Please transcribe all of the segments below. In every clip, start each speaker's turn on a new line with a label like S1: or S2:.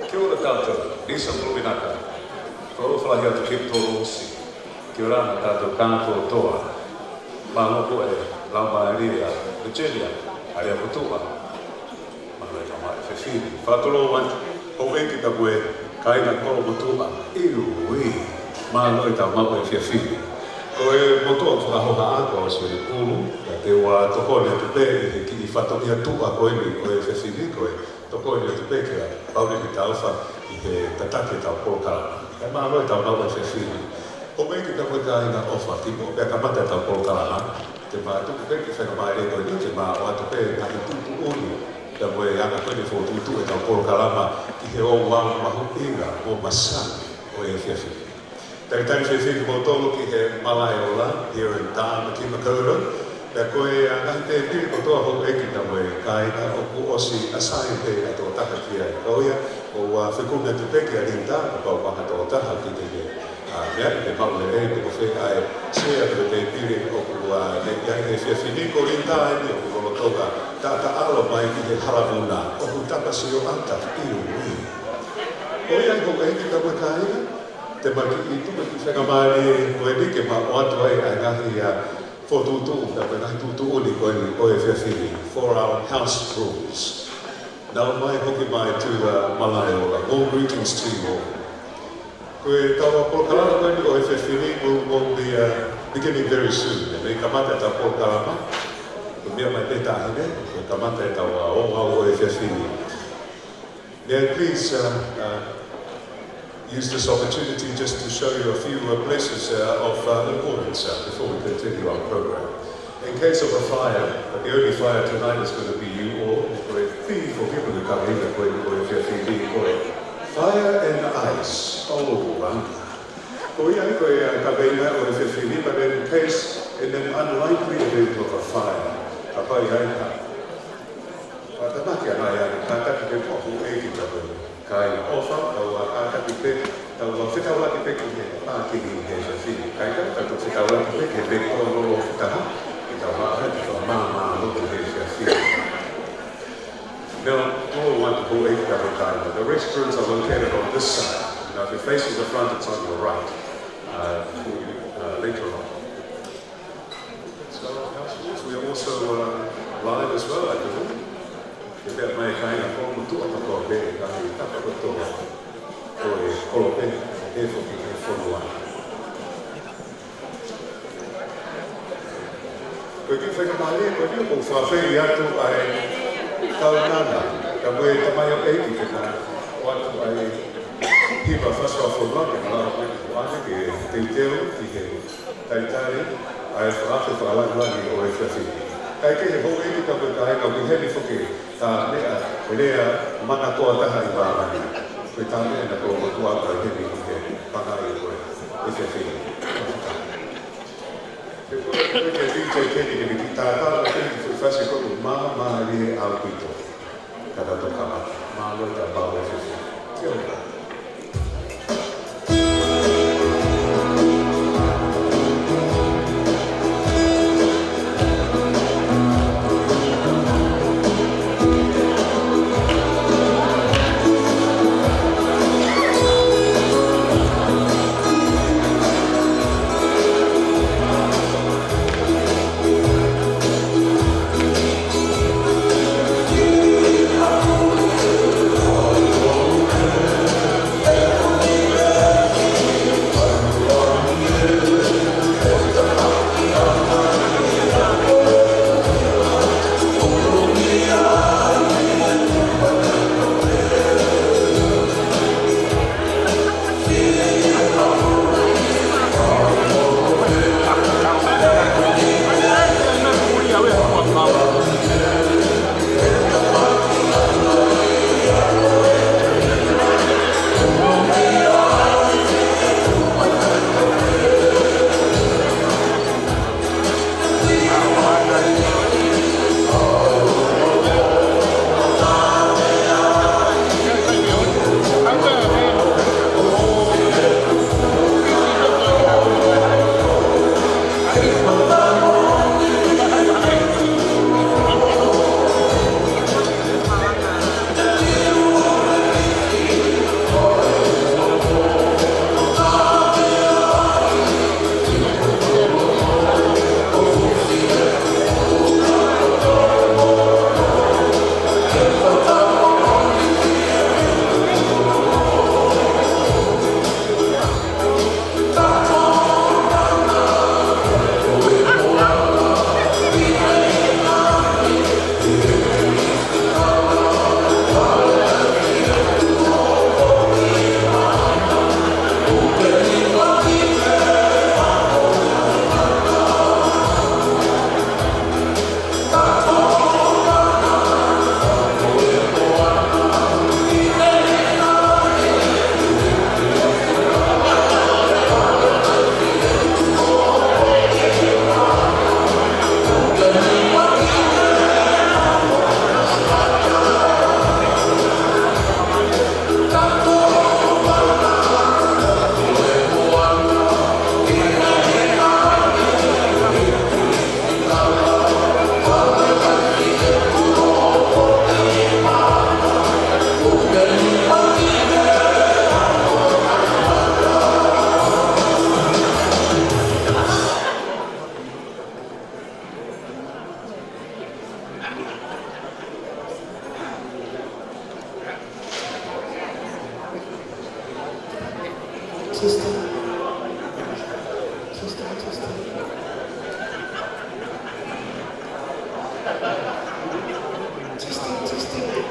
S1: Kia ora tātou, Lisa Fluminaka. Wharawhalahi atu ki tō rosi. Kia ora na tātou kātou toa. Mānoko e Lambaeria, Virginia, Aria Putua. Mana e kamai whewhiri. Whātoro wan, o eki ka koe kaina koro Putua. Iui, māno e tau mau e whewhiri. Ko e motoa whakahoha ako o sui kuru, te wā tokone atu pē e ki I whatoki atua koe ni koe whewhiri koe. Toko ni atu pekea, pauri ki tauwha I he tatake tau polokala. E mālo e tau mau e whewhiri. O mei ki ka koe kāinga ofa timo, pia ka mata tau polokala, te mā tuku peki whenga mai re koe ni, te mā o atu pe ngaki tutu uni. Pia koe anga koe ni fō tutu e tau polokala ma ki he o wau mahu inga o masani o e whewhiri. Tari tani whewhiri mo tolu ki he Malaiola, here in Tāmakimakura. Pea koe ngahi te piri ko toa hou eki na moe kāina o ku osi asai te a tō taha ki a kauia o whikunga tu peki a rinta o pau paha tō taha ki te mea I te mau le rei ko whi ai sea te te piri o ku ne iai he whiawhiniko rinta eni o ku kono toga ta alo mai ki te haramuna o ku tapasi o anta iu ui. O iai hou eki ka moe kāina te maki I tume ki whenga maari koe nike ma o atu ai a ngahi a for tutu, uni koe ni koe whewhiri, for our house rules. Now mai hoki mai to Malaiola, all greetings to you all. Koe tawa polkalama koe ni koe whewhiri will be beginning very soon. E mei kamata e tau polkalama, ko mea mai petahine, ko kamata e tawa o koe whewhiri. May I please use this opportunity just to show you a few places of importance before we continue our program. In case of a fire, the only fire tonight is going to be you all. For people who come in, fire and ice. Oh, but in case, in an unlikely event of a fire, kai ofa au aka pipe au fita wala pipe ki pa ki he fi kai ka to fita wala pipe ke be ko lo fita ki ta ma ha to ma lo ki he fi now all want to go eat that time the restaurants are located on this side now if you're facing the front it's on your right later on so we are also live as well I believe. Pea mai kaina ko mutu o ko be ka I tapa ko to ko e kolope e fo ki e fo no ko ki fa ka mali ko ni ko fa fe ya tu ai ka nana ka mo e tama yo e ki ka o atu ai hiwa whasua whanake, mara mai ki ane ke te teo ki he taitari ai whaate whaalanglangi o e whiawhiri. Kai ke he hou eni ka koe ka heka ki heli whuke tā mea rea mana toa taha i wārangi. Koe tā mea na ko matua ka heli ki he whangai o e whiawhiri. Te kua ke DJ Kenny ke ki tātara Kenny ki whasi koku maa rie au kuito. Kada to kama, maa loita pao e whiawhiri. Kia ora.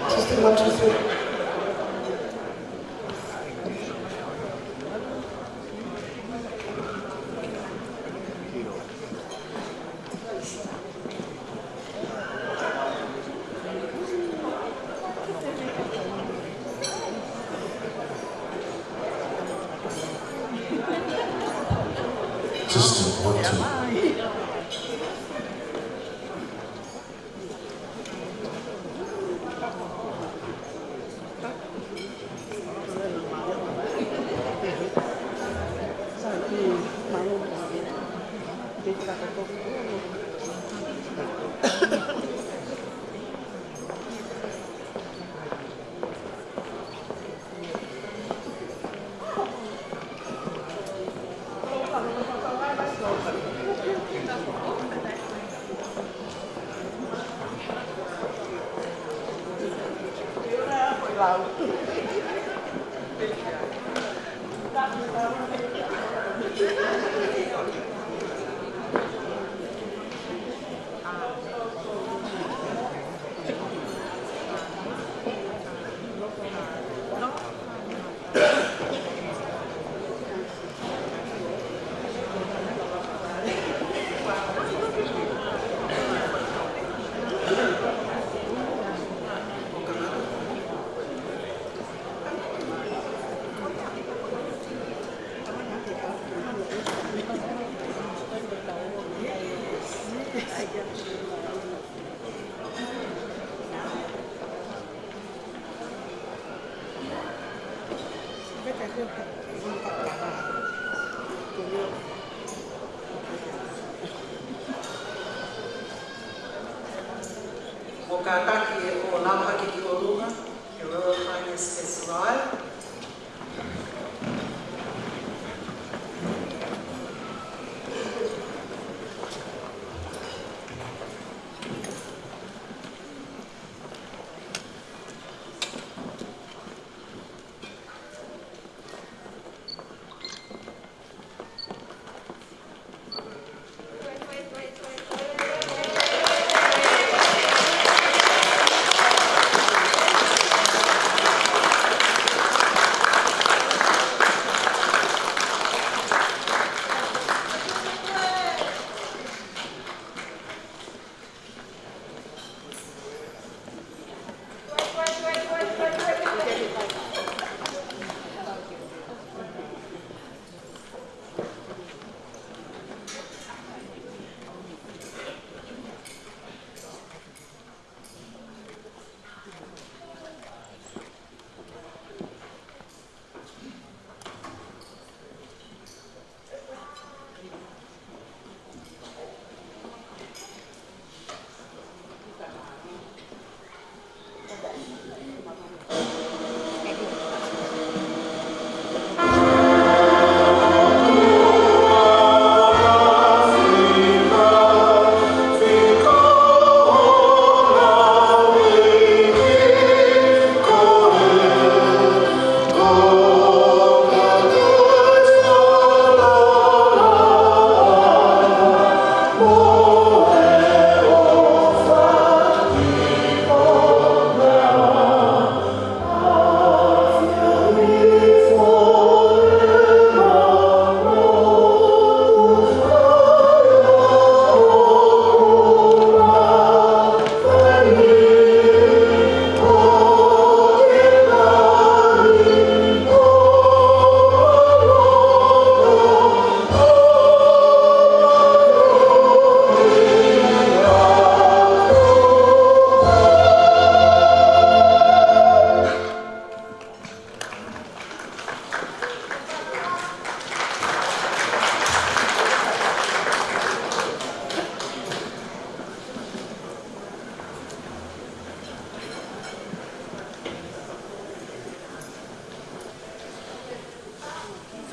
S2: Testing, 1, 2, 3.
S3: Testing, 1, 2.
S2: No. O ka taki e o lama hake ki o lunga, Your Royal Highness has arrived.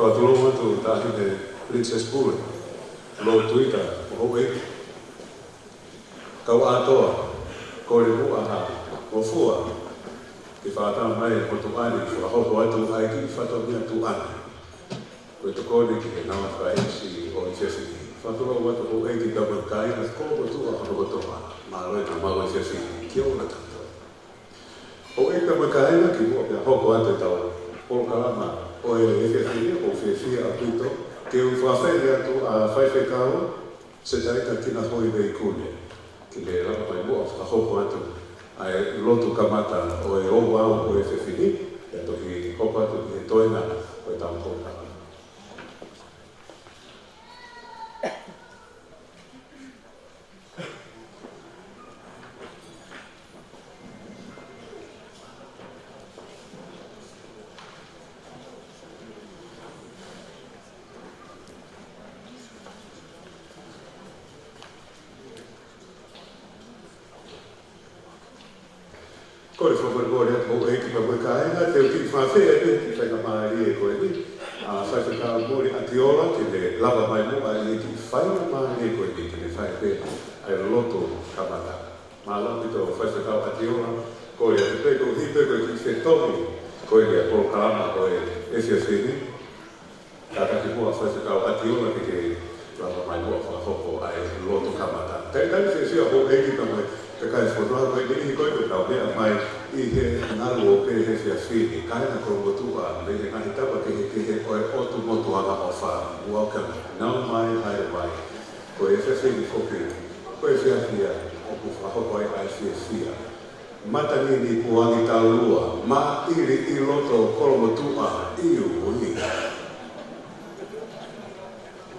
S1: Whātulonga tō tāhi me Princess Pūre, lo tuita, o hoi. Kau ātoa, kore mua ha, o fua, te whātau mai o tu ani, whahoko atu ai ki whatau mea tu ani. Koe to kore ki he nama whaensi o i whewhini. Whātulonga watu o eiki kawa kai, as kōko tu a whanoko toa, mā roi ka mawa i whewhini, ki o na tanto. O eiki kawa kai na ki mua pia hoko atu tawa, o kalama, o e whewhini, o whewhini a pito, ke u whawhene atu a whaiwhekaua, se taika tina hoi vei kune. Ki le rapa mai mua whakahoko atu, ai lotu kamata o e owa au o e whewhini, e toki hoko atu i e toina o e tau hoko. Kore whakore atu o eiki pa koe kāinga, te uti whawhea e ki whainga maari e koe ni. Whaiwhaka mori atiola, ki le lava mai mua e ki whainga maari e koe ni, ki le whaipe ai loto kamata. Mā lampi tō whaiwhaka atiola, kore atu peko hipe koe ki whetomi, koe ni a polo kalama koe e whiawhini. Tāta ki mua whaiwhaka atiola ki ke lava mai mua whakahoko ai loto kamata. Tei kai whiawhia ho eiki pa koe, te kai whanua koe ni koe koe tau mea mai i he ngalu o pe he whiawhini. Kaina koe motua, me he ngahi tapa ke he koe otu motu ana o wha. Welcome, nau mai haere mai. Koe e whiawhini koke, koe whiawhia o ku whahoko ai ai whiawhia. Matani ni puangi tau lua, ma iri i loto kolo motua i ui.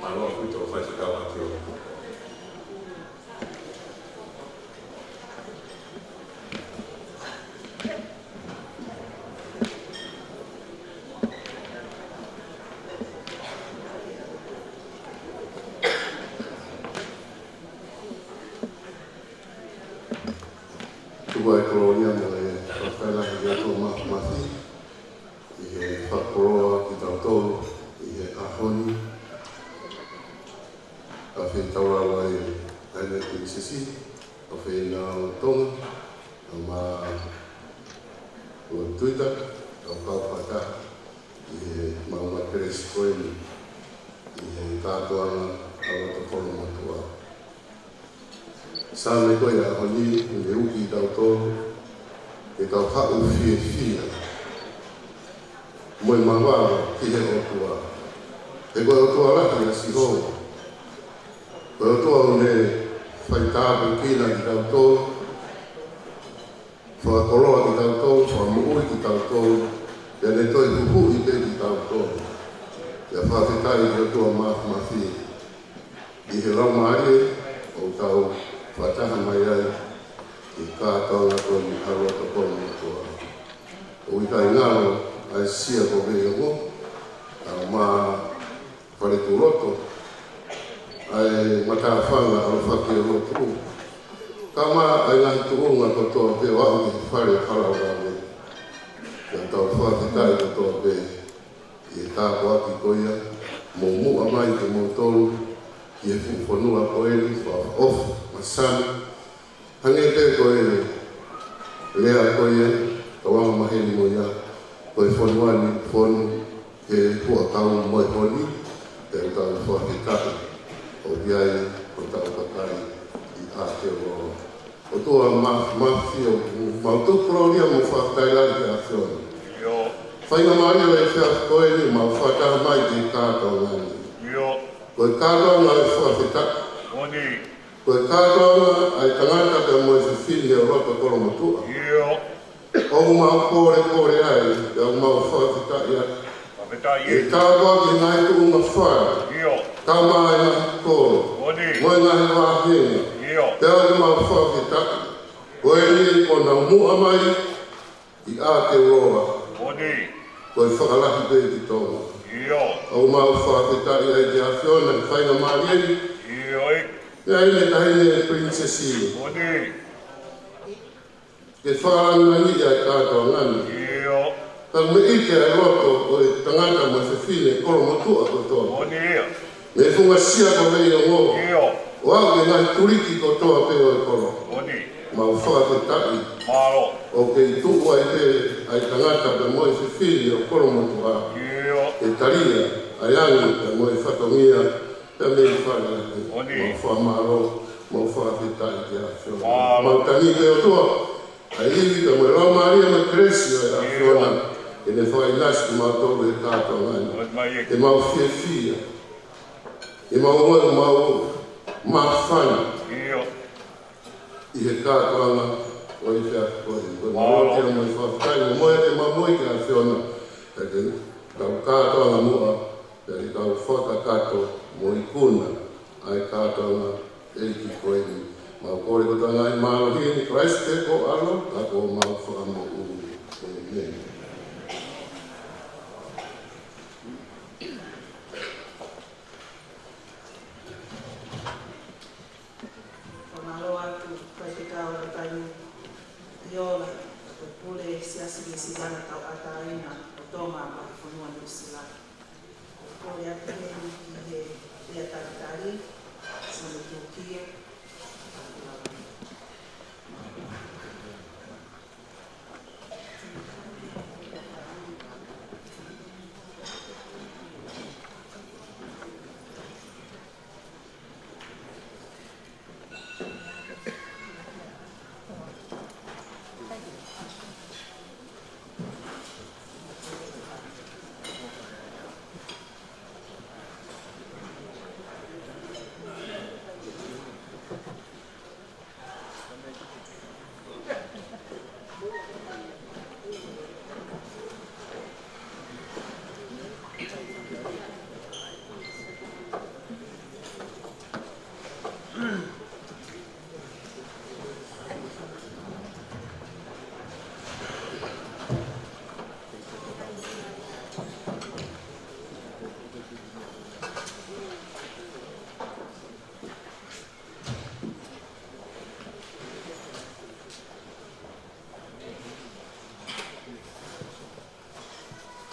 S1: Maloa kuito o whaisakau ati o.
S3: mafi, i he whakoroa ki tautou, i he ahoni, a whi taurawa i aina prinsesi, a whi nā o tonga, a mā o tuita, a pāpaka, i he maunga keres koeni, i he kātoanga a wata kono matua. Sāme koe a honi, i me uki tautou, e tau hau fie fia. Moe mawaro ki he otua. E koe otua laki a si hou. Koe otua o ne whaitāpu kina ki tautou, whakoroa ki tautou, whamuui ki tautou, e ne toi huhu i pe ki tautou. E whawhitai ki otua mafi. I he raumari o tau whataha mai ai, i kātaunga koni harua taponi matua. O i kai ngaro, ai sia ko vei mo, a mā whare turoto, ai matawhanga au whake o rotu. Ka mā ai ngahi tuunga kotoa pe wau ki whare harau rāwe. Kia tau whakitai kotoa pe, i e tāko aki koia, mō mua mai te mō tolu, ki e whunwhanua koeli, off, masana, hange te koe lea koe, ka wanga maheni mo ia, koe whanuani, whanu, ke hua tau moe honi, te tau whakitai, o iai, o tau kakai, i Aotearoa. O toa mafi o mautukuroria mo whakitai lai te Aotearoa. Whainga maari o e whia koe ni, mau whakara mai te kātau ngani. Koe kātau ngai whakitai. Koe kātoanga ai tangata ka moe whiwhine o rota koro matua. O mau kore ai, e o mau whawhitai ai. E kātoa ki ngai tu unga whara. Ka mai ngai koro. Moe ngai wāhenga. Te au mau whawhitai. Koe ni o na mua mai i Aotearoa. Koe whakalahi pe ki tonga. O mau whawhitai ai te awhiona i whainga maarieni. Ia ine tahine prinsesi. Ke whaaranga ni ai kātoa ngani. Tau me ike ai roto o e tangata mo whiwhine koro motua kotoa. Me whunga sia ko vei o ngō. O au e ngai turiki kotoa pe o e koro. Mau whakawhitai. O ke i tuku ai pe ai tangata pe mo e whiwhine o koro motua. E taria ai angi pe mo e whatongia. Te mei whare, mau whamaro, mau whawhitai te Aotearoa. Mau tangi te o toa, ai iwi ka mo raumaria ma kresi o e Aotearoa, e ne whai nasi ki mau tōru e tātou ngani. E mau whia, e mau oe mau mawhana, i he kātoanga o i whia kore. Koe mau rotia mo i whawhitai, mo moe te mamoi ki Aotearoa, e te tau kātoanga mua, e te tau whakakato, mo i kuna ai kātanga e ki koeni. Mau kore ko tanga i mārohini, Christ te ko alo, ka ko mau whakamo uru. Amen.
S2: Whanaro atu, kai te kāora tainu, i ola, ko pule siasi ni sigana tau ataina, o tōma ma whanua ni sila. Kore atu hei ki he rea taritari, sanu tūkia.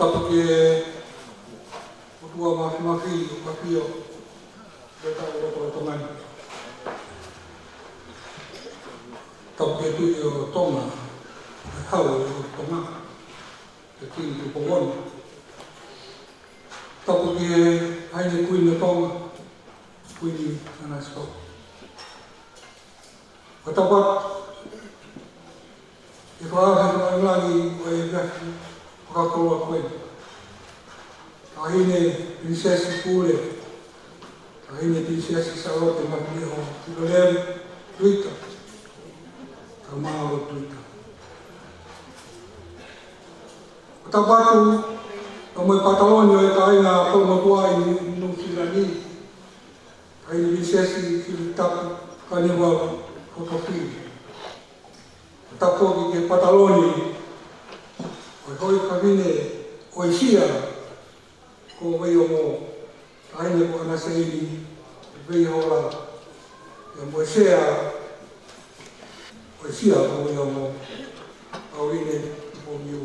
S4: tapu ke utua mafi o kapio beta o tomani. Tapu ke tui o tonga, hau o tonga, ke tini ki pongoni. Tapu ke haine kuini tonga, kuini ana siko. O tapat, e whaare lagi o e gafi, whakakoroa koe. Ahine prinsesi pule, ahine prinsesi Sarote Makia o Tiroleri, Tuita, Kamao Tuita. O tapatu, o moi Patalonio e ka aina Paumatua i Nusilani, ahine prinsesi Filitapu, Kaniwa, Fotofili. O tapoki ke Pataloni, o hoi kawine, o isia, ko wei o mo, aine ko anaseini, wei hola, ia mo sea, o isia ko wei o mo, au ine o miu.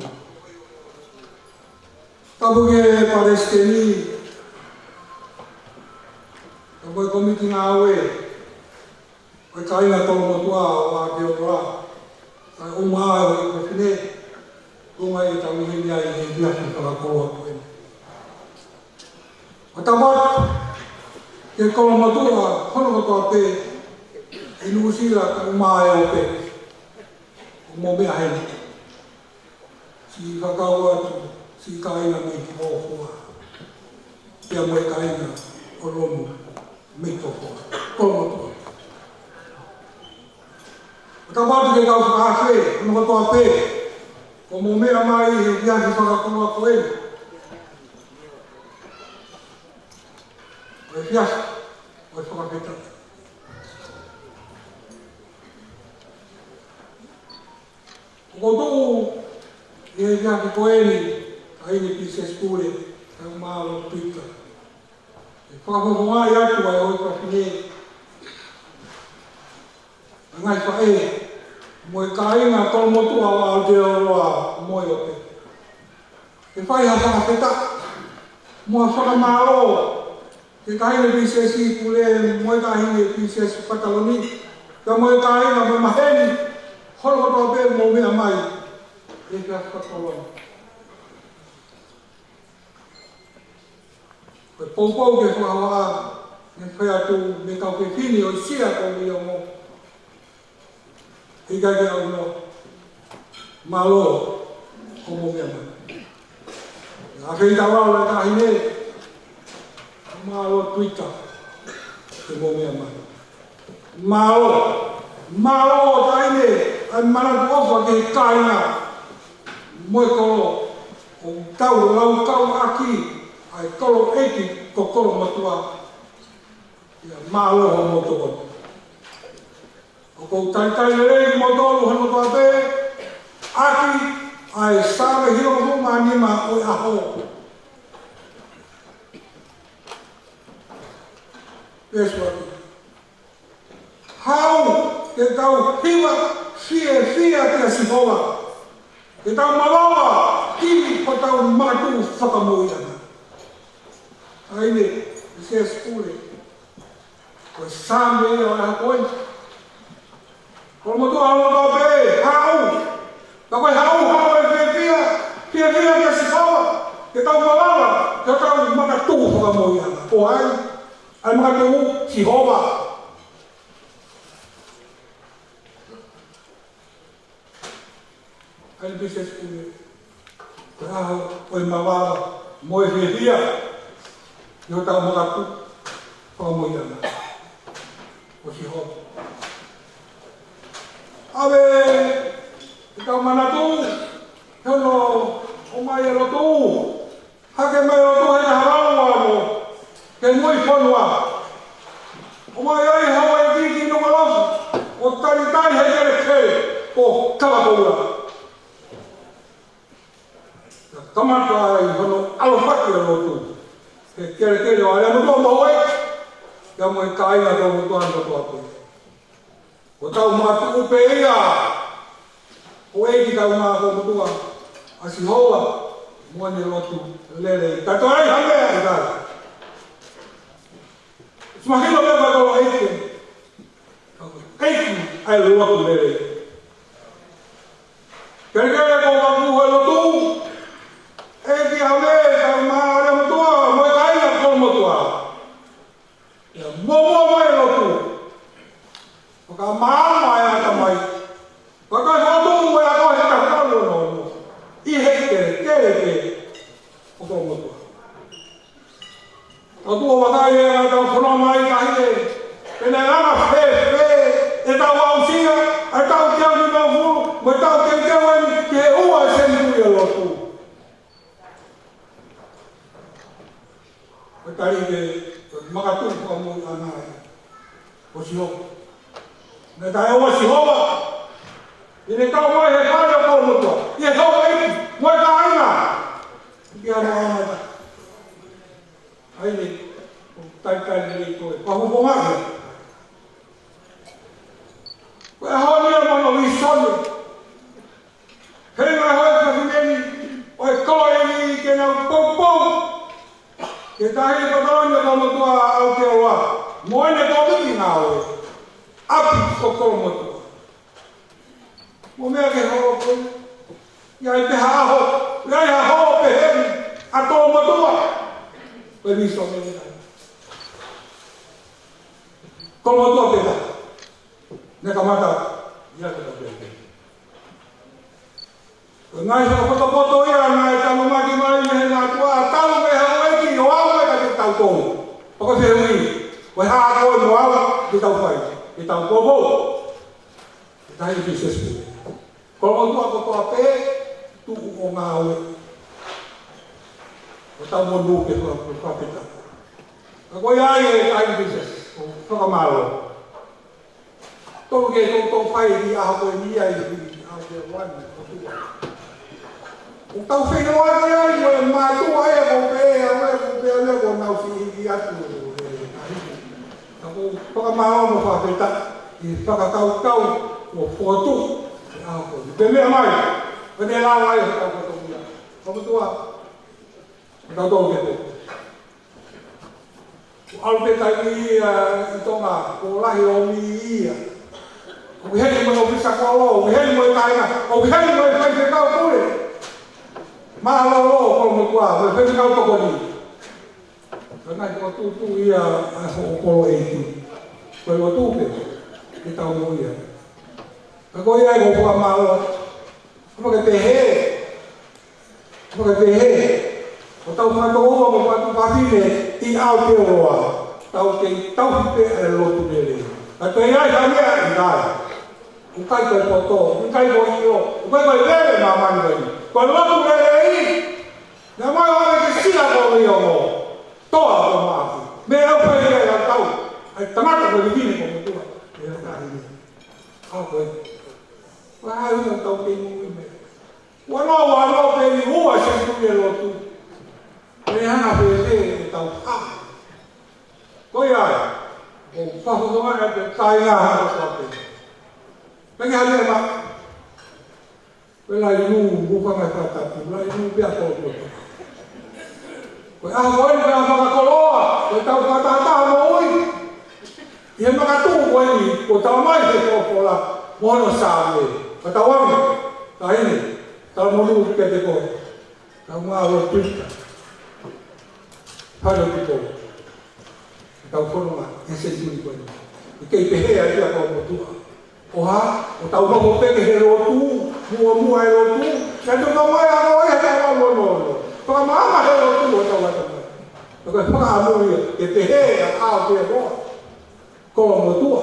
S4: Tapu ke Palestini, ka moi komiti ngā aue, o ka aina tolo motua o a Teotoa, ka umaa o i kofine, runga i tau hini ai he hiaki whakakoroa koe. O tamat, ke kolomatua, hono katoa pe, i nuusila ka umaa e o pe, o mo mea heni. Si whakau atu, si ka aina mei ki hōhua. Pia mo e ka aina o lomu, mei tohua, kolomatua. O tamat ke kau whakawhe, hono katoa pe, o mo mea mai he hiaki whakakoroa koe. O e fiasi, o e whakapeta. O kotou, i e fiaki koeni, a ini Princess Pule, e o maalo Twitter. E whakapoponga i atu ai hoi kawhine. A ngai whae, mo e ka inga tolomotua wa Aotearoa mo e ope. E whai ha whakapeta, mo a whakamaro, ke ka hine Princess Pule, mo e ka hine Princess Pataloni, ka mo e ka inga me maheni, holo katoa pe mo mea mai, e kia whakatoloni. Koe poupou ke whakawaa, me whai atu me kau ke whini o isia ko mi o mo. I kai ke au no, malo, ko mo mea mai. A whai tawao le ka hine, malo Twitter, ke mo mea mai. Malo, malo taine, ai mana tuofa ke kaina, moe kolo, o tau lau kau aki, ai kolo eki ko kolo matua, ia malo ho motoa. O kou taitai rei ki motolu hano toa pe, aki ai sāme hiro huma nima o aho. Pesu aki. Hau ke tau hiwa fia tia sihoa. Ke tau malawa ki po tau matu whakamoiana. Aine, i se skule. Ko sāme e o aho koe. Kono motu alo tau pe, hau. Ka koe hau e fia tia sihoa. Ke tau malawa, ke tau matu whakamoiana. O ai matu sihoa. Ai Princess Pule, koe aho, koe mawala, moe whia, i o tau makatu, whakamoiana, o si ho. Awe, i tau manatu, hono, o mai e lotu, hake mai lotu he haraua mo, ke mui whanua. O mai ai hawa e kiki no malafu, o taritai he kere kere, o kalakoura. Kamata ai hono alofaki o lotu. Ke kere o alea mutua maue, ia mo e kaina tau mutua ando tua pe. O tau matu upe ia, o eiki tau maa ko mutua, a si hoa, Moane lotu lele. Kato ai hamea e kai. Smahilo me wako eike. Eiki ai lotu lele. Kerkere ko waku he lotu. Eiki hamea ka maare motua. Moe kaina kol motua. Momo mai lotu. Ka mama ya tamai. Kaka hotu mo ya ko heka kalo no. I heke kere o ko motua. O tu o vai e ta fono mai ka hite. Pena ama fe e ta wa usia, a ta o teu ni no fu, mo ta o teu ni ke o a sentu ya lotu. O tai de makatu ko mo ana. O si ho. Na ta o si ho ba. Ini kau mo he ka ko motua. Ye ko ai mo ka ina. Ki ana ana. Ai ni tai ni ko. Pa ho bo ma. Ko ha ni mo no visoni. He na ho ka ni o ko ni ke na po. Ke tai ko no ni mo tua au te wa. Mo ne ko ni na o. Api ko motua. Mo mea ke ho ko. Ia te ha ho. Ia ho pe he. A to motua. Pe viso me ni. Como tu peda. Ne kamata. Ia ko te. Ngai ho ko poto ia ngai ta mo maki mai me na tua. Ta mo me ho e ki o ava ka te tau ko. Ko se ui. Ko ha ko no ava ki tau fai. Ki tau ko bo. Dai ki se spu. Como tu ako to ape, tu o ngā oe. O tau mo nuke ko apeta. Ako iai e kai business, o whakamaro. Tō ke tō whai di aho koe ni ai di aho te wani, o tua. O tau whenua te ai, o e mātua e ko pe ane ko nau si i atu. Ako whakamaro mo whapeta, i whakakau o whotu. Pe mea mai, pe ne la mai e kau kato mea. Komo tua, kau tō ke te. O alu pe tai i tonga, o lahi o mi ia. O heni mo o pisa kolo, o heni mo e taina, o heni mo e pai te kau kure. Maa lo, komo tua, me pe kau toko ni. Kanai ko tu ia o kolo e tu. Koe o tupe, ke tau mo ia. Ako ia ko pa malo. Como que pehe. Como que pehe. O tau ma to o mo pa tu pa fine i au te roa. Tau ke tau te e lotu dele. A te ia ka mea i dai. U kai ko poto, u kai ko io. U kai ko lele ma mani vai. Ko lotu dele i. Na mai o ke sila ko io mo. Toa ko ma. Me au pa ia tau. Ai tamata ko vini ko tu. E ka ni. Au ko wahai una tau ke nui me. Wano pe ni hua se kuye lotu. Me hana pe te tau ha. Koi ai. O whaho tonga te tai ngā hana kape. Pengi hale ma. Pela inu bukanga katapu. La inu pia kolo. Koi aho koe ni pia whakakoloa. Koi tau katata mo ui. Ie makatu koe ni. Ko tau mai te kopola. Mono sāme. Katawangi, ka ini, tau molu ke te koe. Tau ngā ro tuika. Haro ki koe. Tau whanonga, e se tūri koe. I kei pehea ia kau motua. O ha, o tau moko peke he rotu, mua he rotu. Ia tu kau mai ako e he tau no. Paka maama he rotu o tau wata. Paka whakaamu ia, ke pehea ao te roa. Koa motua.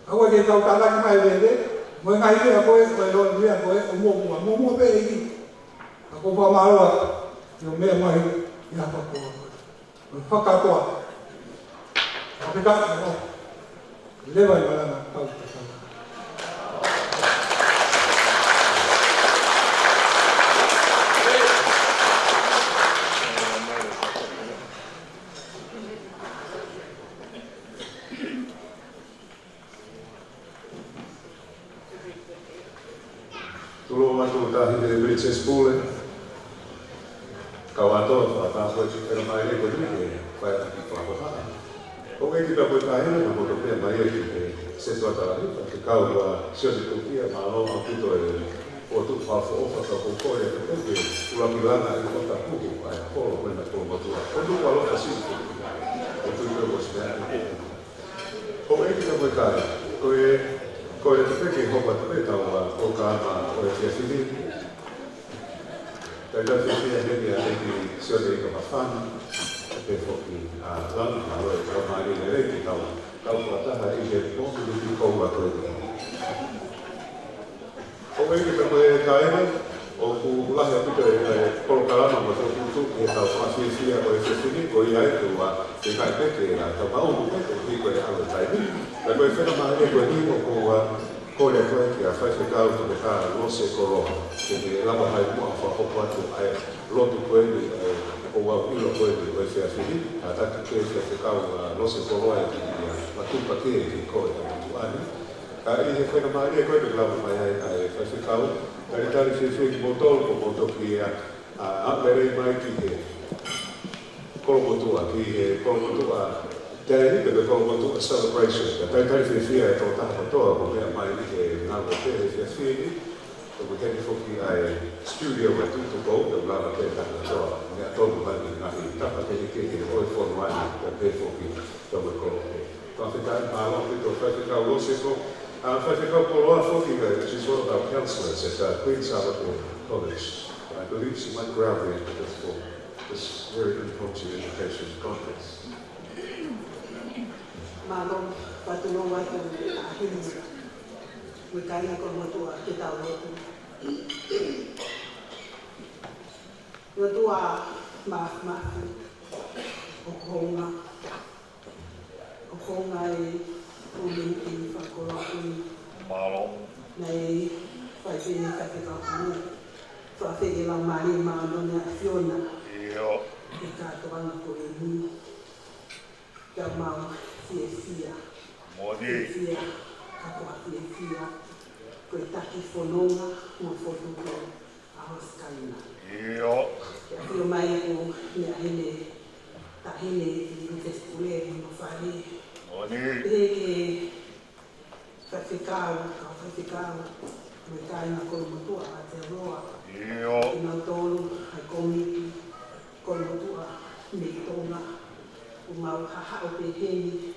S4: Awa ke tau tālaki mai vende. Mo ngai te a koe, koe roa mea koe, o mua pe e ki. Ako pa maroa, yo mea mahi, ia whakoa. Whakatoa. Whakika, lewa i marana, tau te sama.
S1: Tuloa matuta hite Bridges Poole. ko te pero mai le ko ni vai ki fa ko ha o e ki ta ko ta ina ko to pe mai e ki se to ta ri ka ka wa se te ko ia ma lo ma ku to e o tu fa fo fa ta ko ko e te ke ula mi lana e ko ta ku ai ko ko na ko ma tu o tu wa lo fa si o tu ko se o e ki ta ko ta ko e te ke ho pa te ta wa o ka ma o e te si Tại đây thì hiện nay thì xưa đây có một fan về phục vụ lắm mà rồi có mai đi lấy thì tàu có ta hay đi có đi câu và thôi. Hôm nay kita mulai đó, aku lah yang kita kalau kalau nama tu kita asli atau sini kau yang itu dekat itu lah, tapi aku bukan tu kau yang ada tadi. Tapi kalau mana kau ni kau yang kau yang faz kau tu dekat losse koro, jadi lama hari mu apa apa tu lotu kau ni kau ilo kau ni kau yang sini, ada kita kau losse koro yang dia, waktu pakai kau yang tu ada. Ini foi nama dia kau dekat lama hari faz kau. Dari tadi sisi botol ki apere mai ki kolmotua dari ke kolmotua celebration dari tadi sisi ai tota foto ko me mai ki na ko te sisi ko ke ni foki ai studio wa tu ko de bla ke ta to ne to ba ni na ki ta pa ke ki oi forma ni ke foki to ko to ta ma lo ki to fa ka lo se ko Fazer calculou a fofinha, she's one of our counsellors at Queen Salvatore College. I believe she went grounding for this very impromptu education conference.
S2: Malo, patulong watu ahini, wikaya ko motua kita watu. Watua ma okonga Uling fakolaku
S5: Malo.
S2: Nei fai kafikaku. Fai la mari ma non è Fiona.
S5: Io.
S2: E cato vanno con lui. Chiamavo fia.
S5: Modi.
S2: Fia. Capo fia. Quei tacchi fonona, un foto a Oscarina.
S5: Io.
S2: Io mai con mia hene. Tahine in testule non fare. Perché praticavo, come cai una colmatura a terroa, in autonomo, ai comici, colmatura, mettona, uma haha pequeni,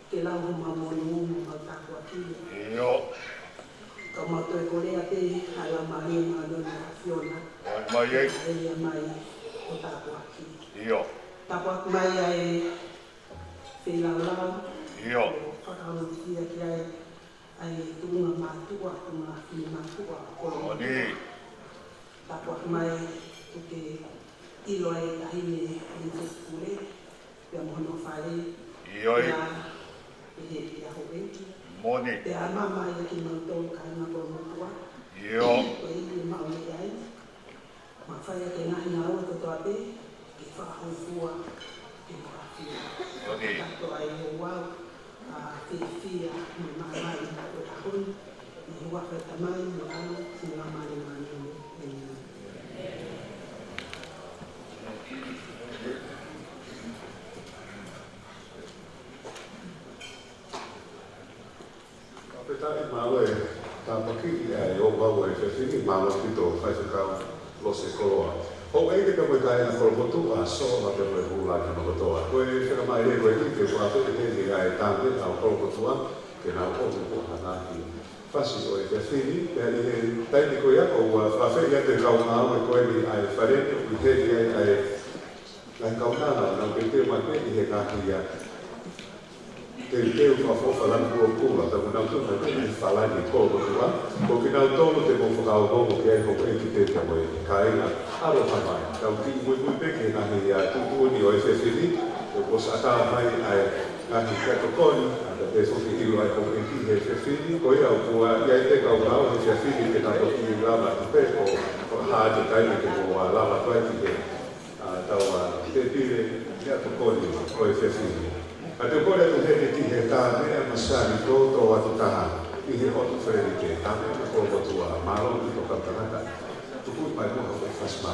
S2: che la uma monumo, ma taco aqui. Come tu Corea te, alla marina, alla Fiona, e mai, o taco aqui. Taco mai ai Filalau, whakahamutia ki ai tunga mātua, tunga whini mātua, koro. Tāpua mai tuke ilo ai tahine i te skule, pia mohono whare, pia he aho enki. Pia mama ia ki mautou kaina koro mutua. Pia i maone ai. Ma whai ake nahi ngā ua kotoa te, ki whakahofua. Tanto ai wow fia mai o tahun i wa fa tamai mo ano sina mai mai
S1: Kapitani mawe tampaki ai o bawe fe fini malo pito fai ka lo se koloa. O e ke koe kai na kolomotu a so na te koe hula ki no kotoa. Koe whina mai e koe ki ke kua te ni ai tāne au kolomotua ke nā o te kua hanaki. Whasi o e te whini, pēr i he taini koe ako ua whawheri ate kaunga o e koe ni ai wharene o i heri ai kaunana na ke te mai pēni he kāki ia. Te teo whawhofa lana kua kula, tamu nau tūna ni whalani kolomotua. Ko ki nau tōnu te mō whakao hongo ki ai hoko e ki te te moe ka inga. Aro mai, tau ki mui peke nahi tutuoni o e whewhiri, o sa ata mai ai ngahi katokoni, ata te soki ilo ai hoko e ki he whewhiri, ko ia o kua iai te kau rao he whewhiri ke tato ki lama ki pe, o hāte taimi ke mo lama koe ki he tau te pire ia tokoni o e whewhiri. A te kore tu hene ki he tā mea masari tō tō atu taha, i he otu wheri ke tā mea ko motua maro i to katanaka. Tuku mai moha ko fasma.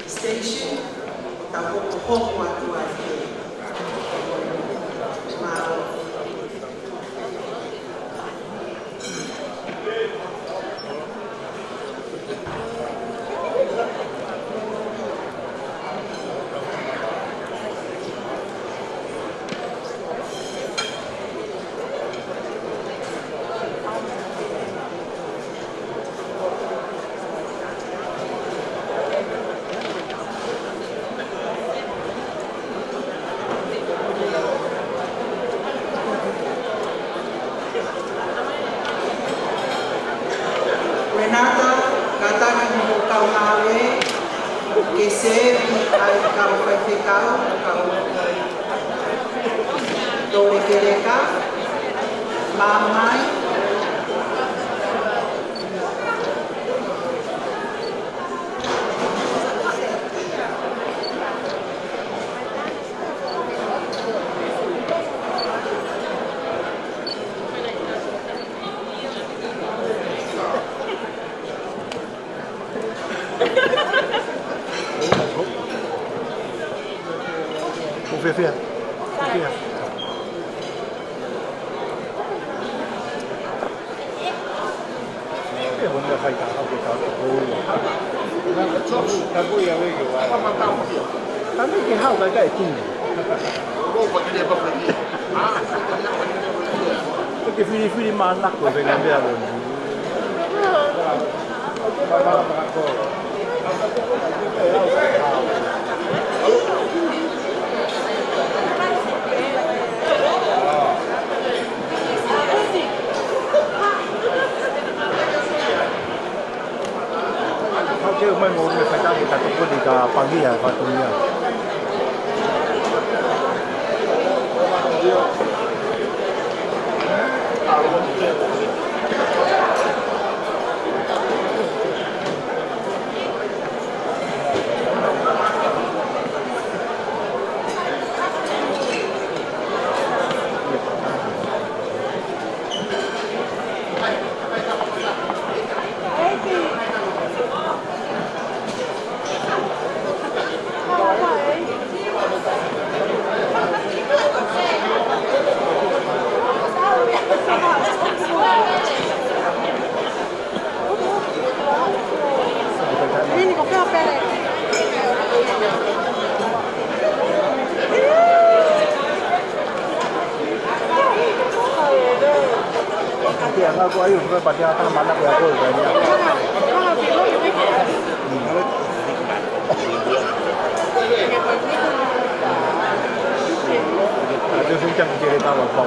S2: Station, tapos po po se ai kau whai te kau, kau tore kereka, mamai,
S6: Fia. Bunda fai tanto che tanto poi avevo tanto che ha da che quindi perché fini ma nacco per cambiare Che ormai non mi fai tanto che poi di Paglia fatto mia. Aku ayo kita pada atas mana aku banyak. Ada suncang cerita apa?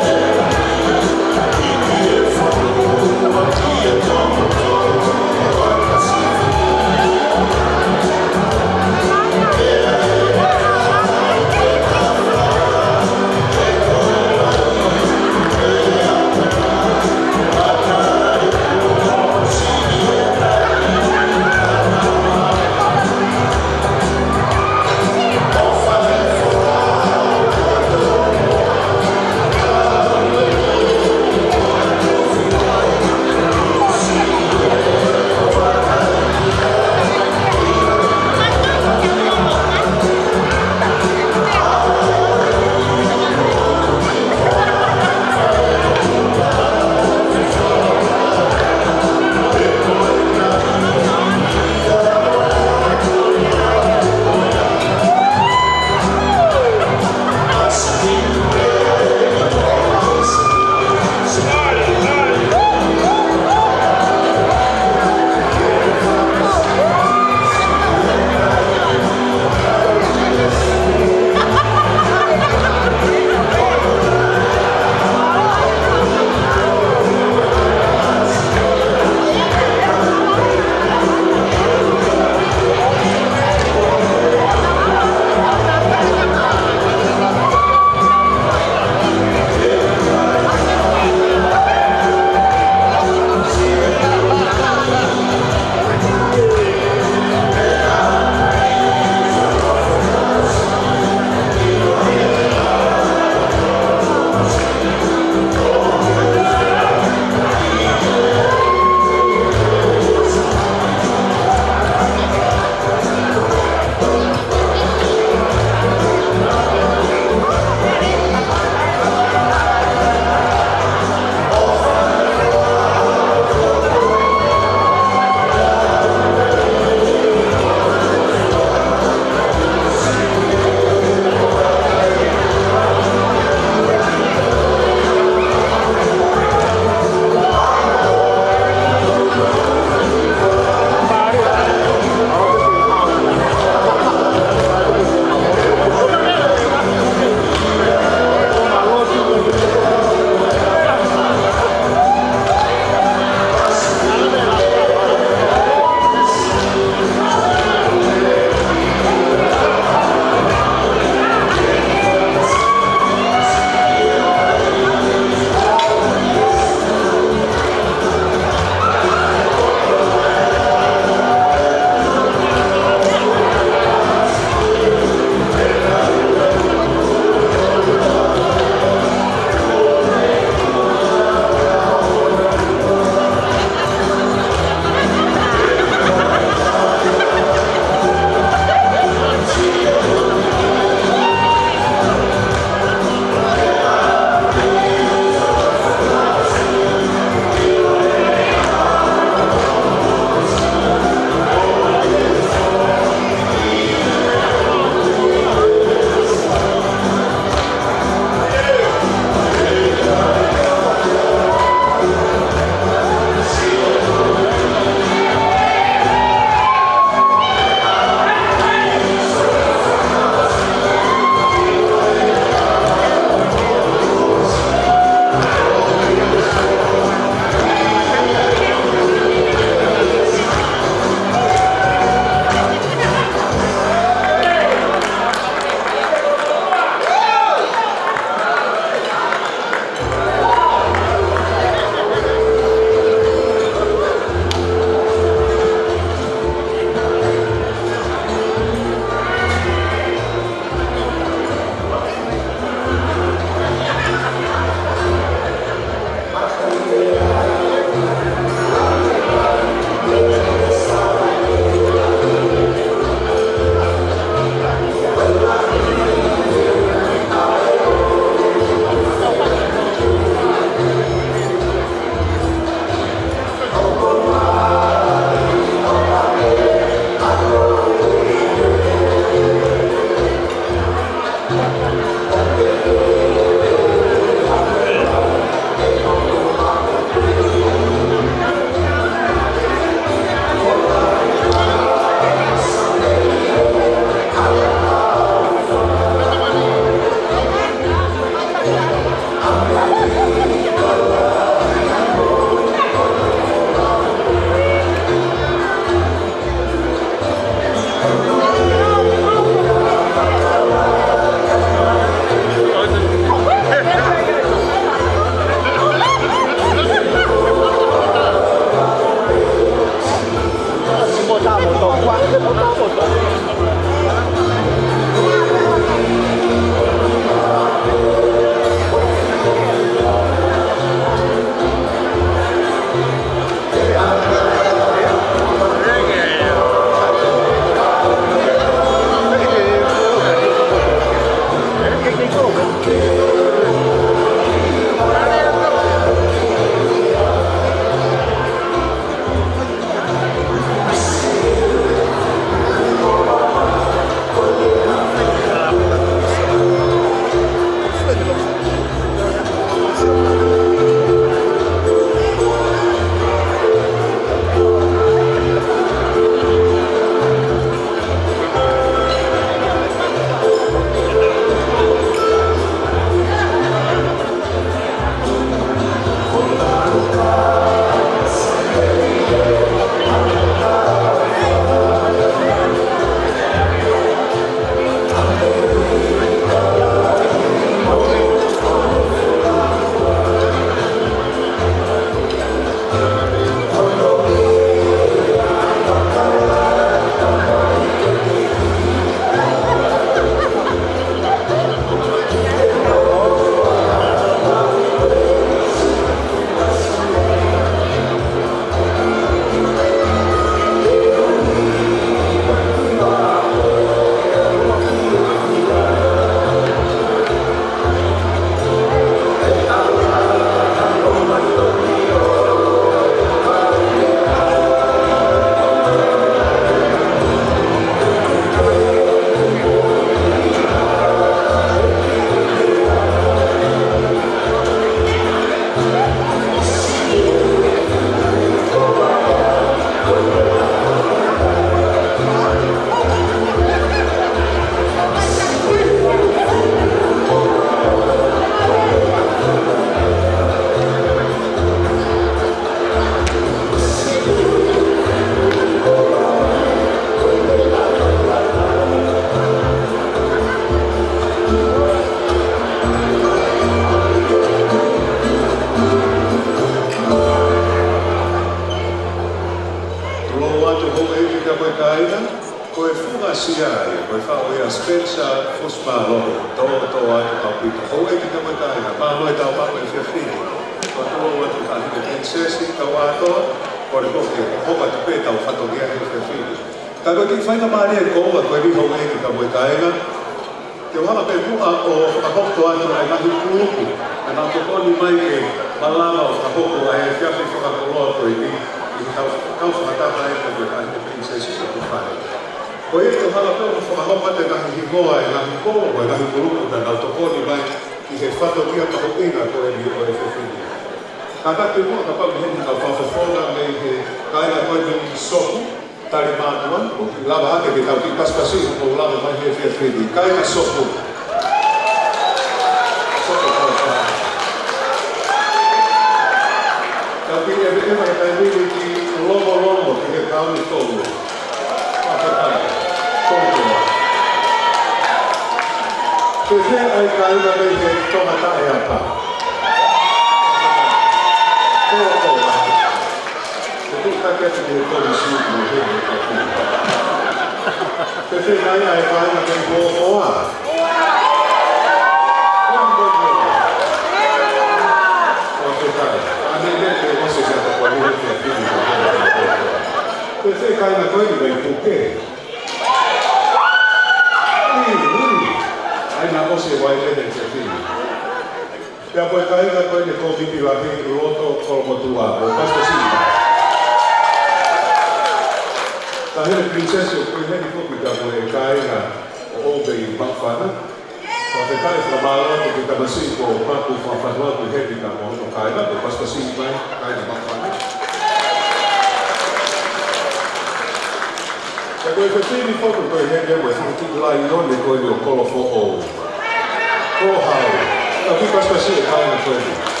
S1: Aqui com as pessoas caem na coisa.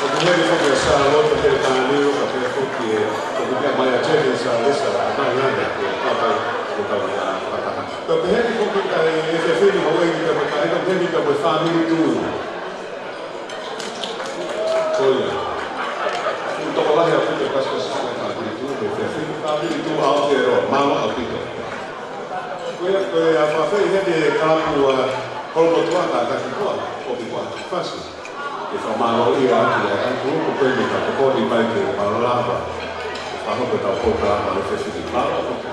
S1: O primeiro foi pensar, o outro foi estar ali, o café foi que o que a Maia tinha pensado, essa manhã, que estava a então, o primeiro foi que esse filho foi que estava caindo, o primeiro foi família do. Olha, então lá é a puta com as pessoas que estão aqui, tudo, o filho família do alterou, mal apito. Foi a família de campo, como tu anda, está aqui fora, fácil. E fa malo ia anche gruppo quelli che poi di pai che parlava fanno per un po' la festa di malo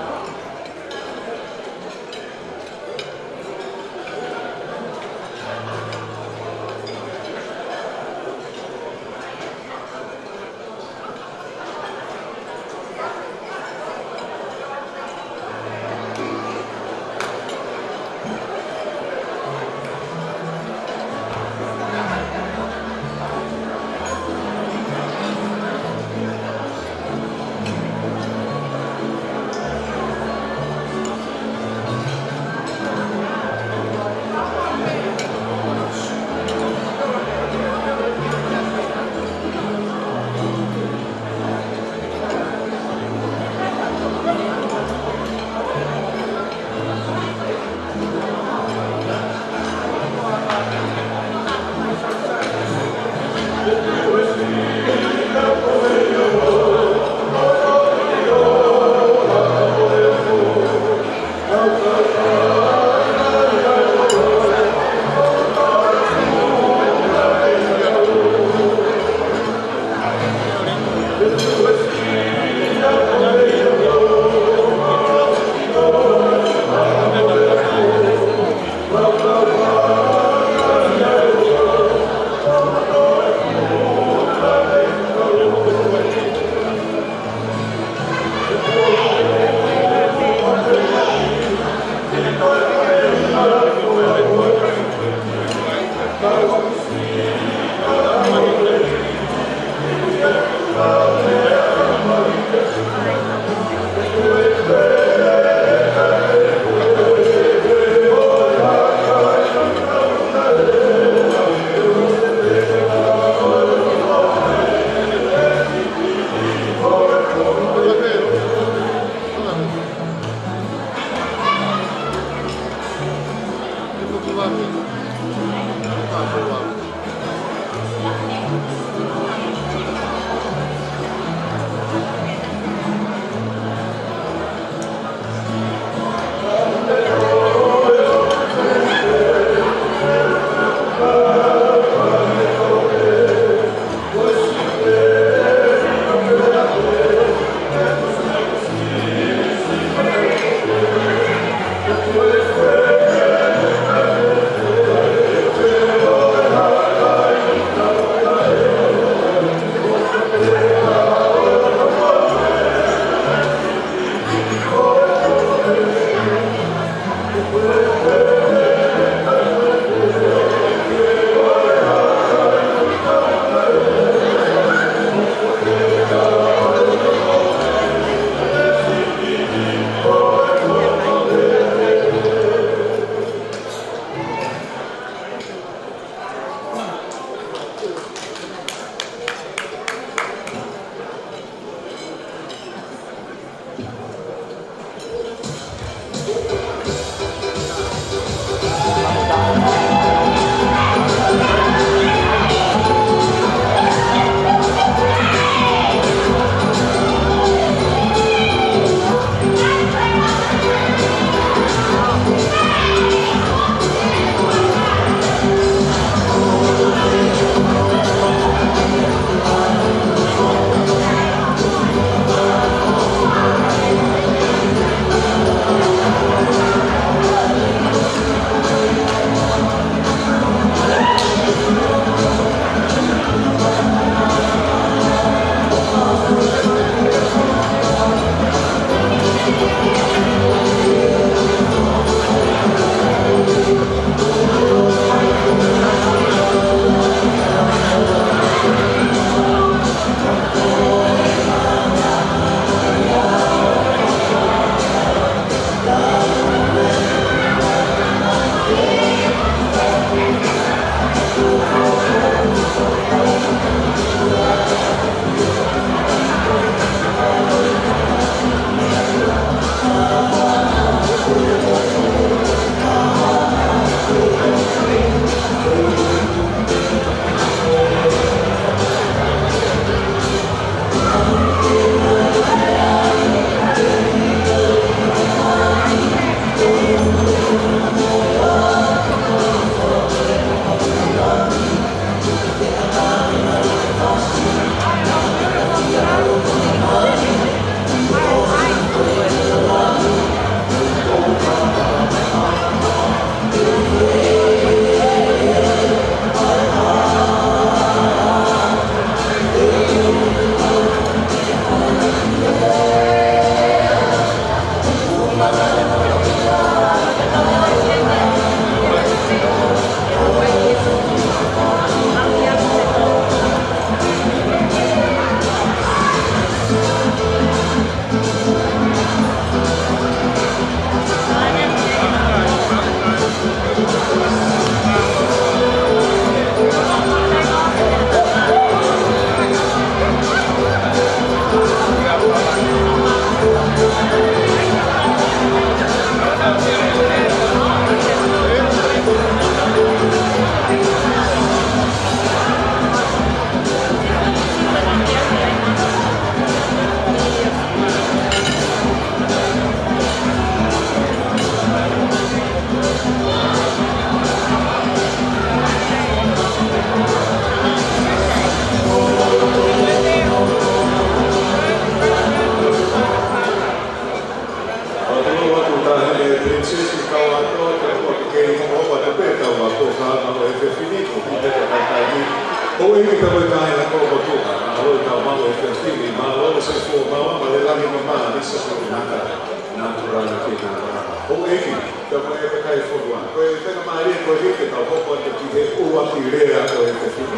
S1: Ou ele que vai cair na cobertura, a luta o malo é filho, mas logo se for mal, mas ele lá me manda, isso é nada natural aqui na. Ou ele que vai cair fora. Tem a Maria que ele que tá pode dizer o atireira ou é filho.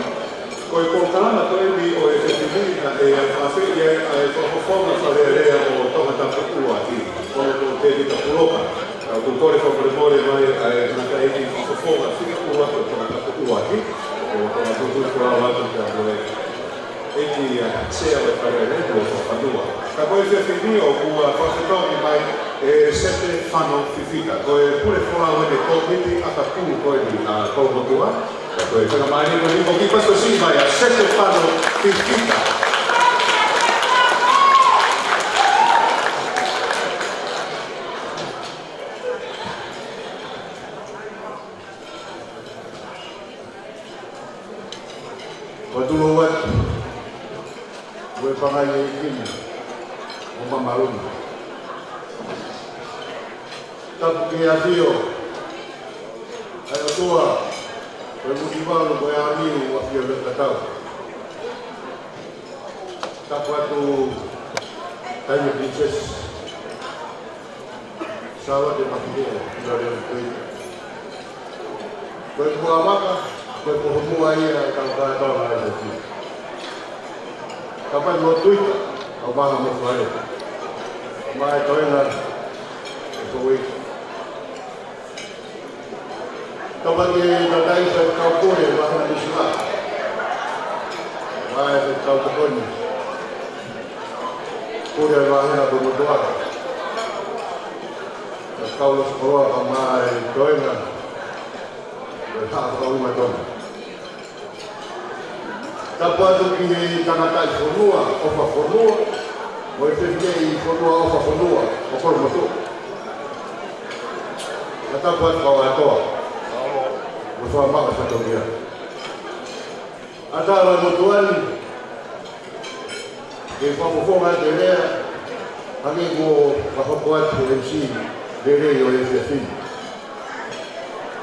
S1: Coi contana to ele ou é filho, a filha é forma fazer o toma da procura aqui. Quando teve da coloca, o doutor foi primore vai na cair de forma, fica o outro toma da procura aqui. Tudo para lá do campo e que se ela para ele a lua. Acabou de definir o consultor que vai sempre fano fica. Pure falar de Covid até tudo pode a colocar. Então a maioria do livro que questo sì vai a sempre fano fica.
S3: Waduluwat, gue pangayo ikin, umamarun. Tapu kiasio, ayo tua, gue mutibalo, gue amiu, wafio lekatau. Tapu atu, tayo princess, sawa de makide, dari kui. Gue buah maka. Gue semua ia kalau ada sih. Kapan mau tweet? Kau bahas mau soal. Mai kau yang itu week. Kapan dia datang ke kau pun bahas di sana. Mai kau pun. Pun bahas apa berdoa. Kau sekolah mai kau yang berhak kau macam. Tapos que tangata formua, ofa formua, o efeito formua, ofa formua, o formato. Tapos kau ato, o sua mama satu dia. Ada orang tuan, que pamufonga dele, amigo, pahukuat MC, dele o efeito.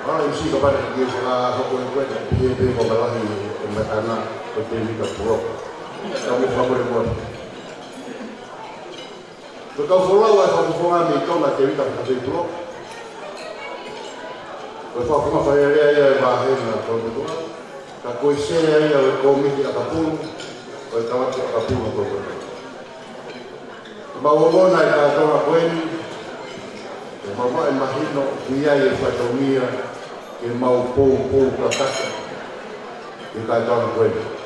S3: Ah, MC kapan kita pahukuat dia pembalahi pembatalan. Bertemu ke pulau, kamu favor buat. Kalau pulau aku pulang ni kau nak jadi tak kasih pulau. Kalau aku nak saya dia bahaya kalau betul. Kalau saya dia komisi apapun, kalau kawan apapun aku betul. Bawa mana kalau aku ini, bawa imagino dia yang fatomia, yang mau pun kelakar. Kita jangan boleh.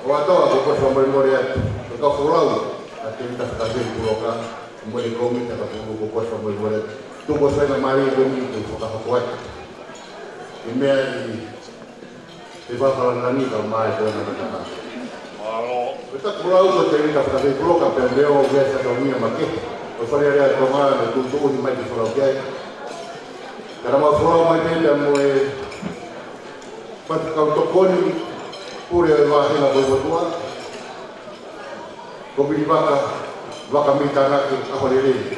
S3: Waktu aku bersama Moria, kita pulau, kita kasih pulau boleh komit atau buku bersama Moria. Tu bersama mari demi itu kita kuat. Ini sebab nani kalau mai tu nak kata. Kita pulau kita kasih pulau kapten Leo biasa kami makin. Kalau dia tomar itu ni mai di pulau dia. Karena pulau mai dia mulai kau tokoni pure bahasa na berbuat, kau beli baka minta nak apa dia ni,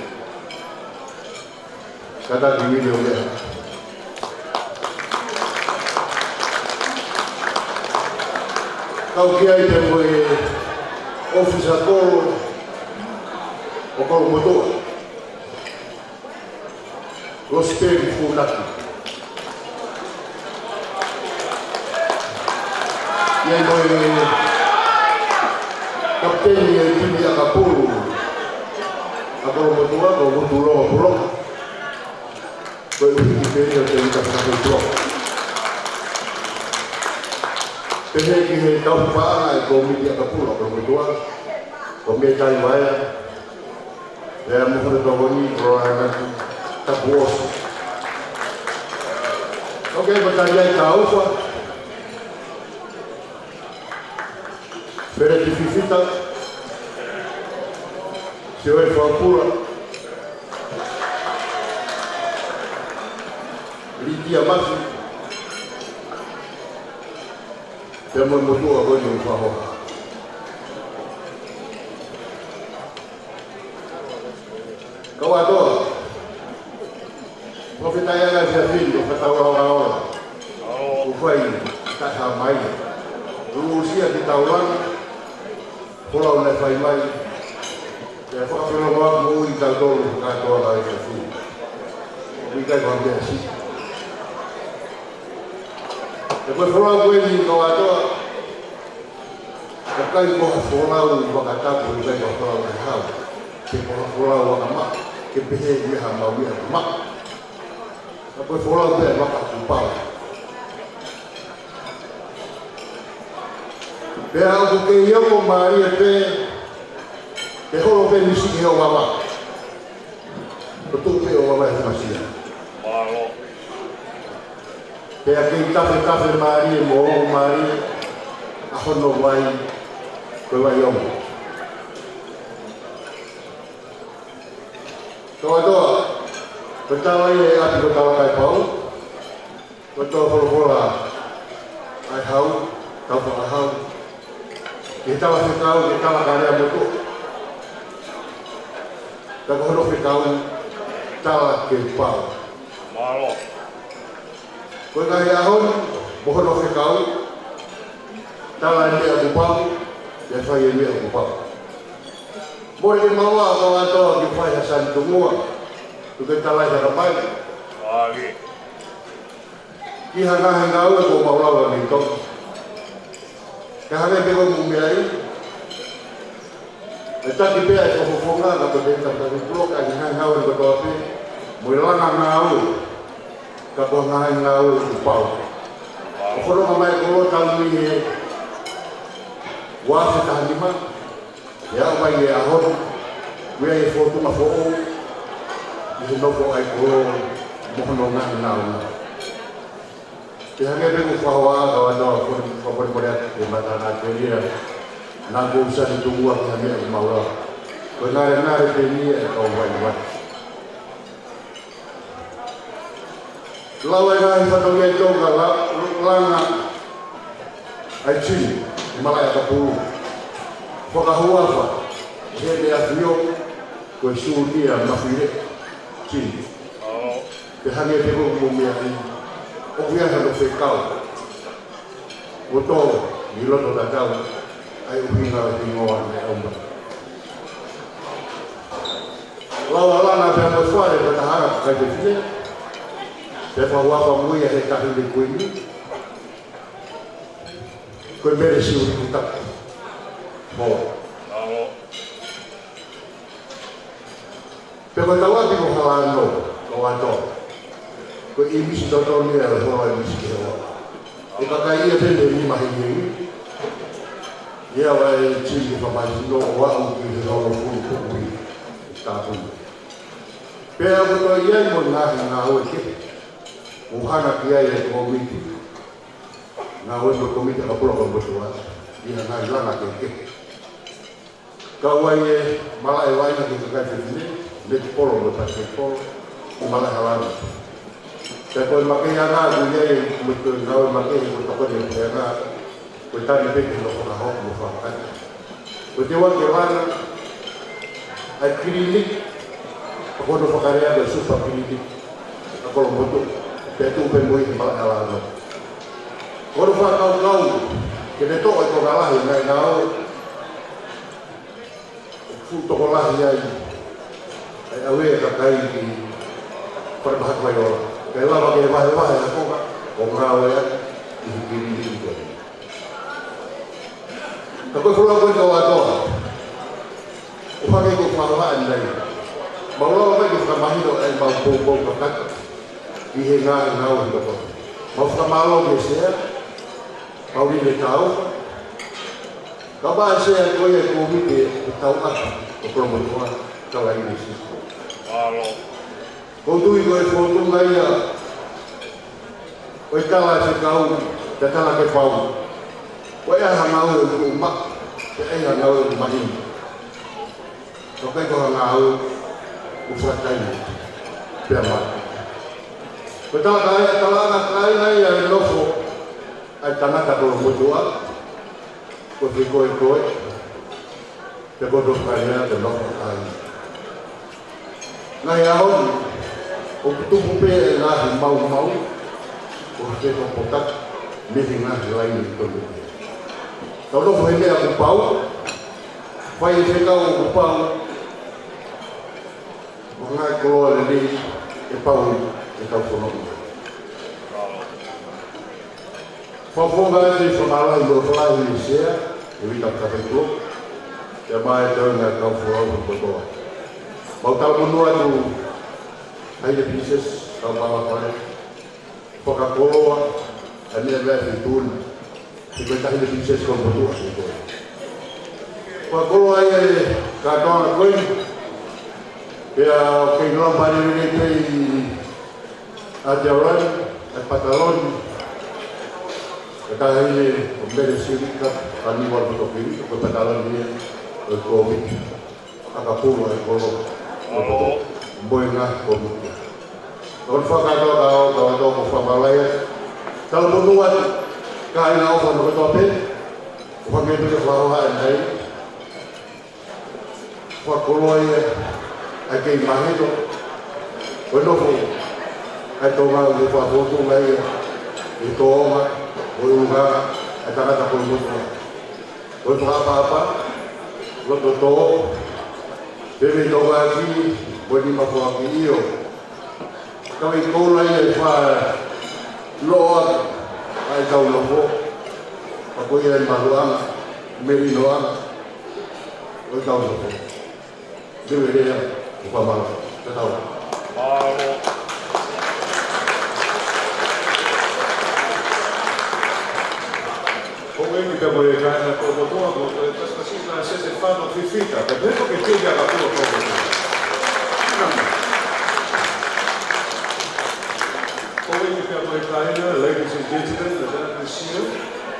S3: kata di video dia. Kau kiai dia boleh office atau motor, gospel funaki. Yang boleh kapten yang tinggi akapuru, akapuru betua, akapuru pulau, boleh kita yang kasih pulau. Jadi kita tahu apa komisi akapuru, akapuru betua, komisi cari bayar, yang mungkin tergoni perorangan tak puas. Oke, bertanya tahu apa? Pero difícil se ve pura lidia masih temos muito agora no favor kau ada profeta yang ada filho para tahu orang-orang o pai tak samai. Rusia di taulan, pulau lefai mai. Ya, kalau mau mui kalau kau hari itu, kita kau biasa. Lepas pulau gue ni kau ada, kalau kau pulau berkata boleh kau pulau berhal, pulau berkamak, kepih dia hamba dia mak. Lepas pulau dia bakal kupal. Dia aku kaya ko mari pe te ko pe misi ke o mama betul pe o mama masih
S5: Malo.
S3: pe kita mari mo mari ako no wai ko wai yo to do betul ye api betul kai pau betul bola ai hau kau hau kita masih tahu kita makannya betul. Dan kalau kita tahu cara kepal.
S5: Malo.
S3: Kau kaya ahon, bohong kita tahu cara dia kepal, dan saya dia kepal. Boleh mawa kau atau kita hasan semua, kita tahu cara baik.
S5: Lagi.
S3: Kita hanga kau mawa lagi tu. Kahanga bego mumiai, tapi dia itu fokusnya kalau dia terkait blok, aja ngau itu tapi, mulai ngau, kalau ngau upau. Kalau mamai kalau tahu ni, wah kita lima, ya mamai ahon, dia foto mafoto, itu nopo aku mohon ngau. Kaya bego fawa kawan pun pada mata dia nak usah ditunggu kami maula. Benar ini kau buat. Lawan yang satu yang juga langa, aci malah kapuru. Pokahua apa? Dia dia kau suria mafire, cini. Kaya bego mumiai. Obiang harus sekau, betul, gila tu tak tahu. Ayo tinggal tinguan ombak. Lawan ada yang bersuara bertahan kerja sini. Saya bawa kamu yang dekat di kuini. Kau berisi untuk mau. Pembantawan di Kuala Lumpur. Kau ini sudah tahu ni adalah orang ini sekian. Jika kaya ini mahir ini, dia awal ciri pemain lo orang ini orang pun pun tahu. Pernah betul ia mengahu bukan dia yang komiti, ngahu berkomiti apa pun bertuah. Dia ngahu lah nak kau ini malah awal nak kita sini, dia polo berpasal polo, malah awal. Kalau makin anak dia betul, kalau makin betul dia anak, kita ni betul orang hok mufakat. Betul orang klinik, aku tu pakai ada super klinik. Kalau betul, betul pembuat malah alam. Kalau kau, kita tu aku kalah yang kau, foto kalah yang, awak kakai di perbahat mayor. Kalau bagi bahaya aku orang ya ini juga. Tapi kalau kau jawab upah itu kemaluan lagi. Bawa apa itu kemahin itu mau bom berkat dihengar ngau itu. Mau kemalu biasa. Kau ini tahu. Kau bahasa kau yang kau ini tahu apa? Kau berbuat kalau ini sih. Kau tu itu foto gaya, kau kalah sekau, datang lagi pau. Kau yang ngau itu mak, kau yang ngau itu mahin. Kau ngau usah tanya, biarlah. Betul kaya kalau anak kaya yang lofu, tanah tak boleh berdoa, kau fikoi, kau doa kaya dan lofu kaya. Ngayahon. O tu pupe lah mau, o te kompotak, Mimi ngahi lai ni tolu. Tau no foi mea ku pau. Vai te kau ku pau. Ngai ko le ni e pau e kau fono. Fofonga e fonala i lo fly ni sea, e vita ka tu. Ya mai te na kau fono ko to. Mau tau munua tu. Hai de pieces kau bawa pare. Foka koa ani e vea fitun. Ti ko tahi de pieces ko botu ko. Foka koa ai ka tona koi. Ya ke no pare ni te a jawan a patalon. Kata ini memberi sirika kami waktu topik ke patalon ni ko akapuru ai ko boy nga ko mutu. Don fakado kau ko famalaya. Kalau bunuan kai na ko no tope. Ko ngetu ke fawa ai. Ko koloi ai ke mahito. Ko no ko ai to ma le fa foto mai. Ito ma ko nga ai ta ko mutu. Ko apa lo to bebe to aquí boni ma ko aquí io. Kami kola ia fa loa ai kau lopo ako ia maruanga meri loanga o kau lopo deve dia o pamalo tau
S5: Malo.
S1: Come mi devo legare con il tuo questa sigla se fanno fifita, per detto che piega la tua cosa. Come mi devo legare, ladies and gentlemen, the General Seal,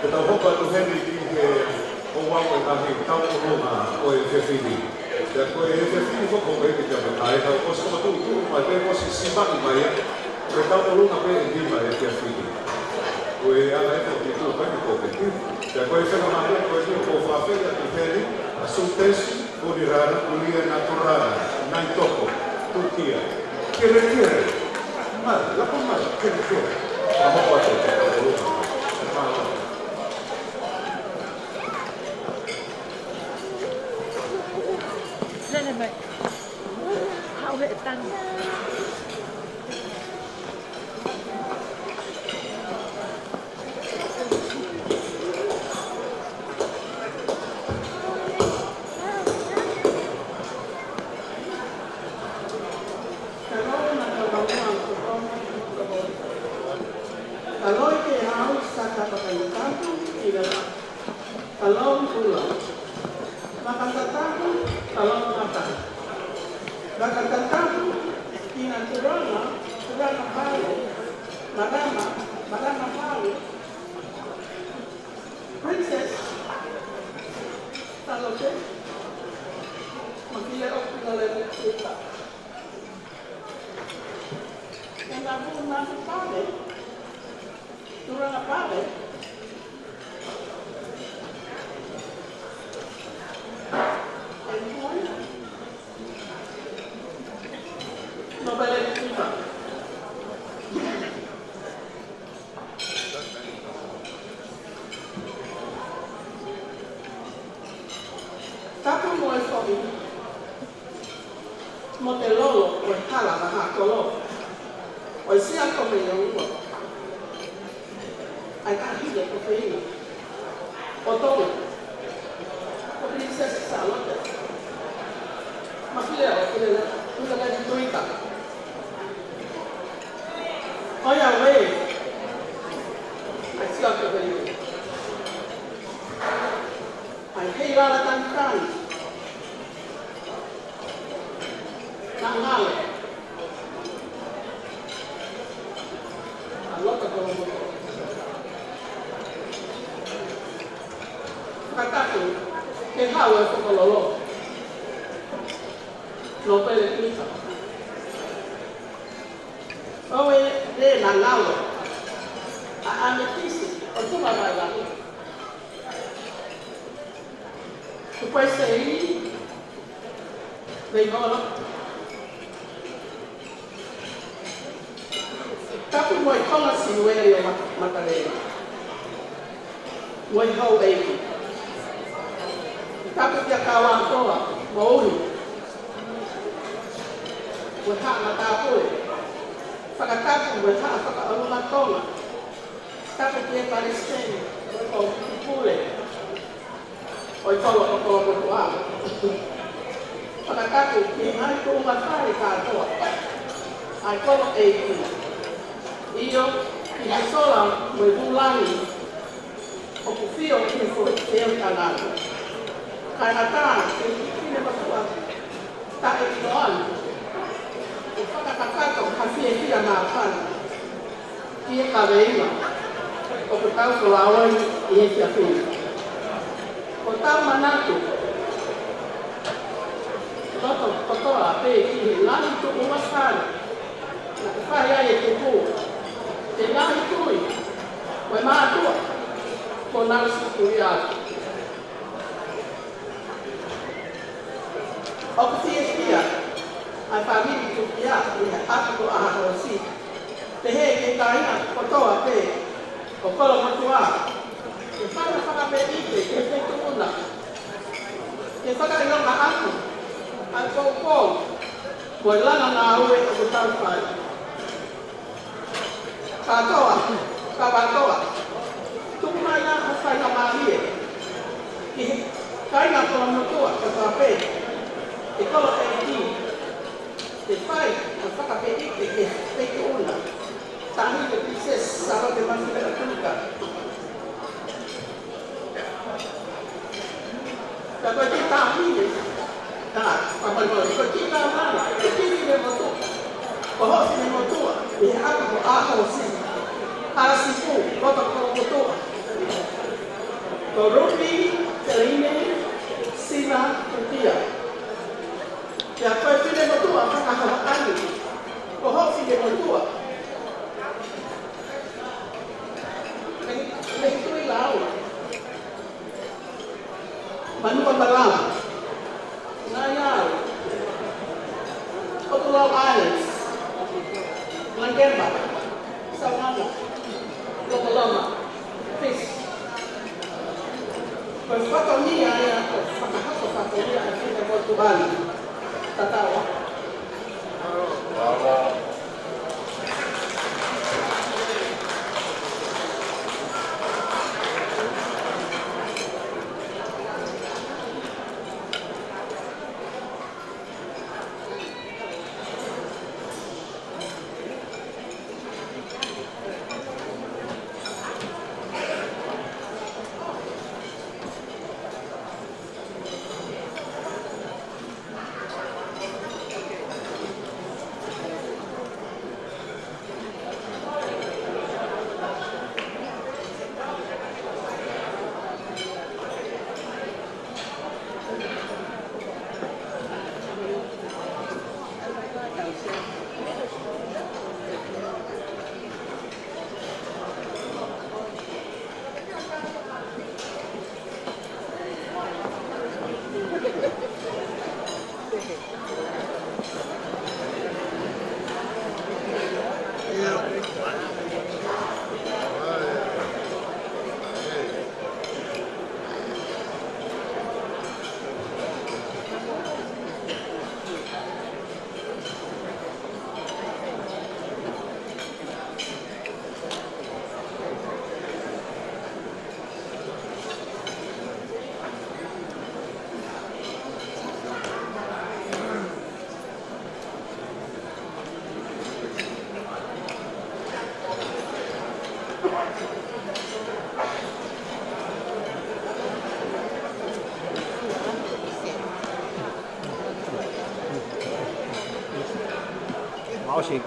S1: che da poco tu Henry di che o uomo da che tanto Roma o il fifini. Per cui il fifini può come mi devo legare, da posso tu ma devo si mani mai, per tanto Roma per di mai il fifini. Poi alla fine di tutto è competitivo. Da questo non ha detto che può fare di fede a sul testo unirà unire naturale, non tocco, Turchia. Che richiede? Ma la pomata che richiede? La pomata che richiede?
S7: Lên này hậu hệ tăng.
S8: Moi hau eiki. Tapu kia kawa toa, mauri. Moi haa na tāpue. Whakatapu moi haa whakaaruna tonga. Tapu kia Palestine, moi kau pule. Oi tolo o kola motu a. Whakatapu ki mai tūma whare kātoa. Ai kola eiki. Iyo, ki hisola moi vulangi. O kufio ki teo tangato. Kai hatana, ki kine matua. Ta e inoan. O whakatakato hawhia hia māpana. Ki e kaweima. O ku tau so awai i e kia whina. O tau manatu. Roto kotoa pe ki he lani tu umasana. Na te whai ai e te pū. Te lahi tui. Wai mātua. Ko nara sukuri atu. O ka tia, ai whamiri tuki atu i he atu ko aha o si. Te he ke taina kotoa pe, o kola motua. Ke whana whakape ike, ke whetu una. Ke whakailonga atu, ai kou kou, koe lana ngā ue o kutau whai. Katoa, kawatoa. Tukumai nā hawhai na mārie. Ki kaina kola motua, ka whape. E kola e ki. Te whai, ka whakape ike ke whetu una. Tahi te princess, saro te manifera tuka. Ka koe ki tāhine. Whakamoi, koe ki tā mana. Koe ki me motua. Ko hosi me motua. I he haka ko aho si. Harasipu, kota kola motua. Ko rupi, terine, sina, tukia. Kia koe whine motua, whakahawa ani. Ko hoki me motua. Lehi tui lau. Manua Malama. Nayau. Otulau Islands. Langemba. Saumana. Lomoloma. Fish. Koe whakaunia ia, koe whakahako whakaunia a whine motu bani. Tatawa.
S5: Bravo.
S6: Máu xịt.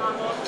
S3: Thank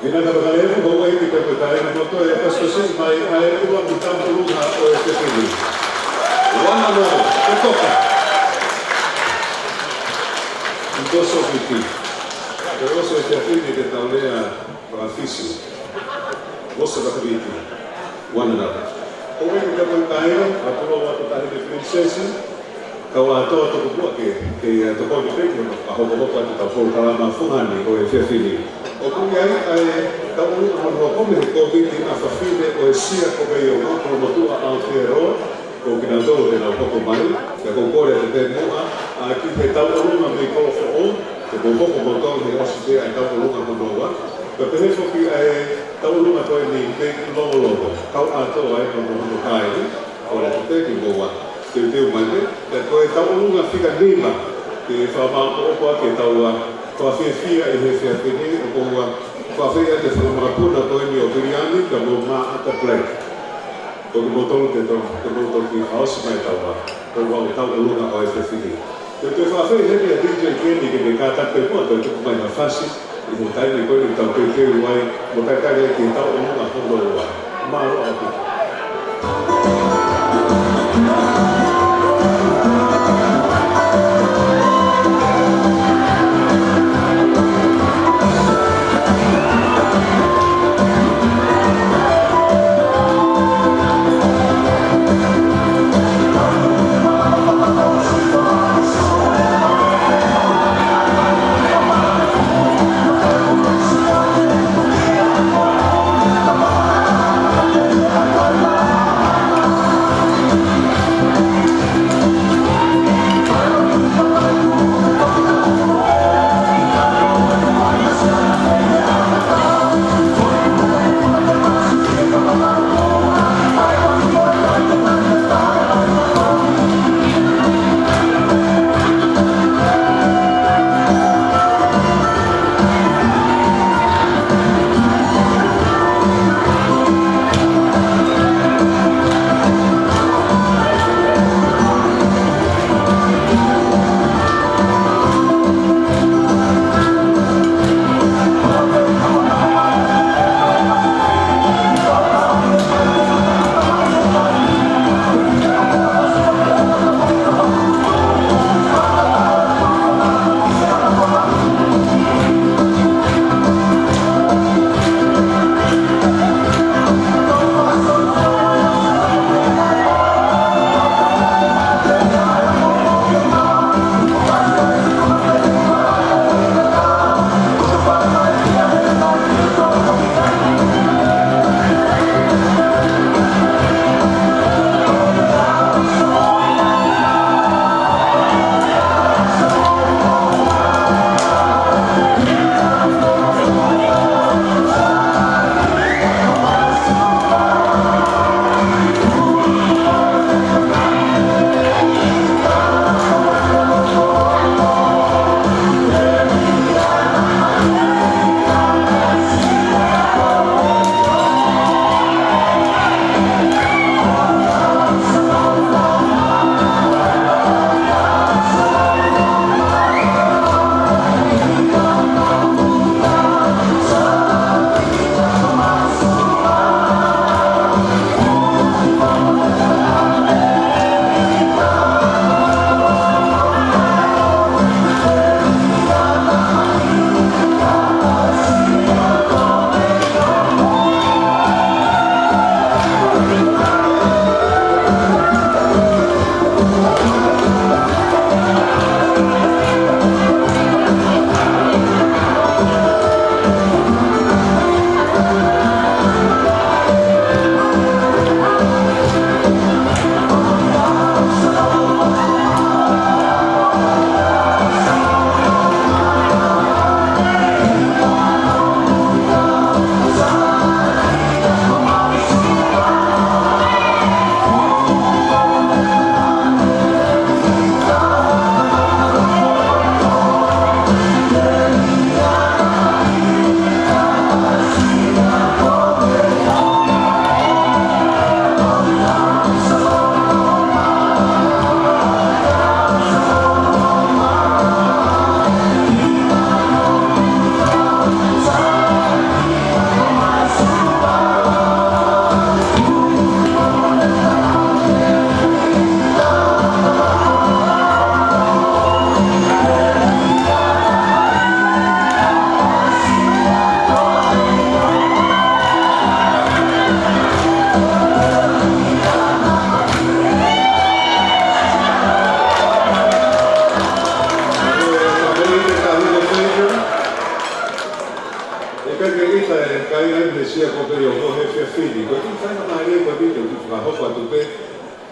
S1: Ina na magalera ko ay kita ko tayo ng moto ay pasosin may ulang utang tulunga o SFL. One more, toka. Endosso Viti. Pero so SFL que taulea para fisio. Você vai Viti. One another. O ay kita ko tayo at tulo wa tayo de princesa. Kau ato ato ko ke to ko de ko ako ko ko ato ko kala ma funani o SFL. O kung ay kamu mo kome ko Viti na fafile o sia ko kayo mo promotua altero o kinado de na ko mai ka ko kore de moa aqui que tal uma me ko fo que ko ko botão de asite ai tal uma ko noa ka pe fo ki ai tal uma ko ni pe logo kau ato ai ko mo kai o le te ki boa te te mane ko tal uma fica lima que fa ma ko ke tal ko fia e fia fini ko kwa fia te whakamapuna ko ni o Piriani ka mo ma ata plek. Ko ki motolo te motolo ki haos mai tawa. Ko wau tau ulunga o FFD. Te whawhai heri a DJ Kenny ke me kātak pe kua te mai na whasi. I mo tai ni koe ni tau pe keu wai. Mo tai tai ki tau ulunga hondo ua. Maro api.
S9: I'm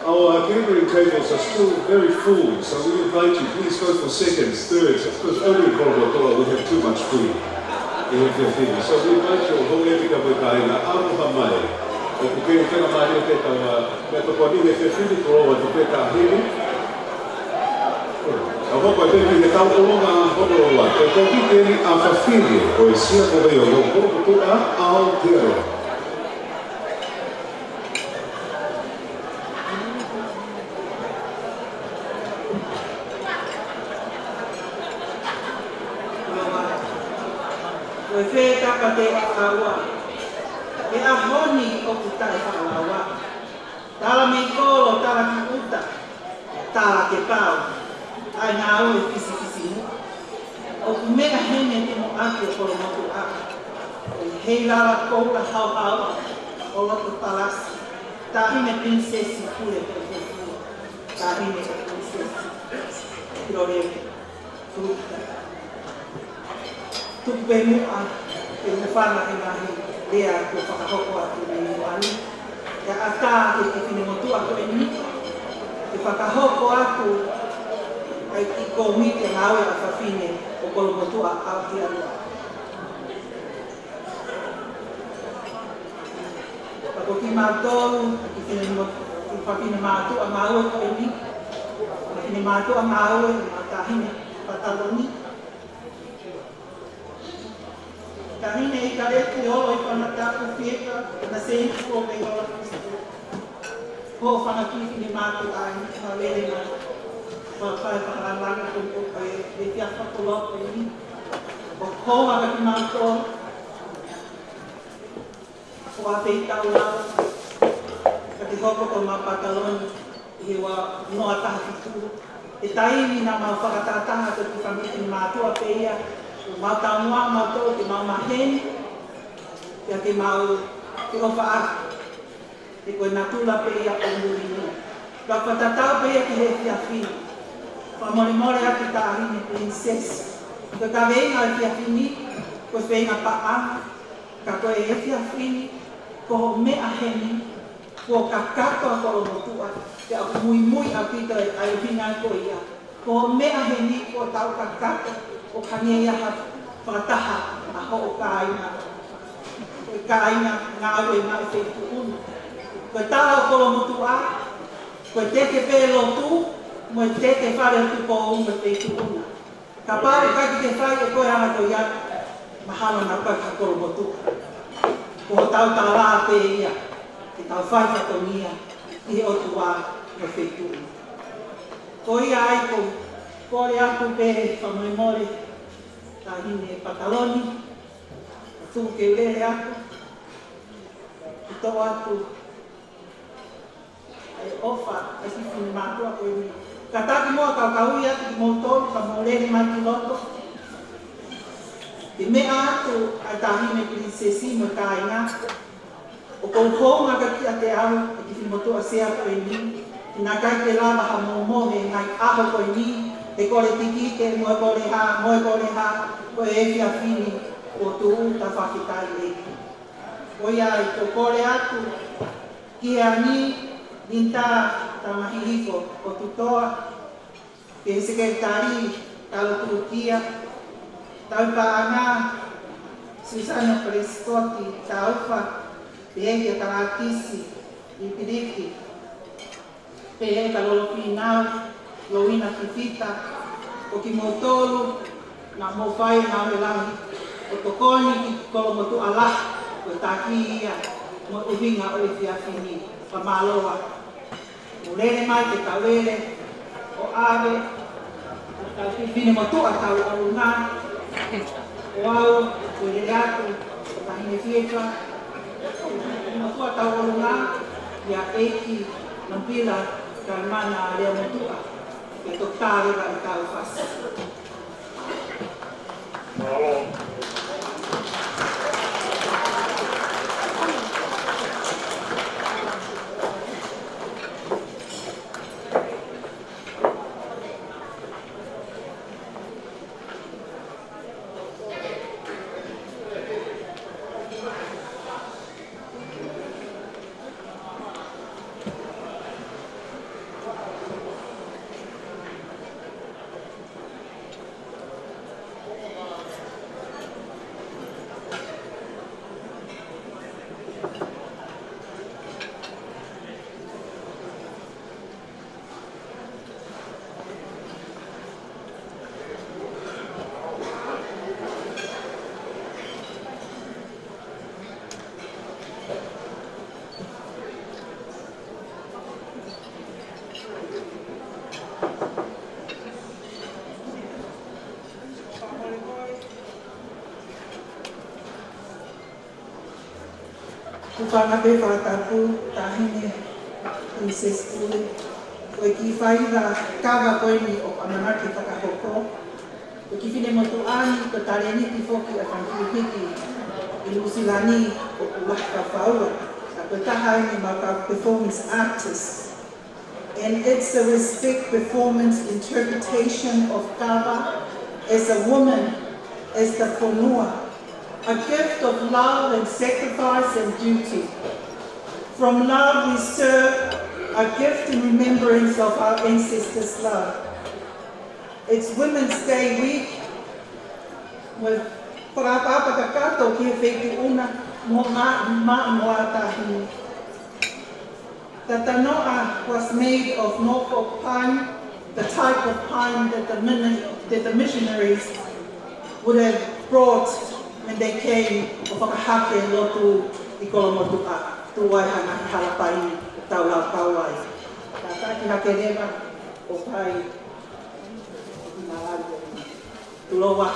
S1: Our gathering tables are still very full, so we invite you, please go for seconds, thirds. Of course, only in Kolomotoa we have too much food. So we invite you, ho'evika wekaina, aroha mai. O kukei tena mai o te taua, me to koni he whiwhiri koroa to pe tahiri. A hoko e pepe he tau olonga honoroa, te toki teni a whawhiri o e sia koweo o Kolomotoa Aotearoa.
S2: Koe whetaka te awa, e ahoni o kutai whakalawa. Tala me kolo, tala ki uta, tala ke pau. Ai ngā ue kisi mu. O ku mea hene te mo ake o Kolomotoa. O hei lala koura hau, o loto palasi. Tahine prinsesi kure pe kukua. Tahine prinsesi. Kiroreke, fruta. Tupe mua, e mwhana e ngahi, lea ko whakahoko atu nei moani. Ia ata ke whine motu atu e ni. E whakahoko atu, ai i komite ngawe a whawhine o Kolomotoa Aotearoa. Pako ki mātou, ki whawhine mātua ngawe ko e ni. Whawhine mātua ngawe, mātahine, pataloni. Tahine I karete olo I whanatapu whieka, na sensi ko me ola Kristo. Ho whanakiki ni mātu ai, ma wele ma whawhai whakaralanga ko e whia whakolopo I ni. O koha ka ki mātou, o a te tau lau, ka te hoko ko mā pataloni, I he wa noa taha ki tūru. E taimi na mau whakatataha ka ki whamiti ni mātua peia, o mau taunua mātou, te mau maheni, ia te mau te ofa aku, te koe natula peia o muri nui. Ka whatatau peia ki he whiawhini, whamore atu tāhine prinsesi. Ka ka venga o whiawhini, koe whenga paanga, ka koe e whiawhini, ko mea heni, ko ka kato a Kolomotoa, te au mui a pita ai whina ko ia. Ko mea heni, ko tau ka kato, o kange ia whakataha a ho o kāinga. O kāinga ngā ue mai whetu unu. Koe tāra o Kolomotoa, koe teke pēlo tū, mo teke whare tu ko unga whetu una. Ka pāre kaki te whai e koe ana koe ia, mahana na koe ka Kolomotoa. Ko tau tā rā te ia, te tau whai whatonia, I he o tuā mo whetu una. Ko ia ai ko kore aku pe whamoemore, tahine pataloni, tū ke lere aku, I tō atu, ai ofa, ai si whine mātua koe ni. Ka tāki moa kaui atu ki mōtoro, ka mō lere mai ki loto. Te mea atu, ai tahine prinsesi mo kāinga, o koukonga ka ki a te au, e ki whine motua sea koe ni, Nā kai te lava ha mōmohe, ngai aho koe ni, te kore tikite, moe kore ha, koe e whiawhini, o tu uta whakitai eki. Ko ia I tō kore atu, ki a ni, ninta tamahihiko, o tutoa, ke sekretari, talo Turukia, tau paanga, Susana Prescotti, taufa, te eki a taratisi, I piriki, Pehe ka lolo pinau, loina kifita, o ki motolu, na mo whai na melangi, o tokoni ki Kolomotoa ala, o taki ia, mo uhinga o I whiawhini, whamaloa. O lere mai te tawere, o ave, o tau whiwhine motua tau arunga, o au, o lere atu, o tahine whieka, o motua tau arunga, ia eki, nampila, Karmana lea motua, e to tārewa I tau whasi.
S5: Malo.
S2: Whakanga whatapu, tahine, Princess Pule. Koe ki whaira kawa koe ni o Amanaki whakahoko. Koe ki whine motu ani, ko tareni ki whoki a whankiuhiki i Lusilani o Uwaka Whaua. Koe taha ni maka performance artist. And it's a respect performance interpretation of kawa as a woman, as the whanua. A gift of love and sacrifice and duty. From love we serve, a gift in remembrance of our ancestors' love. It's Women's Day week with whakapapa kakato ki wheki una mo tahi. The tanoa was made of Norfolk pine, the type of pine that the missionaries would have brought when they came o whakahake lotu I Kolomotu'a, tu waihana I Halapai, tau lau kauai. Tā tāki hake rewa o pai I Malawi, Tulowa.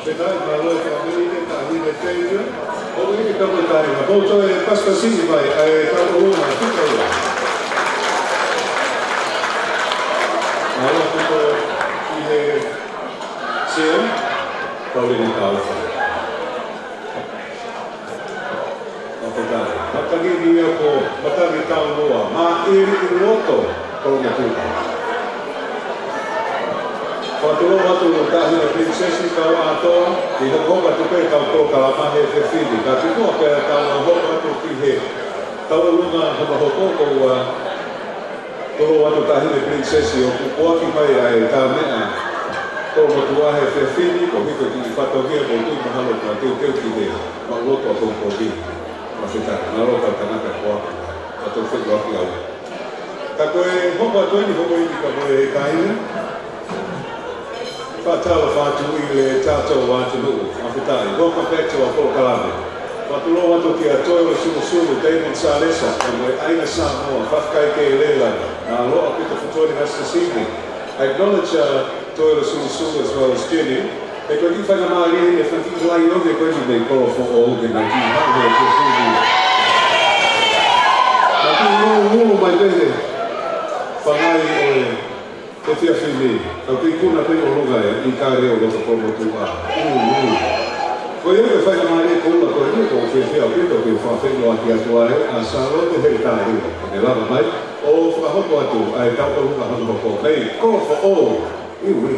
S1: Whapetai malo e whakamiri ka hine teia. O i ka whakai na boto e paspasini vai e tauruma e tukaua. Malo kuto i he sia, paulini ka ufa. Whapetai. Matagi ni ako, matagi taurua. Ma iri i roto ko me tuka. Faturo watu tahi na prinsesi kau atoa, i na hoka tupe kau tō kalamahe te whiri. Ka tutua pēra kau na hoka atu ki he taurunga hama hokoko ua toro watu tahi na prinsesi o kukuaki mai ai tā mea tō matuahe te whiri ko hiko ki i whatohia ko tui mahalo ka teu ki he mauloto a tō kōhi. Mawhitai, na roka tanaka kuaki a tō whiri waki au. Ka koe hoka tueni hoko ini ka moe he kaina. Fatala fatu ile tato watu nuu, Mawhitai. Welcome back to our Polokalame. Watulo watu ki a toilo sulu David Salesa, and Aina Samoa, Whafkai ke Lela, na loa pita for joining us this evening. I acknowledge toilo sulu as well as Jenny. E koe ki whaina maari e whanki lai o te koe ni mei koro for all the 19 hau ke sulu. Na ki nuu mai pere, whangai o te whia whini, au ki kuna pei o runga e, i kā reo roto komo tu a. Koe e koe whaika maari e kula koe ni ko whia o pito ki whawhenua ki atua e, a saro te hei tā hiwa. Ne lava mai, o whakahoko atu, ai taupa runga hanu hoko. Hei, call for all, iwi.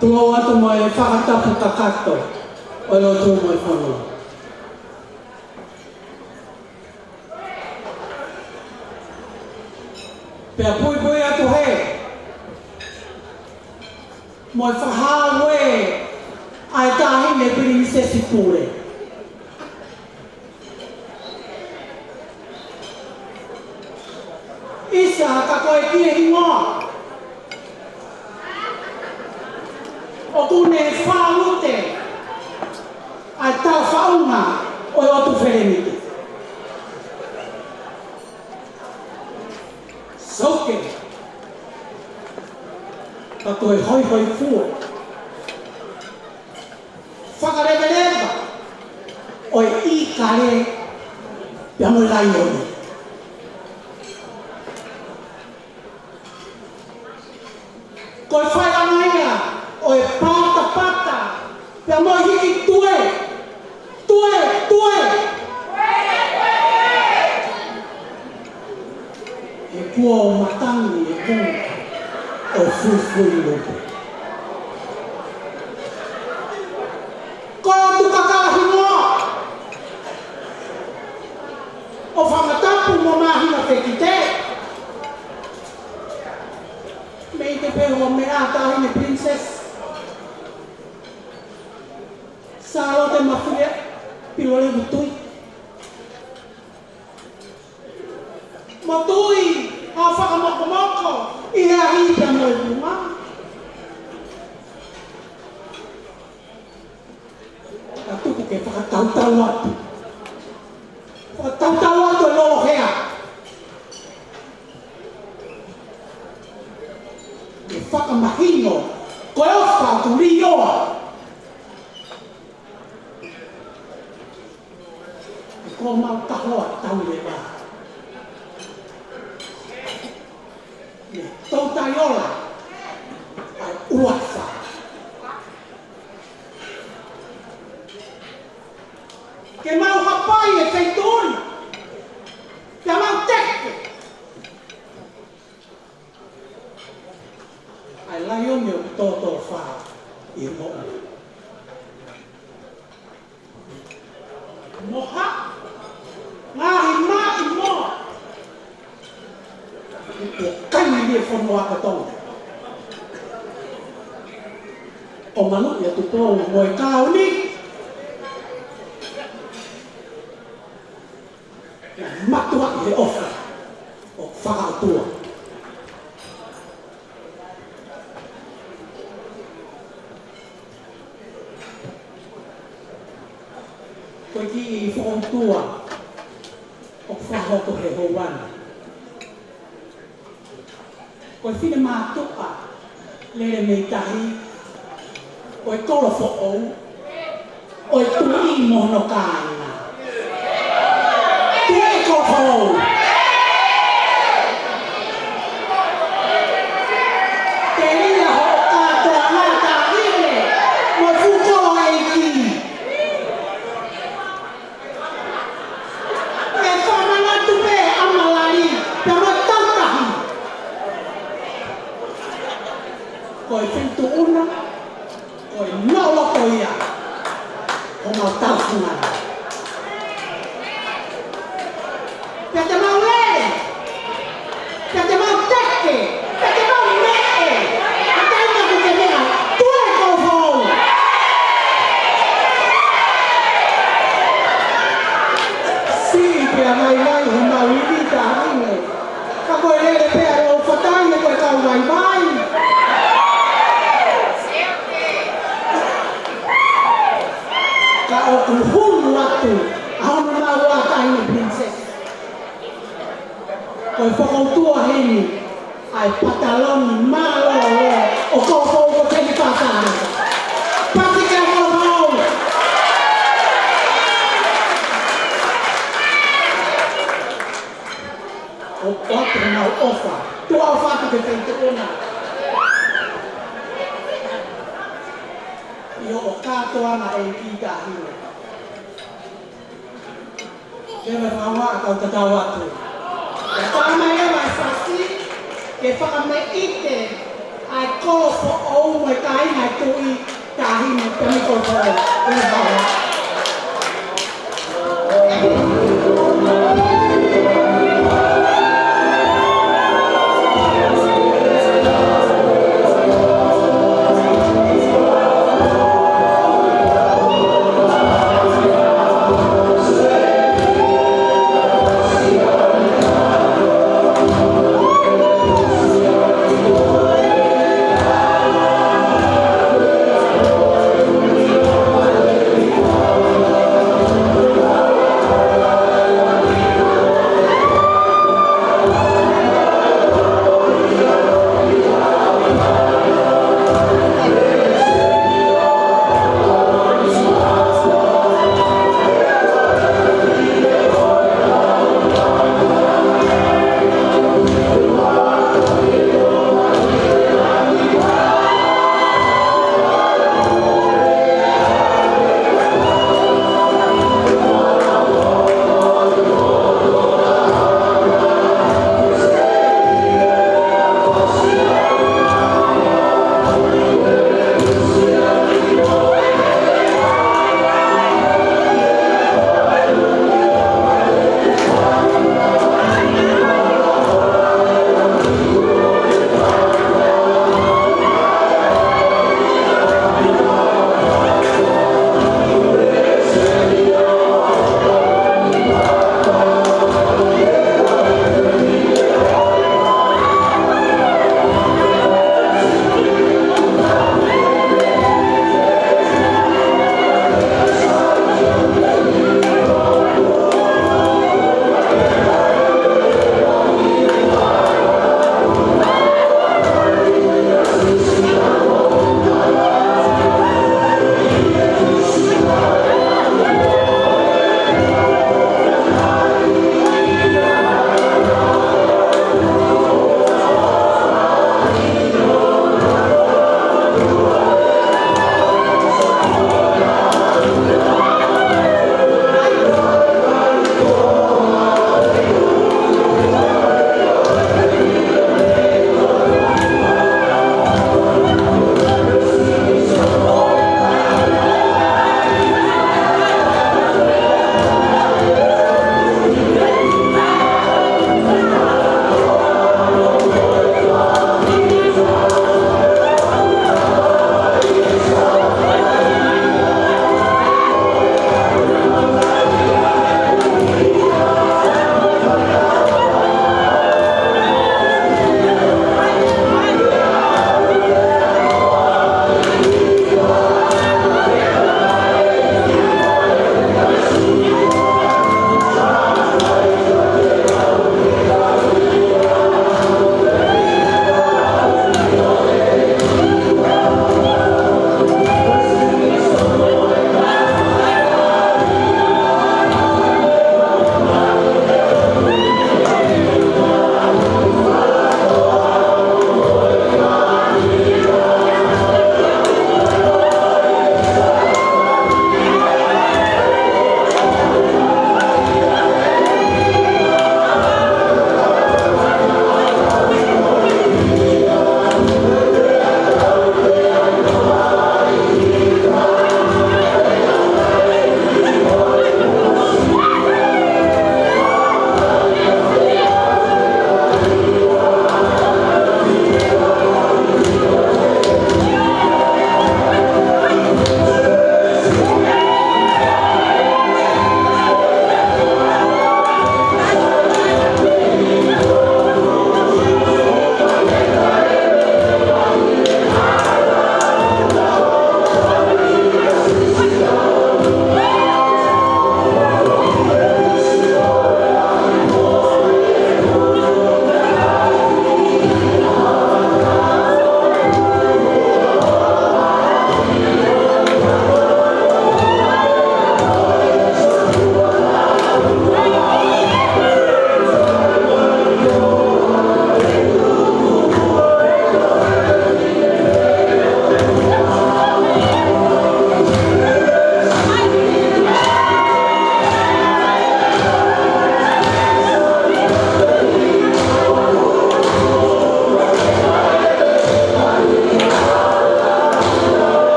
S9: Tulou atu mai whakatapu takato o lo tū mai whanua. Pea pui atu he, mai whahawe ai tahi me piri se sipure. Isa ka koe kia hingoa. O kune whaamute ai tau whaunga o otu wheremite. Sauke, ka koe hoi fua. Whakarewereba, oi I kare pia mo lai oni. Koe whaia oi pata, pia mo hiki tue. E kua o matangi e kua o fui lupe. Koe o tukakahi noa. O whamatapu mo mahina whekite. Mei te peho o mea tahine princess. Salo te mawhia, pilole mutui. Matui, a whakamoko, I hea hita mo I bunga. Ka tuku ke whakatautau atu. Whakatautau atu e lolo hea. E whakamahino, koe o whaaturi ioa. Ko mau tahoa tau le wā. Ne tau taiola ai uasa. Ke mau hapai e feitona. Ke mau teke. Ai lai o meu toto wha I moa. Moha. Ngahi mai mo. O kani dia whanua katonga. O manu ia tutou mo I kāu ni. Matua I he ofa. O whakautua. Koe ki I whakautua o whahoko he houana. Koe whine mātuka lere mei tahi, koe koro who'ou, oe tui mono kāina. Tui ko hou. Te ria ho kātoa ngā tāhine, mo whukoro e ki. E whamangatu pe amalari, te matakahi. Koe whentu una, koe naua koia, o mau tauhungara. Pea te mau lere, pea te mau teke, pea te mau mee, a te inga ku te mea, tue kou hou. Si pea mai mai ho mau irita ringe, ka koe lere pea reo whatai e koe kau mai mai. Ka o ku hulu atu, a hono mau a taina princess. Koe whakautua heni, ai pataloni mālolo o kōpou ko teni whātāra. Pati kia kōpou! O atu nau ofa, tua o whātu te te ona. Io o kātoa na e ki tā hine. Kewe whawa a kau tatau atu. E whakamai e mai whasi, ke whakamai ite ai kōpo ou mai kāina e tui tā hine tani kōpo ou. Kewe whawa.
S10: Oh,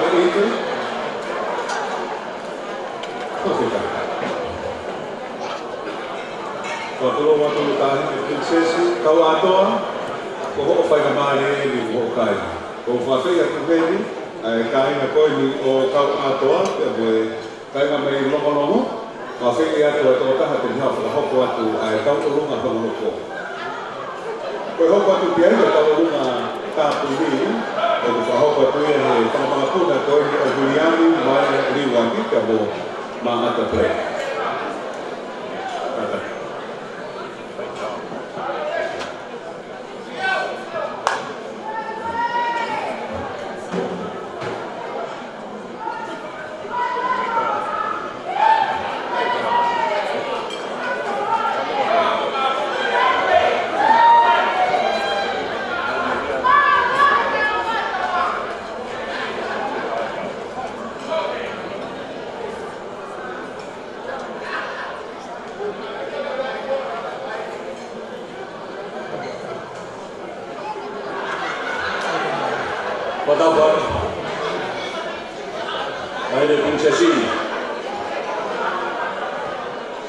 S1: me ite. Kofika. Wakulu wakulu tahi me prinsesi kau atoa. Ko ho fai na mare ni ho kai. Ko fa fe ya kuveni ai kai na koi ni o kau atoa pe boe kai na mai longo longo. Fa fe ya to to ta ha te ha fa ho ko atu ai kau to lunga ko no ko. Ko ho ko atu pia ya kau lunga ta pu ni o fa ho ko atu e fa ma ko na ko ni o Juliani mai riwa ki ka bo ma ata play.
S10: Padawan, ay prinsesi,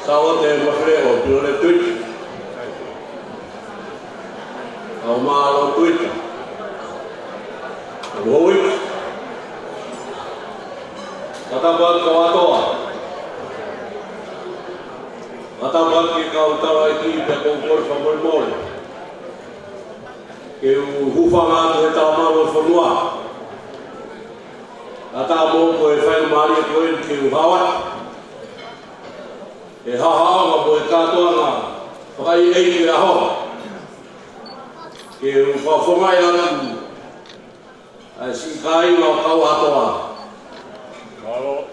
S10: sawat ay mafreo, pinole tweet, au malo tweet, loik, kataban kawatoa, kataban kau tawa iki pekongkor pamol. Que o Rufamado estava mal formado. Ata mo ko e fai mari ko e que o hawa. E ha ma ko e ka to na. Pai e que a ho. Que o fa forma ia tu. A si kai na ka wa to a.
S5: Malo.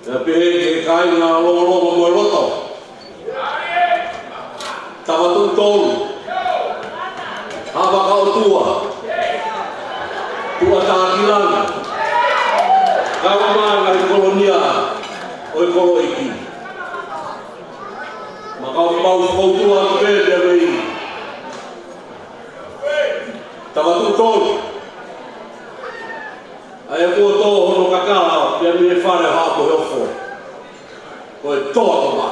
S10: E pe que kai na lo mo loto. Tava tu tolo. Apa kau tua takilan, kau mana di kolonia, oi kolo iki. Maka kau tua beda lagi. Tahu tol, ayah kau tahu hono kakak, biar dia faham apa yang kau. Kau tahu apa?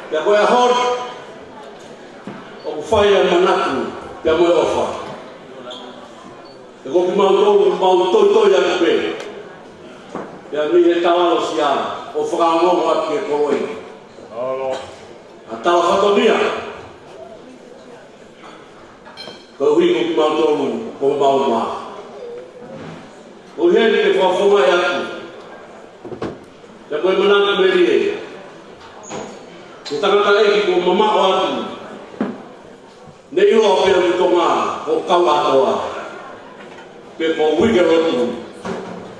S10: Ya kau yang hot. Fire manatu ya mo ofa e ko mau to ya be ya mi e tawalo sia o frango wa ke ko e
S5: Malo.
S10: atala fatonia ko wi ko mau ma o he ni ko foma ya ku ya mo manatu me ri e tanga ki ko mama wa tu ne io per il toma o cavatoa per po wigero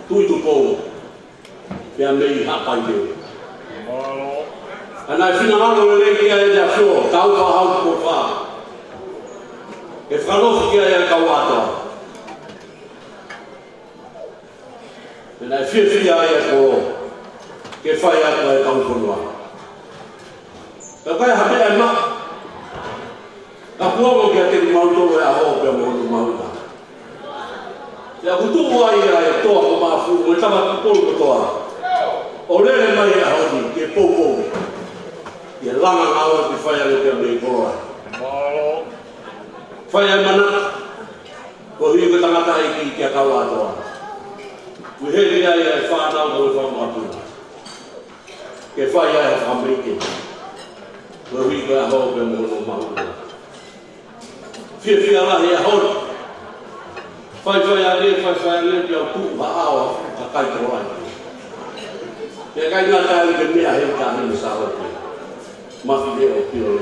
S10: tu po per me hapaide
S5: Malo.
S10: ana fina halo le che è da fio tau fa hau po fa e frano che è cavato ana fia è po che fai a quel campo no per poi ha ma Aku que aquele malto é a roupa do malta. Já kutu ai ai to ko ma fu mo tava ko ko to. Ore mai a hodi que pouco. E lá na aula que fai ali que me coloa.
S5: Malo.
S10: Fai mana. Ko hi ko tanga tai ki que kawa to. O he ai fa na ko fa ma tu. Que fai ai fabrique. Ko hi ko a roupa mo malta. Fia lá e a hora. Faz ali, que eu tu a cai por lá. E cai na cara que me arranca no sala. Mas filho, o pior.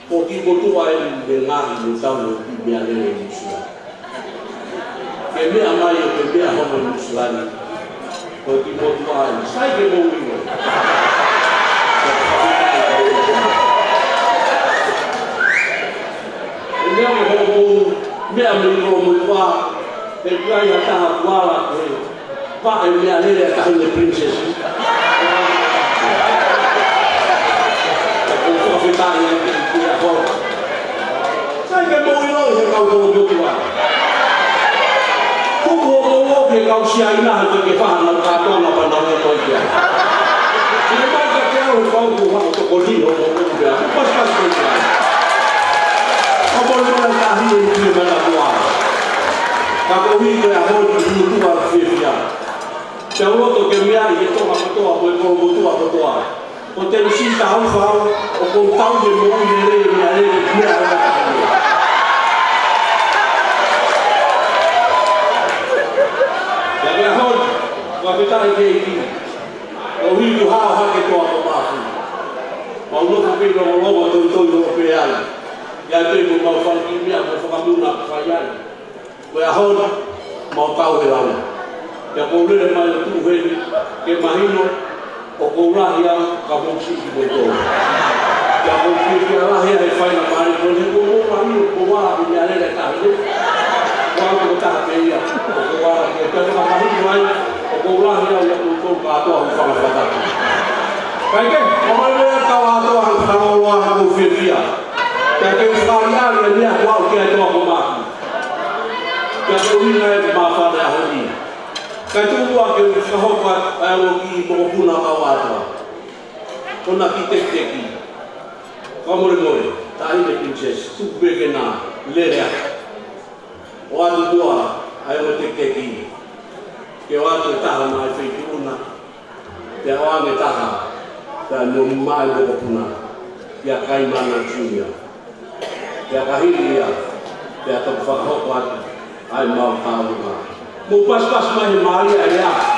S10: Porque botou a ele de lá no sala e me além disso. Que me amai que me arruma no sala. Porque botou a ele, sai que bom vivo. Mea me ko mo pa e kai ata wala e pa e me ale ta le princess ko ko fita e ki a ho sai que mo ilo e ka ko do tu wa kau siaina hanya kefahan nak kata nak pandang kau dia. Ini macam kau kau buat untuk kodi orang dia. Pas dia. Kau boleh mengatakan ini mana buat. Kau ini dia hol itu buat dia. Jauh tu kemia itu apa tu apa itu apa tu. Potensi tahu kau, kau tahu dia mau dia. Kita ini, kau hidup hal kita apa pun. Mau lu pergi lomba tentu European, yang tu mau family, mau family nak kaya. Berahon mau tahu heran. Yang boleh mahu tu heli, kemahino, okulah yang kamu sih betul. Yang boleh lah yang final mari boleh kau family, kau lah punya ada dekat ni. Kau tu tak payah, kau lah kita nak family lain. Okulah yang untuk kata orang kata. Baiklah, orang kau kata orang kalau orang kufir. Jadi sekalian dia buat dia tu aku mahu. Jadi ini maafkan dia ni. Kalau buat dia sahabat lagi berguna kawat. Kau nak kita. Kamu boleh. Tadi ni princess tu begena lerak. Waktu dua ayo kita. Kewa tu tahu mai fikiruna, kewa ni tahu dan numai berpuna, ya kai mana cunia, ya kahiria, ya tempat hokat, ay mau tahu lah. Mupas mai mari ayah.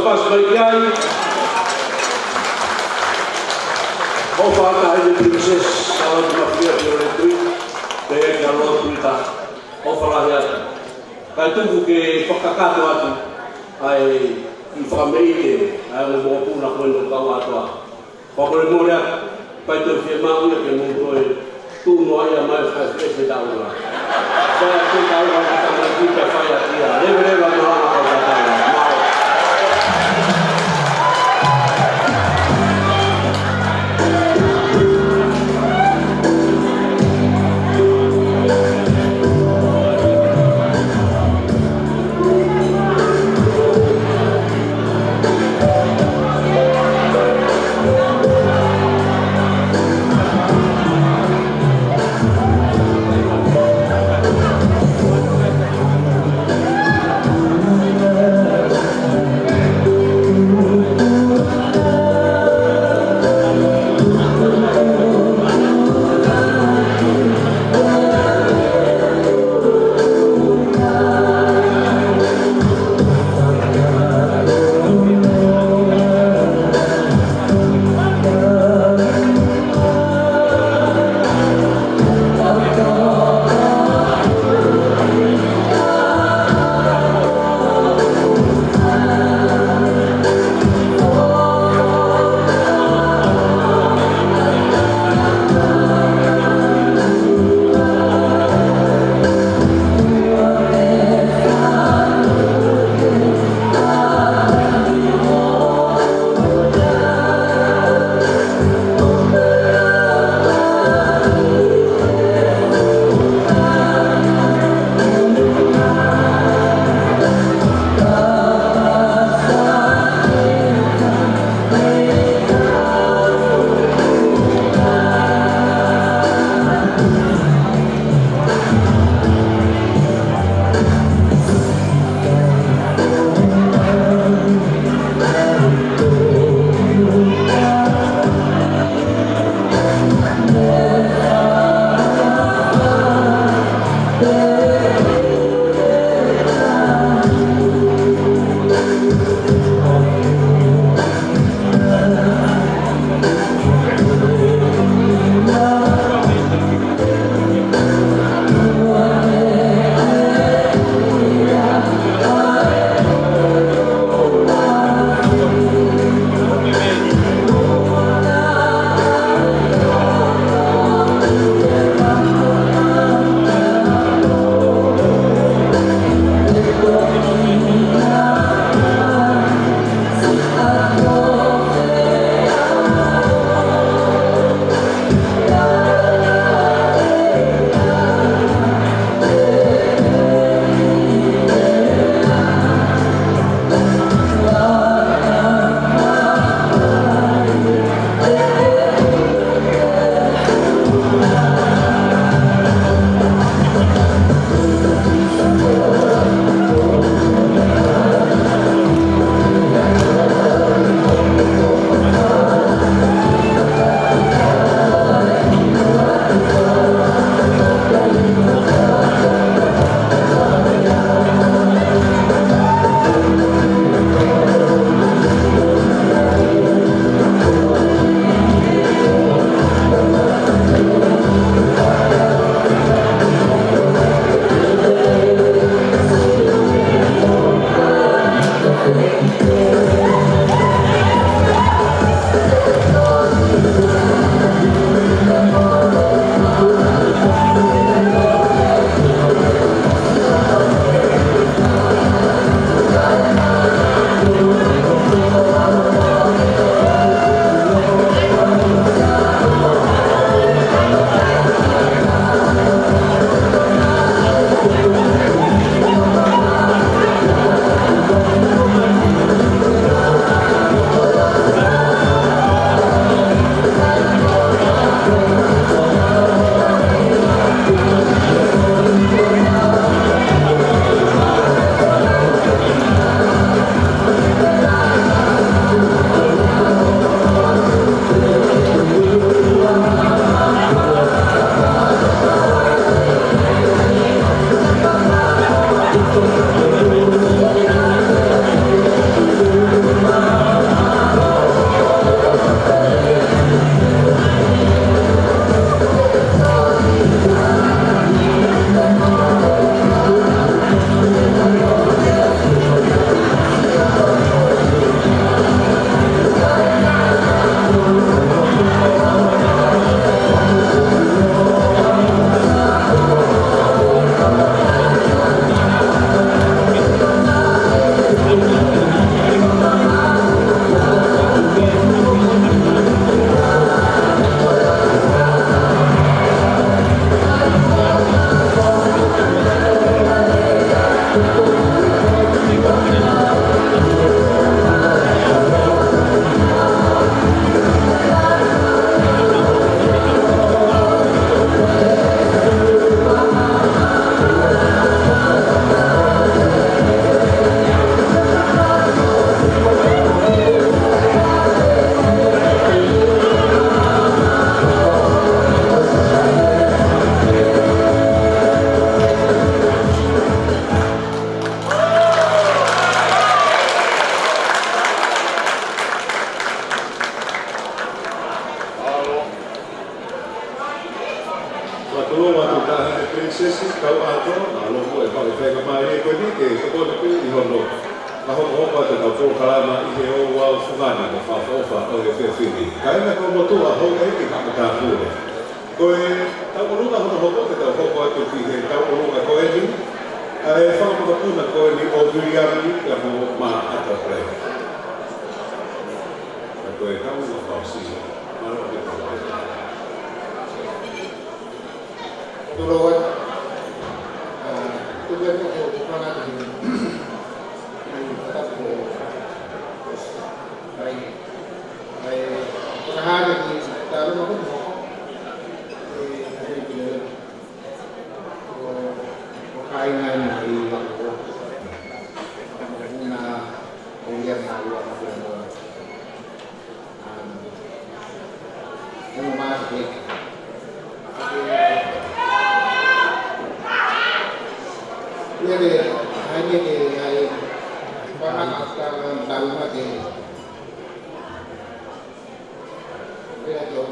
S10: Pas bagian Opa tahu princess kalau dia itu dia kalau kita Opa lahir kalau tu ke pekakat tu ay family ay mau pulang ke kawat tu Pablo Moria pada firman dia mengurus tu noya mai kasih sedang lah saya tu tahu orang kata kita fire dia level orang kata
S1: sesi kau ato na lo mo e pa e ka mai ko ni ke ko ko ni hono ka ho pa te ka ko kalama i he o wa fugana ka fa fa o e fe fini ka na ko mo tu a ho e ki ka ta pu ko e ta ko lu ka ho ho ko te ka ho ko te ki he ta ko lu ka ko e ni e fa mo ka na ko ni o du ya ni ka mo ma ata pre ko e ka mo ka si ma lo ke
S11: Tulungan, tujuan ko pangat ini, tetap ko ay pagkahari ni talo mo ko ay pinili ko kainan ay ko na ulian na ulian ano mas Jadi hanya di bahan asal dalam di dia jom.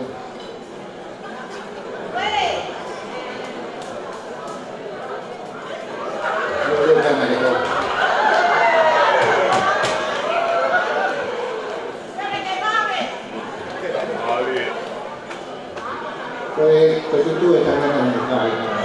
S11: Belum jangan itu. Kau itu jangan kau.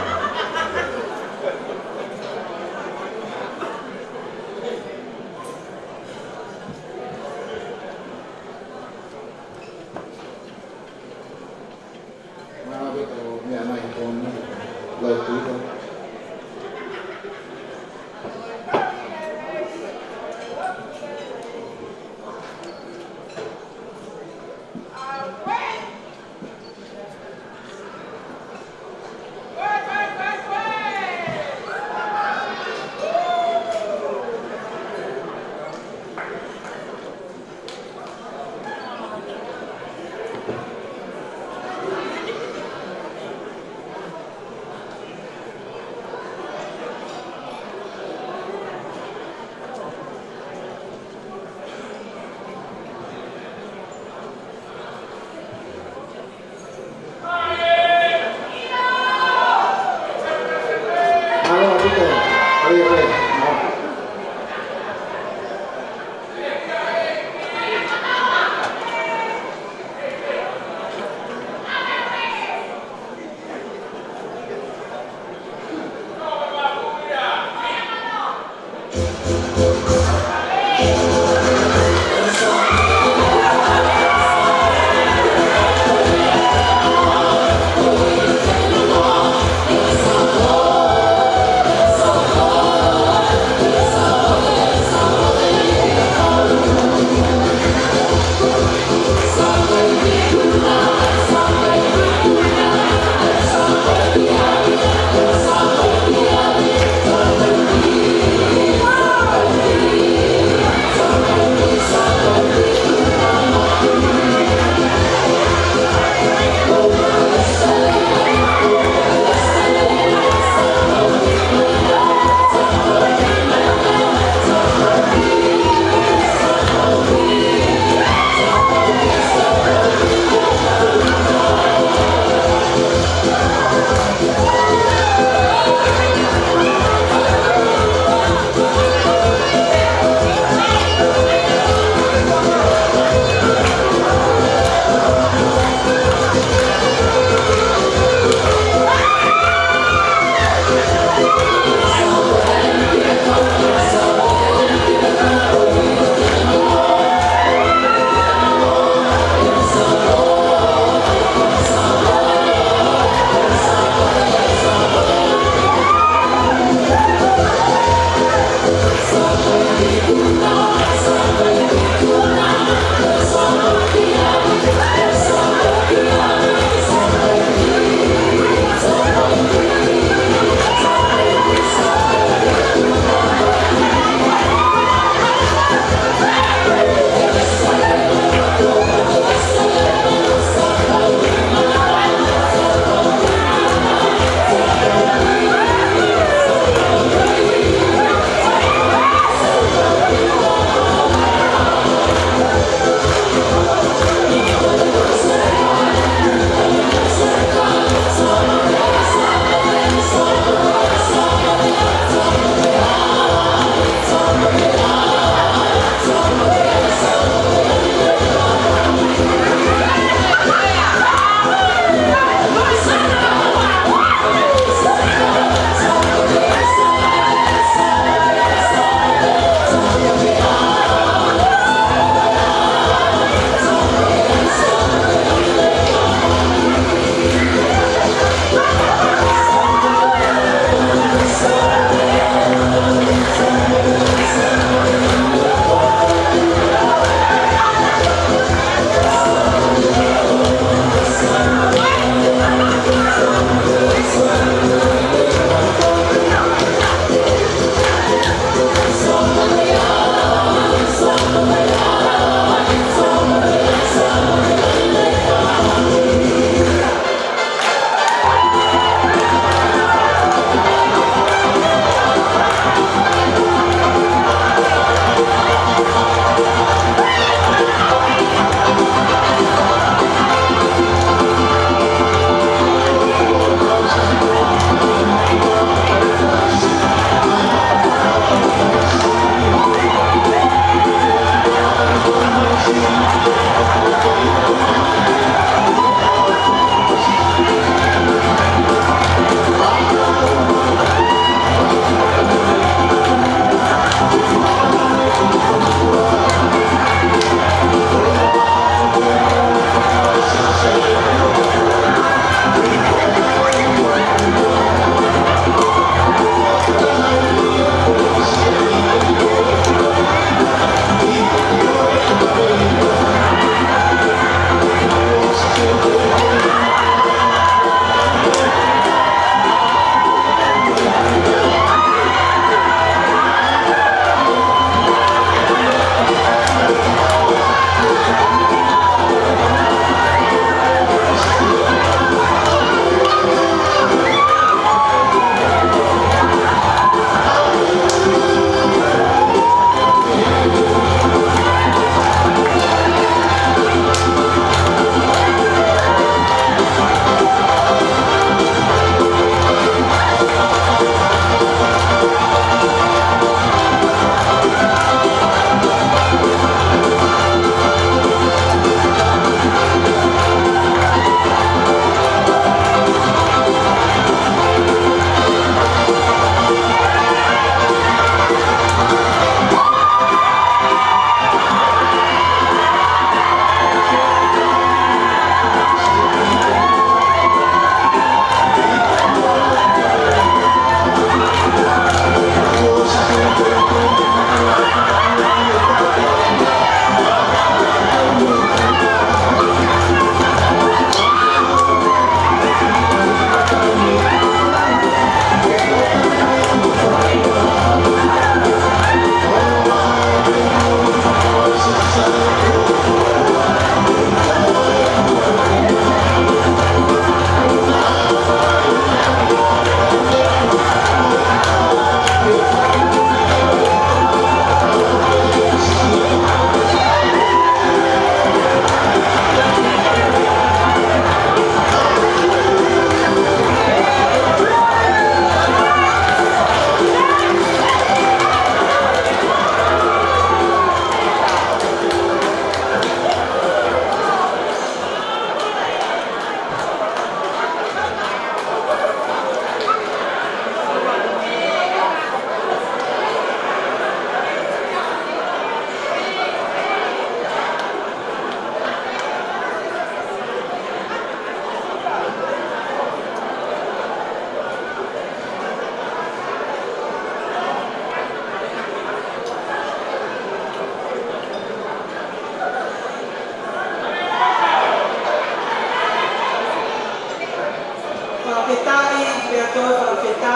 S2: toi whakawheta.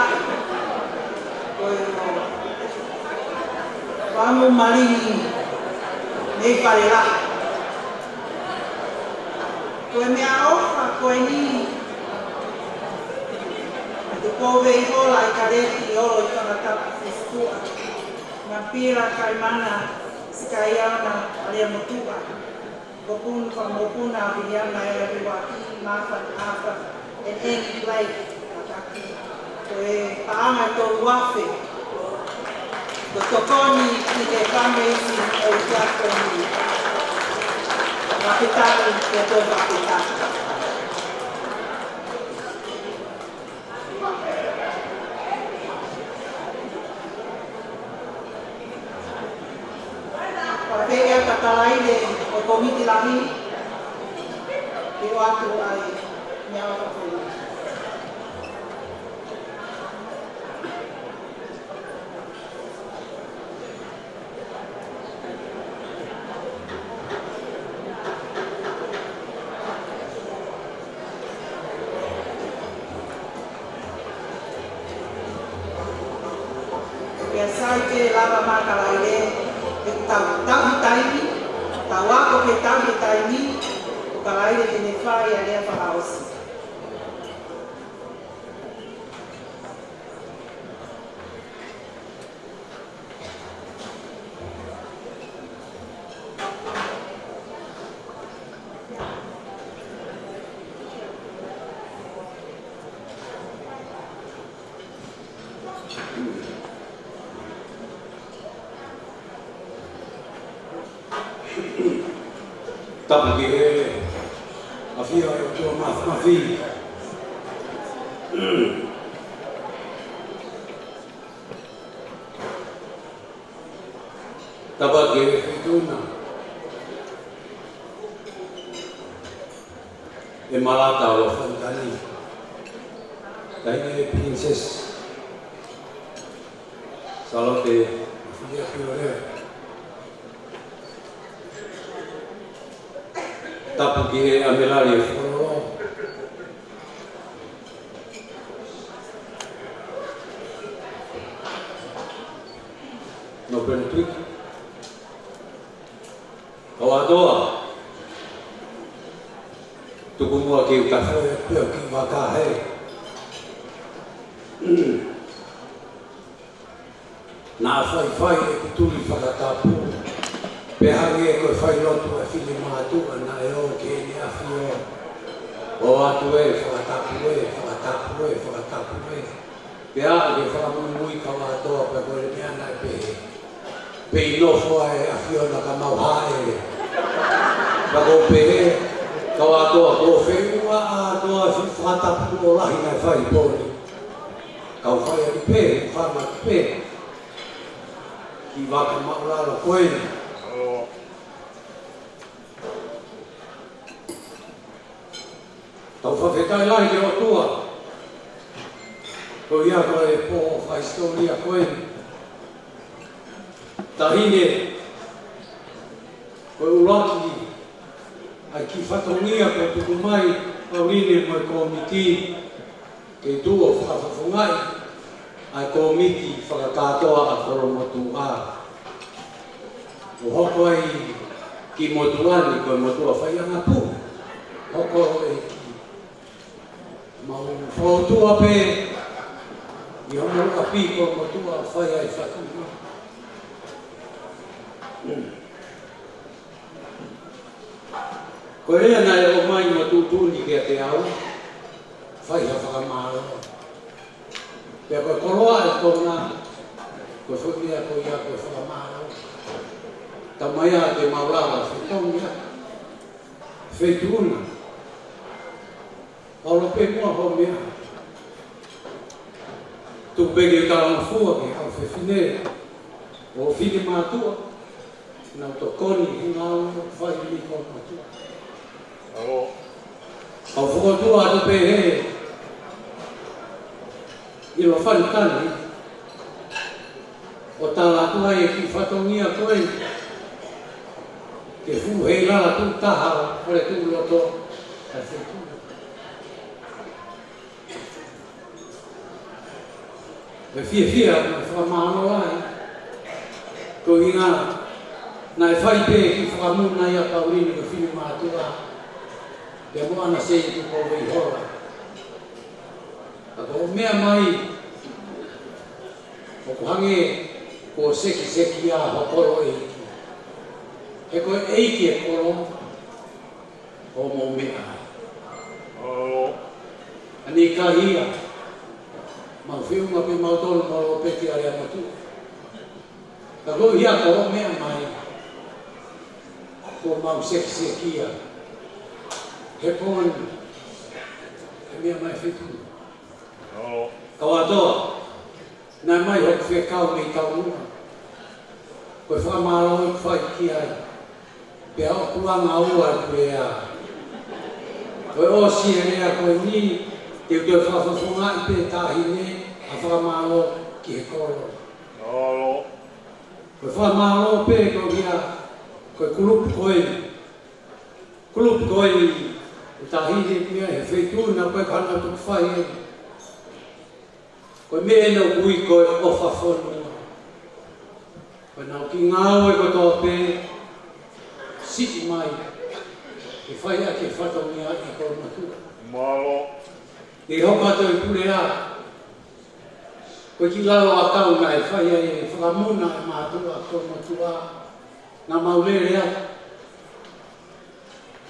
S2: Koe no whangu marini nei whare rā. Koe mea ofa koe ni. Te kowe i hola i kareti i oro i whanatapu whistua. Ngā pira kai mana sikai ana alea motua. Gopun whamopuna viliana e awi waki mawha afa and any life. Koe paanga tō wafe. Ko tokoni ki te whameisi o i tiako ni. Whakitaki te tō whakitaki. Whakea katalaile o komiti lahi. Ke o atu ai mea whakawhuru. Sai ke lava makalaile e tau taimi, tau ako ke taimi, o kalaile ke ne whai a lea whahaosi.
S12: Tapu ki e a whia e o tō mawhi. Tapa ki e whituna. E malata o whantani. Taine e princess. Salote whia ki o rea. Tapu ki he amelari e whoro. No pene tuiki. Kau atoa. Tuku mua ki u kawhoi e peo ki waka hei. Nā whai e kuturi whakatapu. Pehangi e koe whai lotu e whini mātua na e o ke ni awhi o. O atu e, whakatapu e. Pea ke whakamui kawa atoa pe koe le mea nai pehe. Pei nofo e awhi o na ka mauhae. Pako pehe, kawa atoa ko whenua a atoa whakatapu o lahi nai whai pōni. Kau whai a ki pehe, whama ki pehe. Ki waka maularo koeni. Tau whawhetai lai ke o tua. Ko ia koe pō whai storia koeni. Tahine, koe uraki, ai ki whatongia ko tuku mai, aurine mai komiti, ke tua whakawhungai, ai komiti whakakatoa a koromotu a. O hoko ai ki motuani, koe motua whai anga pū. Hoko e ki mau whautua pe, i hono api koe motua whai ai whakunga. Koe rea nai o mai ma tūtūni kia te au, whai ha whakamaro. Pea koe koroa e tōna, koe whukia koe ia koe whakamaro. Ta mai a te maurawa whetongia, whetuna. Paulo pe mua ho mea. Tupege i tāna fua ki au whewhine, o whine mātua. Nau to koni i ngāu whai ni kō mātua. Au whukotua atu pe he, i lo whanitani, o tāna atua e ki whatongia koe, ke fu hei lala tū taha, kore tū loto, ka whetuna. me fia whamano ai. Ko inga, nai whai pē ki whakamuna ia Paulini ko whini mātua. Te moana se i tuko wei hora. Ako mea mai, o kuhange ko seki a hokoro eiki. He koe eiki e koro, o mo mea. Ani ka hia, mau whiunga pe mautolo moro peti are amatu. Ka lo hia ko mea mai, ko mau seki a. He pon, he mea mai whitu. Kawatoa, nai mai hok whekau mei tau mua. Koe whamaro i whai ki ai. Pea o kuanga ua tue a. Koe o si e rea koe ni, te utoe whawhawhunga i pe tahi ne, a whamaro ki he koro. Koe whamaro pe koe kia, koe kulupu koe. Kulupu koe ni, o tahi ne pia he whetuna koe kana tuku whai e. Koe mea no kui koe ofa whonua. Koe nau ki ngāo e kotoa pē, siti mai, e whai a ke whatongia i koro matua. Malo. Ni hoka tau i pule a. Koe ki lalo a kau ngai whai a e whakamuna e mātua koro matua. Nā maulere a.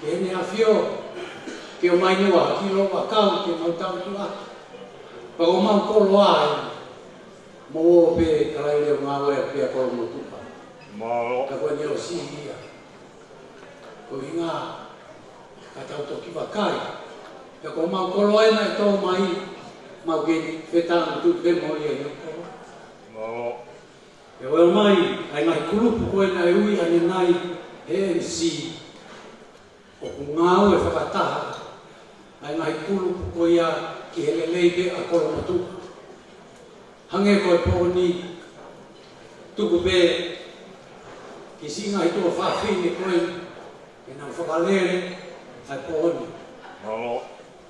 S12: Ke hene a whio, ke o mainua ki lo a kau ke mautau tua. Pako mau kolo ai, mo o pe karaile o ngāwe a pia kolo motupa. Malo. Ka koe neo si hia. Ko inga, ka tau toki wakai. Pako mau kolo ai mai tō mai, mau geni whetanga tu pe mo ia i kolo. Malo. E oe mai, ai ngai kulupu koe nai ui ane nai ANC. O ku ngāwe whakataha, ai ngai kulupu koe ia ki hele leipe a koro matuka. Hange koe pōni, tuku pē, ki singa i tua whawhine koe, e nau whakalere, ai pōni. Malo.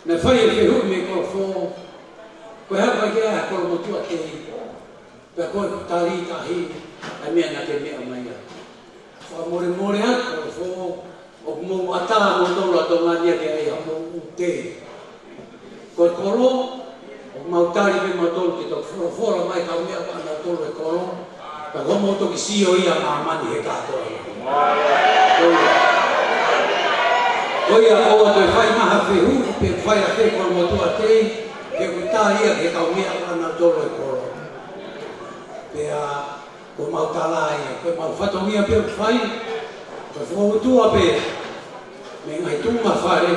S12: Ne whai e whehu me koe whō, koe hapa ki a koro matua te i, pēr koe kutari tahi, ai mea na te mea mai a. Wha more a koe whō, o mou ata mo tola tō ngania ke ai hamo u te. Koe koro, o mautari pe matolu ki tō whora mai kau mea wana tolu e koro, ka homo toki sio ia mamani he katoa. Koia oa toi whai maha whehu, pe whai a te koro motua te, ke kuta ia ke kau mea wana tolu e koro. Pea, ko mautala ia, koe mau whatongia pe whai, koe whautua pe, me ngai tunga whare,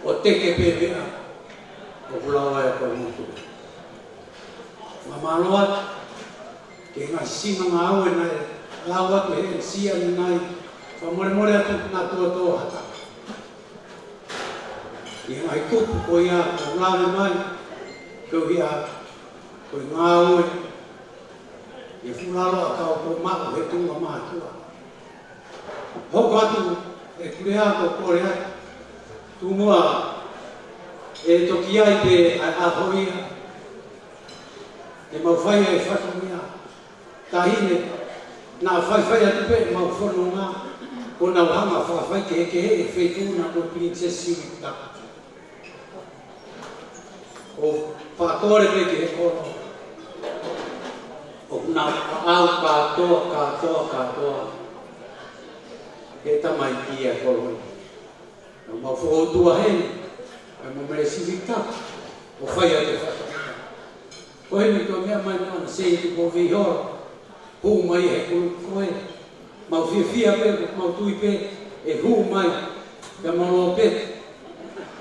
S12: o teke pe pea, o kulawa e koe mutu. Mamaloa, ke ngai sima ngā aue nai, laua ke he sia ni nai, wha more atu nā tua tō hata. I ngai kupu ko ia, o lawe mai, kau hia, koe ngā aue, e fulalo a kau ko mako he tunga mātua. Hoko atu, e kurea ko kore atu, tūmua, e toki ai pe a ahoia, e mau whai e whakamia, tahine, nā whai atu pe mau whono ngā, o nau hanga whawhai ke he e whetūna o Princess Sirita. O whakore pe ke he koro, o nā au katoa, he tamai ki a koro. Nau mau whohotua hene, ai mo mere Sirita, o whai a te whakamia. Ko hene tō mea mai mana, se i te ko vihora, hū mai he kuru koe, mau whiawhia pe, mau tui pe, e hū mai, ka maro pe,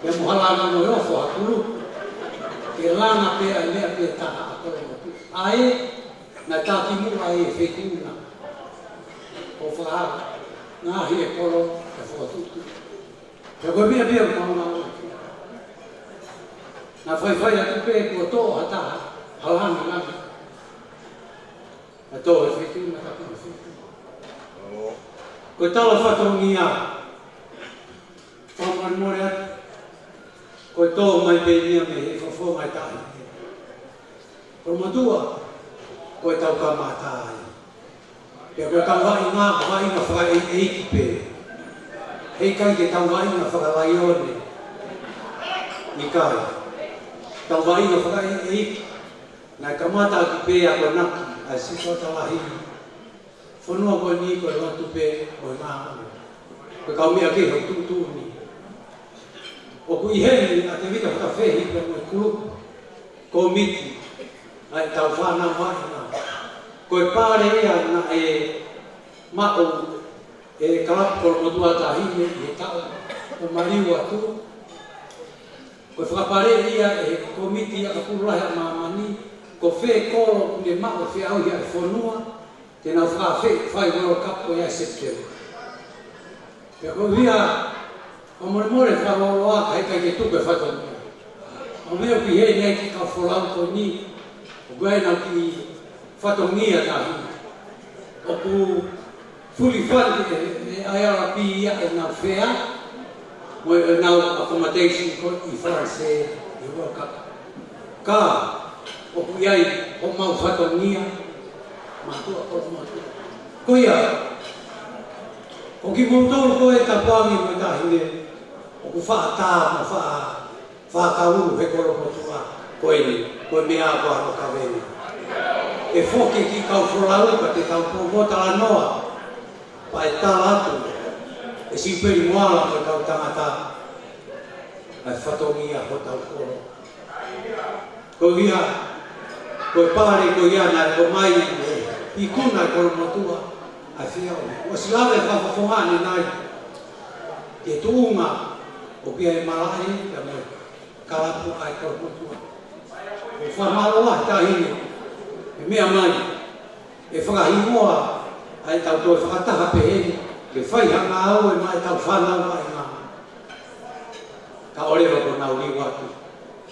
S12: ka mohalana no eofo a kuru, ke lana pe ai mea pe taha a kore motu. Ae, na tāki mua e whetūna, o whahara, ngāhi e koro, e whatutu. Ka koe mea mea mauna o na whai atu pe kua tō hataha, halanga ngami. Na tō e whetūna, ka pina whetūna. Koe tala whatongi a, whamari more atu, koe tō mai pe nia me he whawho mai tahi. Ko matua ko tau ka matai. Pe ko tau vai na whaka e pe. Hei kai ke tau vai na whaka laione. Ni kai. Tau vai na whaka e na kamata ki pe a ko naki a siko talahi. Whanua ko ni ko rotu pe ko ngā. Ko kau mea ke ho tu ni. O ku iheni a te vika whakawhehi pe mo kuru. Ko miti. Ai tau whana mai na. Ko e pāre ea na e mao e kalapu koro motua tahine i e tau. O mariu atu. Ko e whakapare ia e komiti a kapurulahi a mamani. Ko whe koro ne mao whe au ia e whanua. Tēnā whakawhe whai World Cup o ia September. Pea ko ia o more whakawaloa kai kai ke tupe whatongia. O mea ki he nei ki ka wholau ko ni. O gai nau ki whatongia tahi. O ku fuli whati e IRP ia e nau whea. Mo e nau accommodation ko i France i World Cup. Ka o ku iai o mau whatongia. Matua o matua. Ko ia. O ki moutou ko e tapuangi mo tahine. O ku whaata mo whaakauru he koro motua. Ko e mea ko ano kawene. E whoki ki kau wholau ka te tau pōmota anoa. Pa e tala atu. E simperi moala ko kau tangata. Ai whatongia ho tau koro. Ko ia. Ko e pāre ko ia na ko mai i kuna e koro motua. Ai whiau. O silawe whawhawhongane nai. Ke tuunga o pia e malai ka me kalapu ai koro motua. O whamaloa tahine. E mea mai. E whakahimoa ai tau toi whakataha peheni. Ke whaihanga au e mai tau whanau ai ngā. Ka orewa ko nau liwa atu.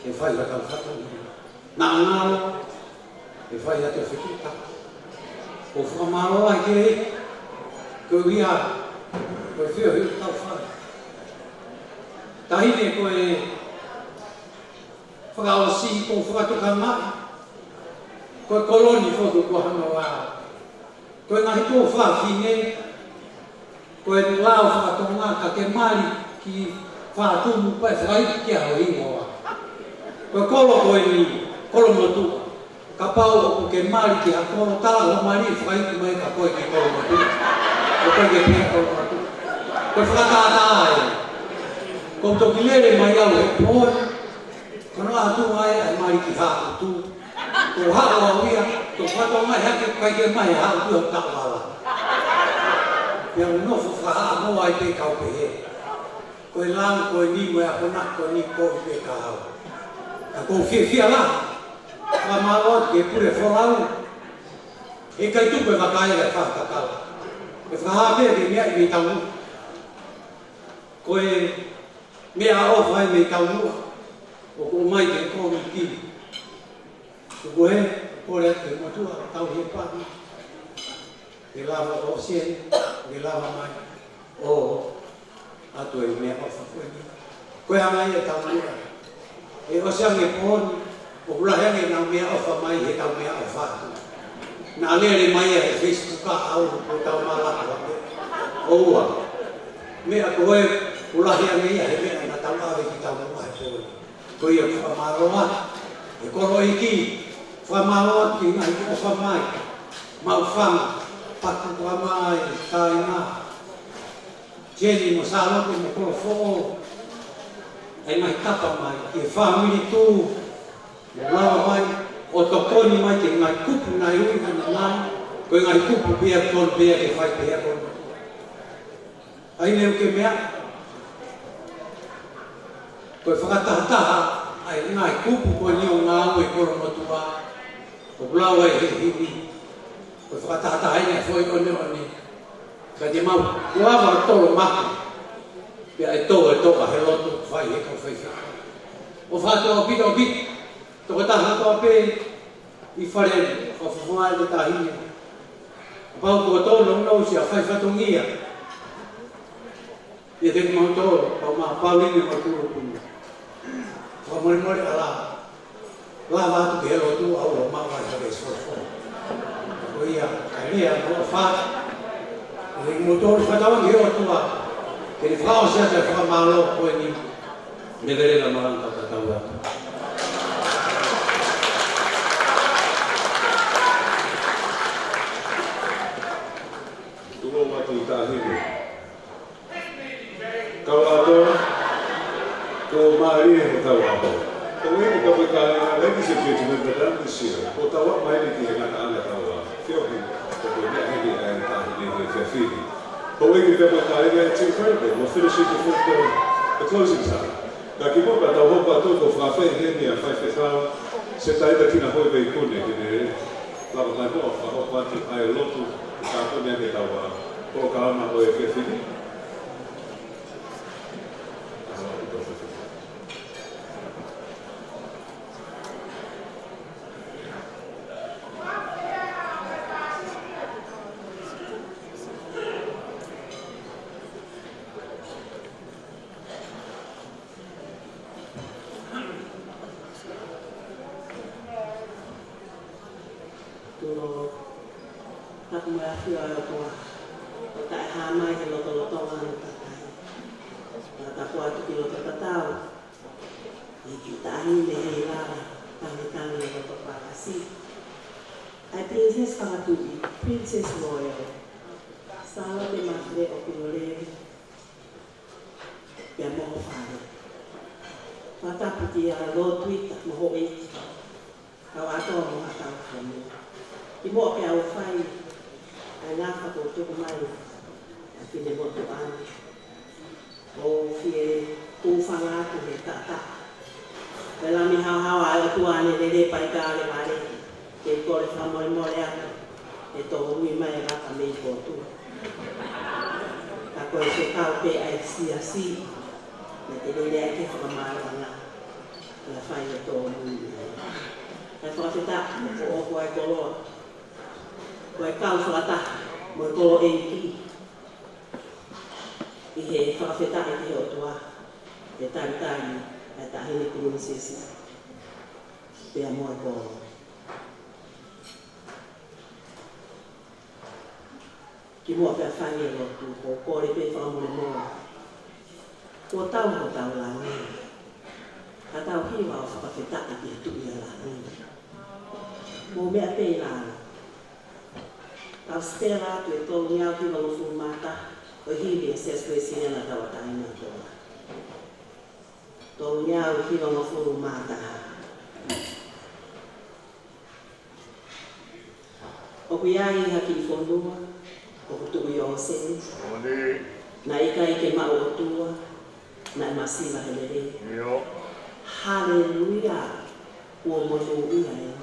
S12: E whaiha tau whatongi. Nā ngālo. E whaiha te whikuta. O whamaloa ke e. Ko ia, ko e whio hiu tau whai. Tahine ko e whakaosi ko whakatuka mai. Ko e koloni whotu ko hana wā. Ko e ngahi tō whawhine. Ko e lao whakatonga ka ke mari ki whātumu pa e whakaiti kia ho ingoa. Ko e kolo ko e ni, kolo motua. Ka pau o ke mari ki a kolo tāla mari e whakaiti mai ka koe ki kolo motua. Ko koe ke pia kolo motua. Ko e whakatata ai. Ko toki lere mai au e pōi. Kono atu ai ai mari ki hātu tū. Ko hao au ia, ko whato mai hake kai ke mai hao tū au tāwala. Pia me nofo whaha mo ai te kau pe he. Ko e lau, ko e ni moe a kona, ko e ni kōi pe ka hao. A ko whia la. Ka maro ke pure wholau. E kai tupe wakai e whakakau. E whaha mea ke mea i me taunu. Ko e mea ofa e me taunua. O ko mai ke kōmi kiri. Ko he, kore ate matua, tau he pāti. Ke lava o sien, ke lava mai. O atu e mea ofa koe ni. Koe hangai e taunua. E o siang e pōni, o kuraheange nau mea ofa mai he tau mea ofa atu. Nā lere mai e Facebook a au o tau malaka. O ua. Mea koe kuraheange ia he mea na tau awe ki tau mua he pōni. Ko ia ki whamaroa, e koro i ki, whamaroa ki ngai ki o whamai, mau whanga, patu whamai, tai ngā. Jenny mo sālote mo koro who'o, e ngai tapa mai, ki e whamiri tū, mo lawa mai, o tokoni mai ki ngai kupu nai ui hana nai, ko ngai kupu pia ton pia ke whai pia kon. Ai neu ke mea, ko e whakatahataha ai ngai kupu ko ni o ngā ue koro motua. Ko blaua e he hiwi. Ko e whakatahataha ai ngai whoi o neo ni. Ka te mau, kuawa o tolo maki. Pia e toa he loto, whai he kau whai whai. O whātua o pita o pita. Toko taha toa pē i whare o whawhai te tahine. Pau ko tolo nau si a whai whatongia. Ia te kumau tolo, pau maa pauline o tūro kunu. Whamore ala. lava tu ke lo tu au ma wa sa ke so so ko ia kai ia mo fa e motor fa ta ngi o tu ke ni fa o sia te fa ma lo ko ni ne gere la ma ta ta wa
S1: tu mo tu ta hi kau ato ko mari e ta wa ko ini ka ka lagi sedikit dengan dalam Mesir ko ta wa mai ni ke na ala ta wa fio ni ko ni ni ta ni ke fili ko ini ka ka ya tin further we'll finish it before the closing time ka ki mo ka ta ho pa to ko fa fe ni a fa fe sa se ta ida kina ho be ku ni ni la ba mo fa ho pa ti ai lotu ka ko ni ke ta wa ko ka ma ho e ke fili
S13: Princess Royal, Sala de Madre Oculore, Yamo Fare. Pata Piti a lo tweet mo e. Kawato mo ata mo. Ibo ke au fai. Ana ka to to mai. Ati le mo to an. O fie ku fanga ku le ta. Pela mi ha ai tu ane de pai ka le mare. Ke ko le fa mo le e tō ui mai raka mei kōtū. Ka koe te kau pe ai si, me te lea ke whakamāranga, la whai e tō ui mai. Ka whakawhita, me ko o koe koloa. Koe kau whakata, mo kolo e ki. I he whakawhita e te heo tua, e tāritari, e tahini kuruni sesi. Pea mua kolo. Ki mua pia whange rotu, ko kore pe whakamore moa. Ko tau la ni. Ka tau hiwa o whakawhetaka ki tui la ni. Mo mea pe la. Tau stera tu e tolu niau ki walofu mata, o hiwi e ses koe sinena tau ataina toa. Tolu niau ki walofu mata. O kuiai haki whonua, o kutu i o se. Na ika i ke mau o tua, na masila hele. Hallelujah. Ua mono ia e.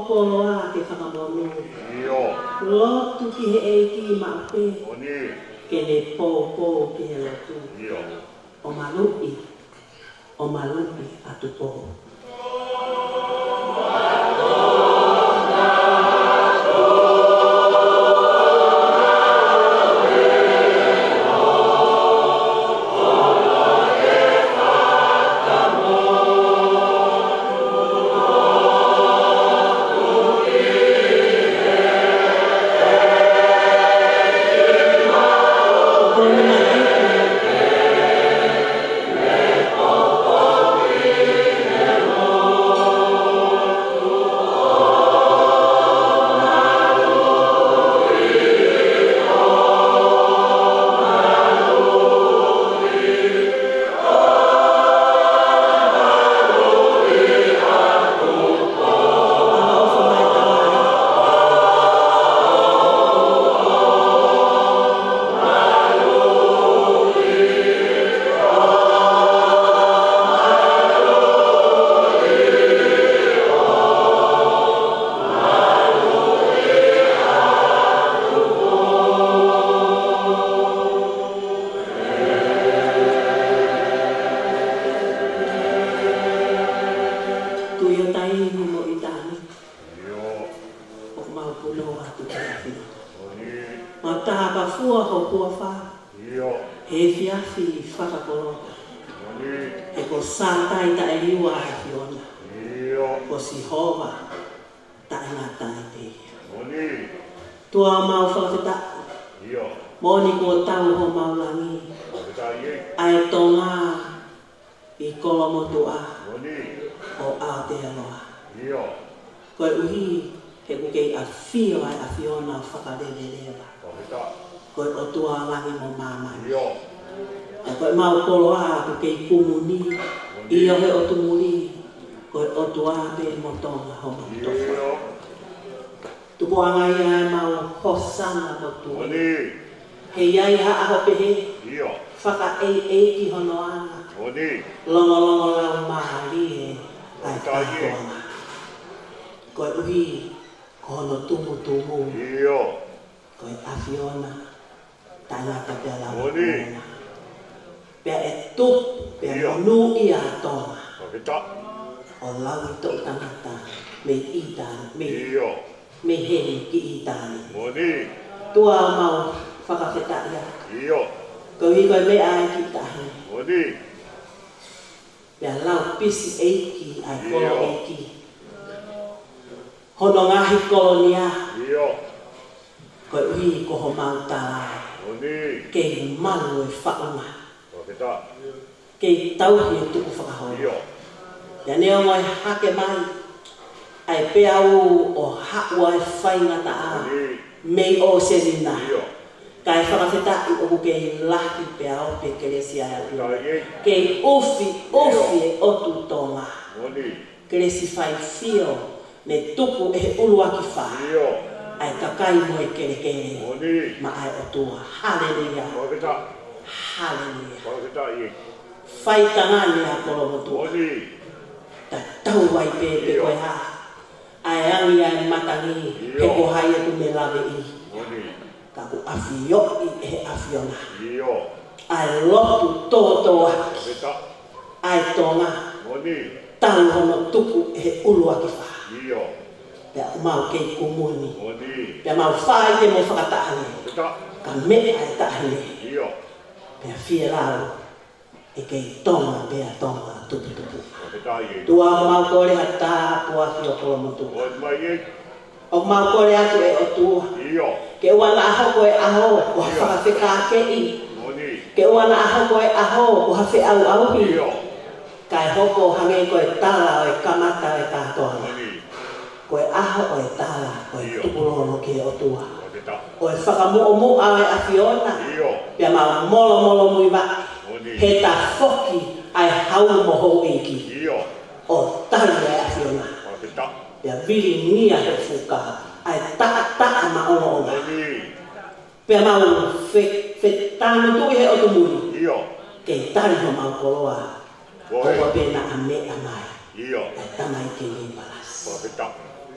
S13: poloa ke whakamonu.
S5: Iyo.
S13: Lotu ki he eiki maupe.
S5: Oni.
S13: Ke le pō ke he lotu.
S5: Iyo.
S13: O malupi atu pō.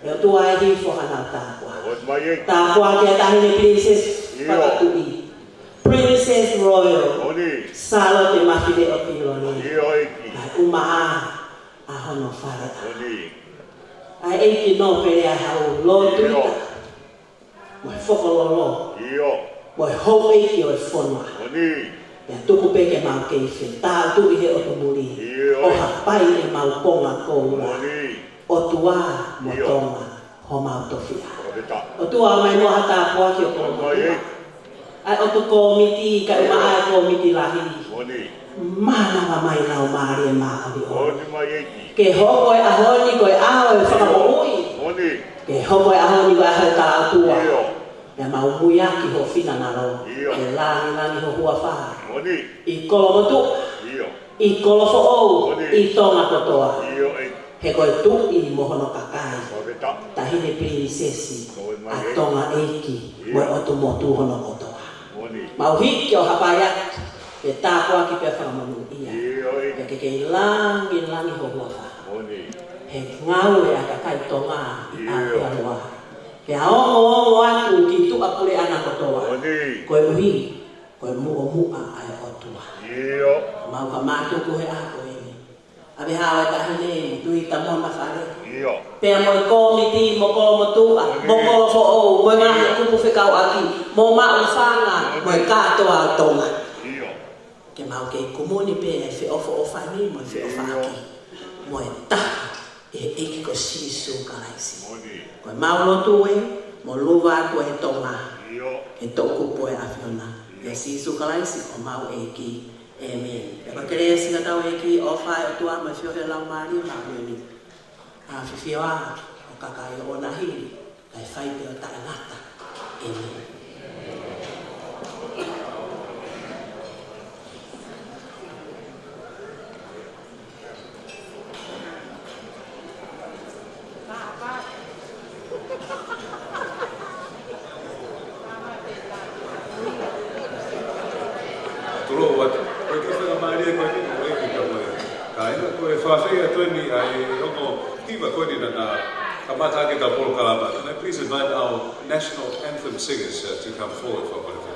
S13: E tu ai hi fo hana tāpua. Tāpua kia tahine Princess Whakatui. Princess Royal. Salo te mawhine o Piloni. Umaa a hono wharata. Ai eiki no pere a hau lo tuita. Moi whokololo. Moi hou eiki o e whonua. Ia tuku peke mau keiwhi. Tā tui he o tumuri. O hapai e mau ponga koura. O tua mo tonga ho mau tofia. O tua mai mo hata poa ki o konga. Ai o tu komiti ka ima ai komiti lahi. Mana wa mai nau maari e maa ali o. Ke hoko e ahoni ko e aho e whakamoui. Ke hoko e ahoni ko e aho e tā tua. E mau muiaki ho fina naro. E lani ho hua wha. I kolo motu. I kolo fo ou. I tonga kotoa. He koe tu'i mohono kakai. Tahine prinsesi. A tonga eiki. Moe otu motu hono kotoa. Mau hiki o hapaya. E tāpua ki pia whakamanu ia. E kei langi ho hua wha. He ngau e a kakai tonga. I a pianoa. He aongo atu ki tu'a pule ana kotoa. Koe uhi. Koe mua ai otua. Mau ka mātuku he a koe. Abe hawa tahine tui tamon mafare. Pea mo komiti mo kolo mo tua, mo kolo fo o, mo ngahi kupu whekau aki, mo mau whanga, mo katoa tonga. Ke mau ke kumuni pea e whiofo o whani, mo e whiofo aki. Mo e taha e eki ko sisu karaisi. Ko e mau lotu e, mo luwa atu e tonga. E toku po e awhiona. E sisu karaisi ko mau eki. Amen. Papa kere singa tau eki o whai o tua mai whiohe lau maari ma hueni. A whiwhiwa o kakai o nahiri, kai whai pe o taangata. Amen.
S1: Tolo wat. Maria ko ni ko ki ka mo. Kai na ko e whawhia tōni ai rongo tiva ko ni na kamata ke ka polo kalaba. Can I please invite our national anthem singers to come forward for one of you.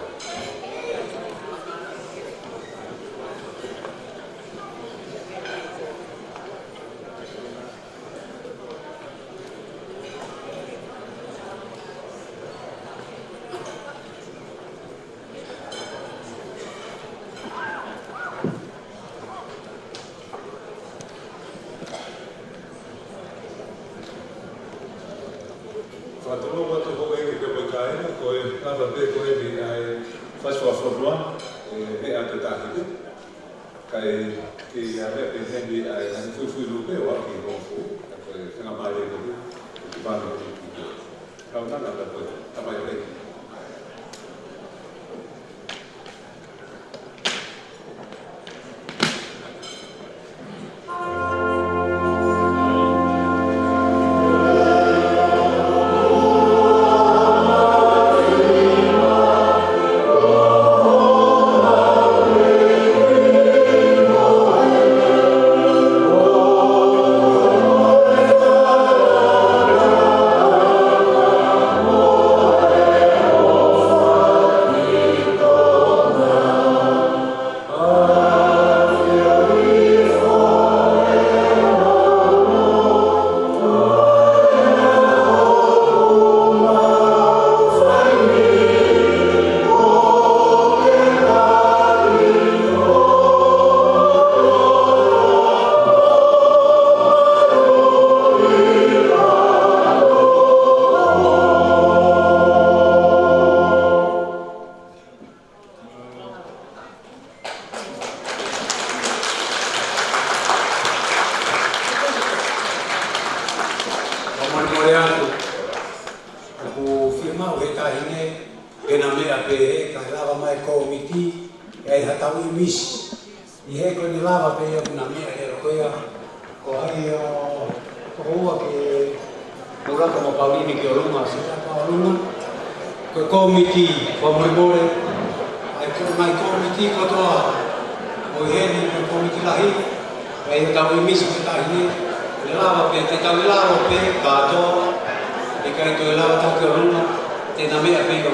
S12: Ai tau i misi ka tahine, le lava pe te tau i laro pe, ka toa, kai to la ta ke runa te na me a pe ko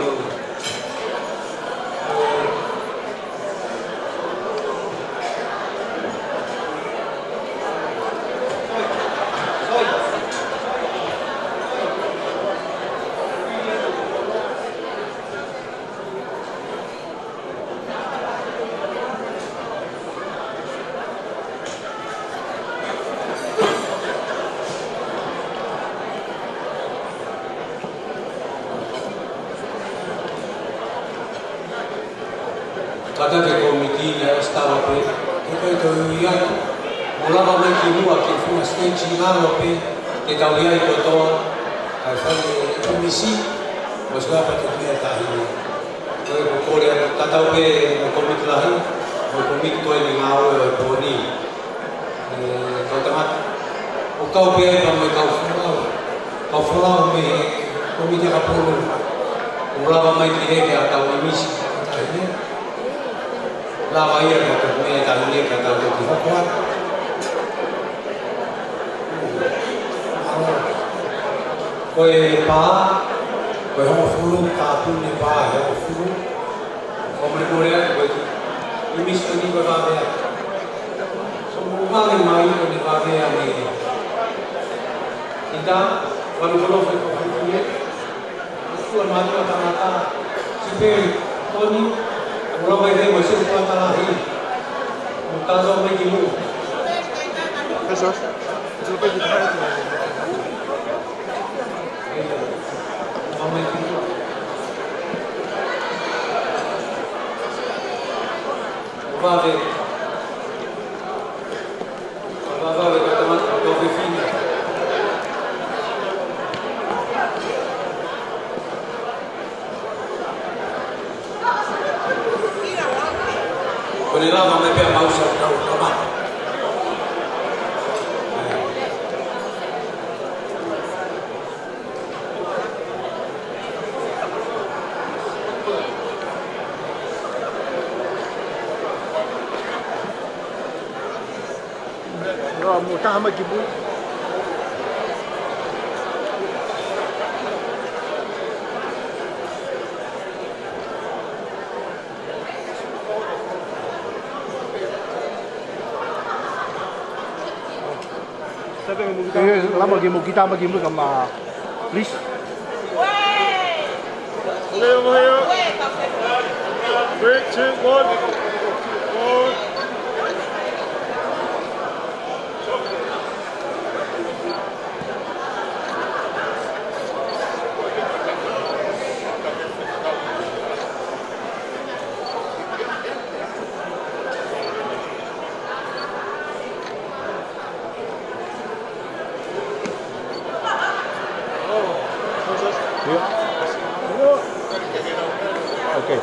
S12: kata ke komiti ya estava pe que kai to ia mulava mai ki mua ke fu stage ngalo pe ke ka ia ko to ai fa komisi was ga pa ke ia ta hi ko ko le kata pe komiti la hi ko komiti to ni ngao e poni ko tamat o ka pe pa mai ka fu me komiti ka polo mulava mai ki ke ata o misi ai ne la bahía que te pone también que tanto que va a pues pa pues como fulu ta tu ne pa ya fulu como le pone pues y mis ni va a ver somos más de mai que ni va a ver a mí kita cuando lo fue con ni su hermano mata si pe Tony Ulang mai dai masih kuat lagi. Muka so mai kimu. Besos. Sampai di mana tu? Mai kimu. Bave. Bave kata mat kopi fina. Kalau lama mereka mau tahu apa. Mau tahu apa kibu? Lama game kita bagi mu sama please. Okay, over here. 3, 2, 1. Okay.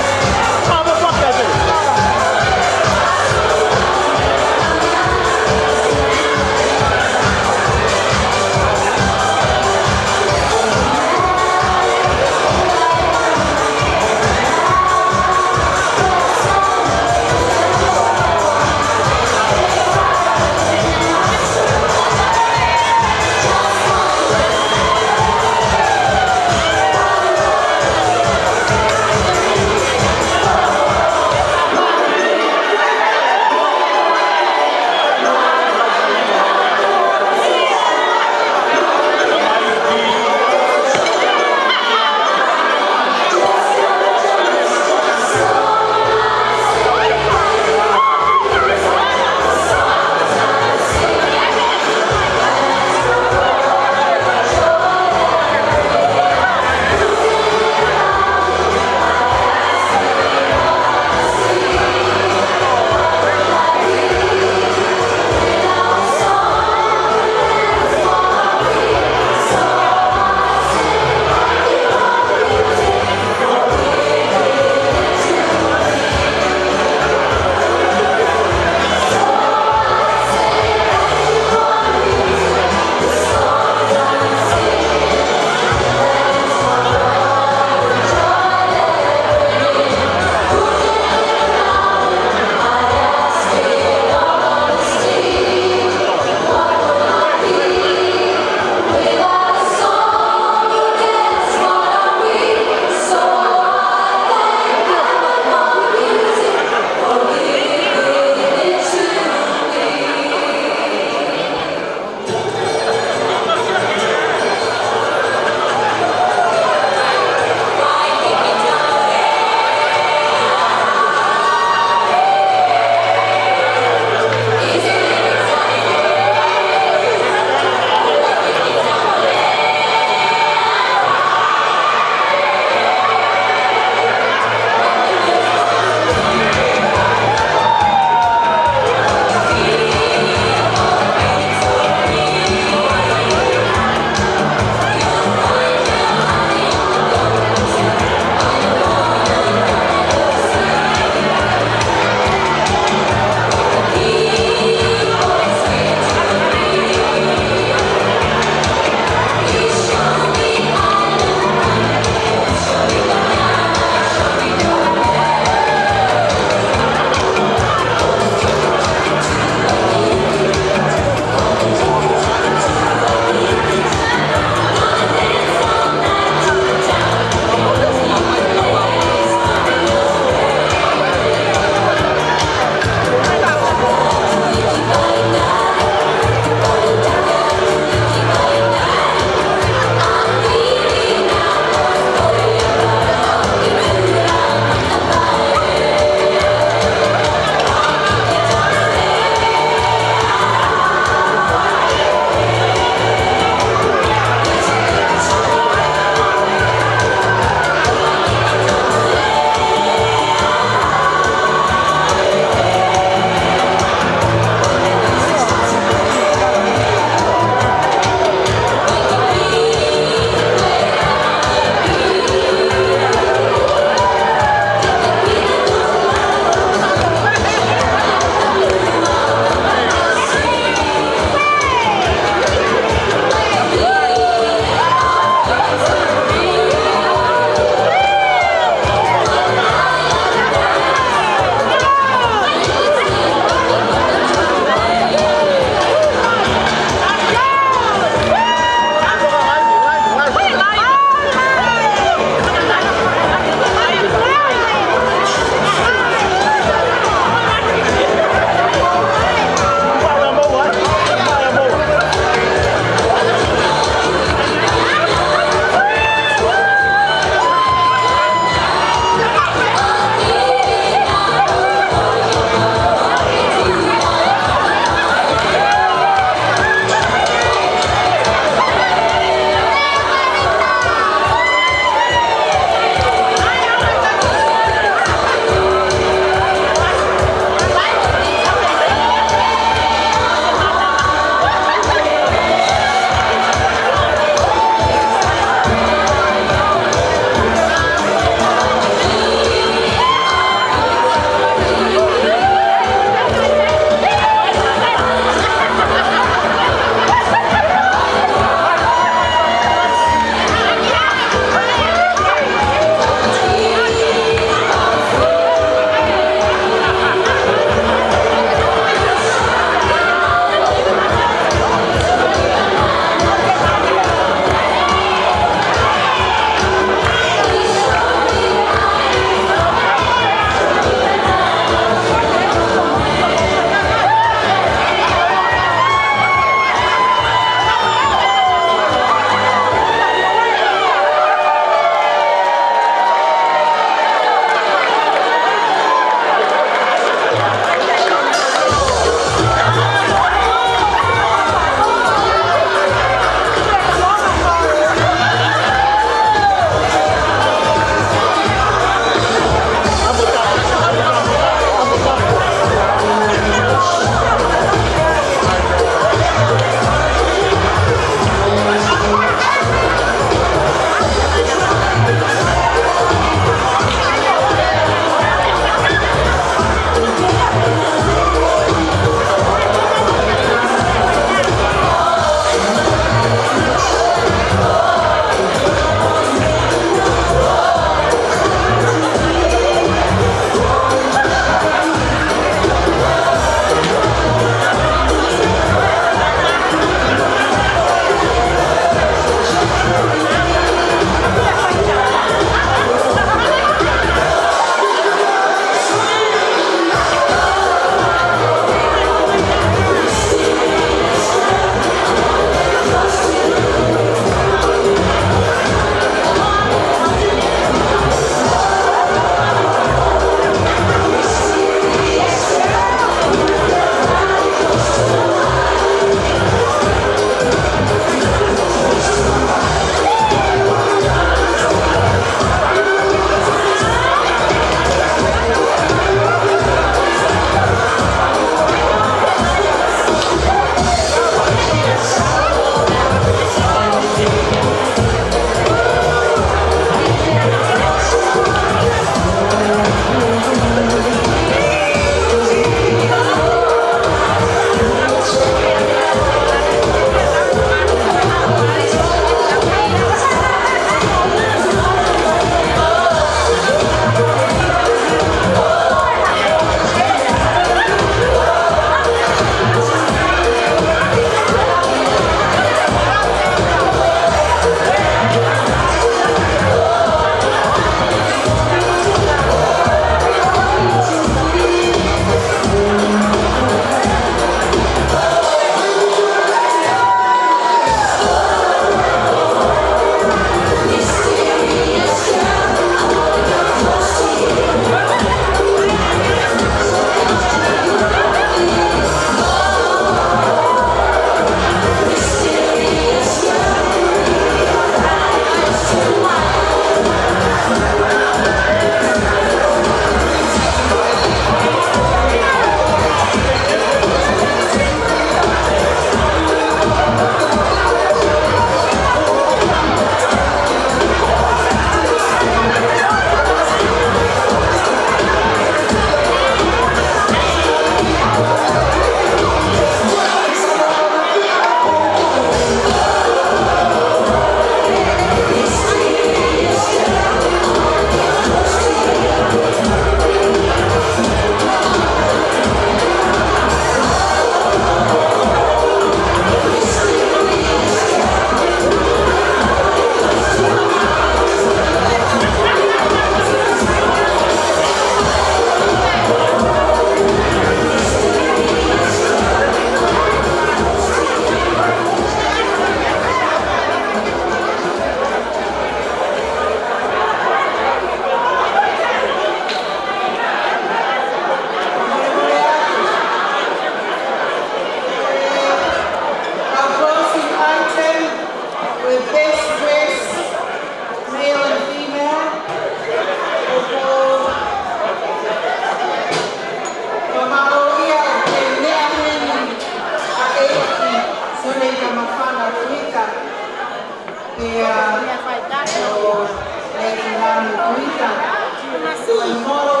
S2: Ina, Tua Moro,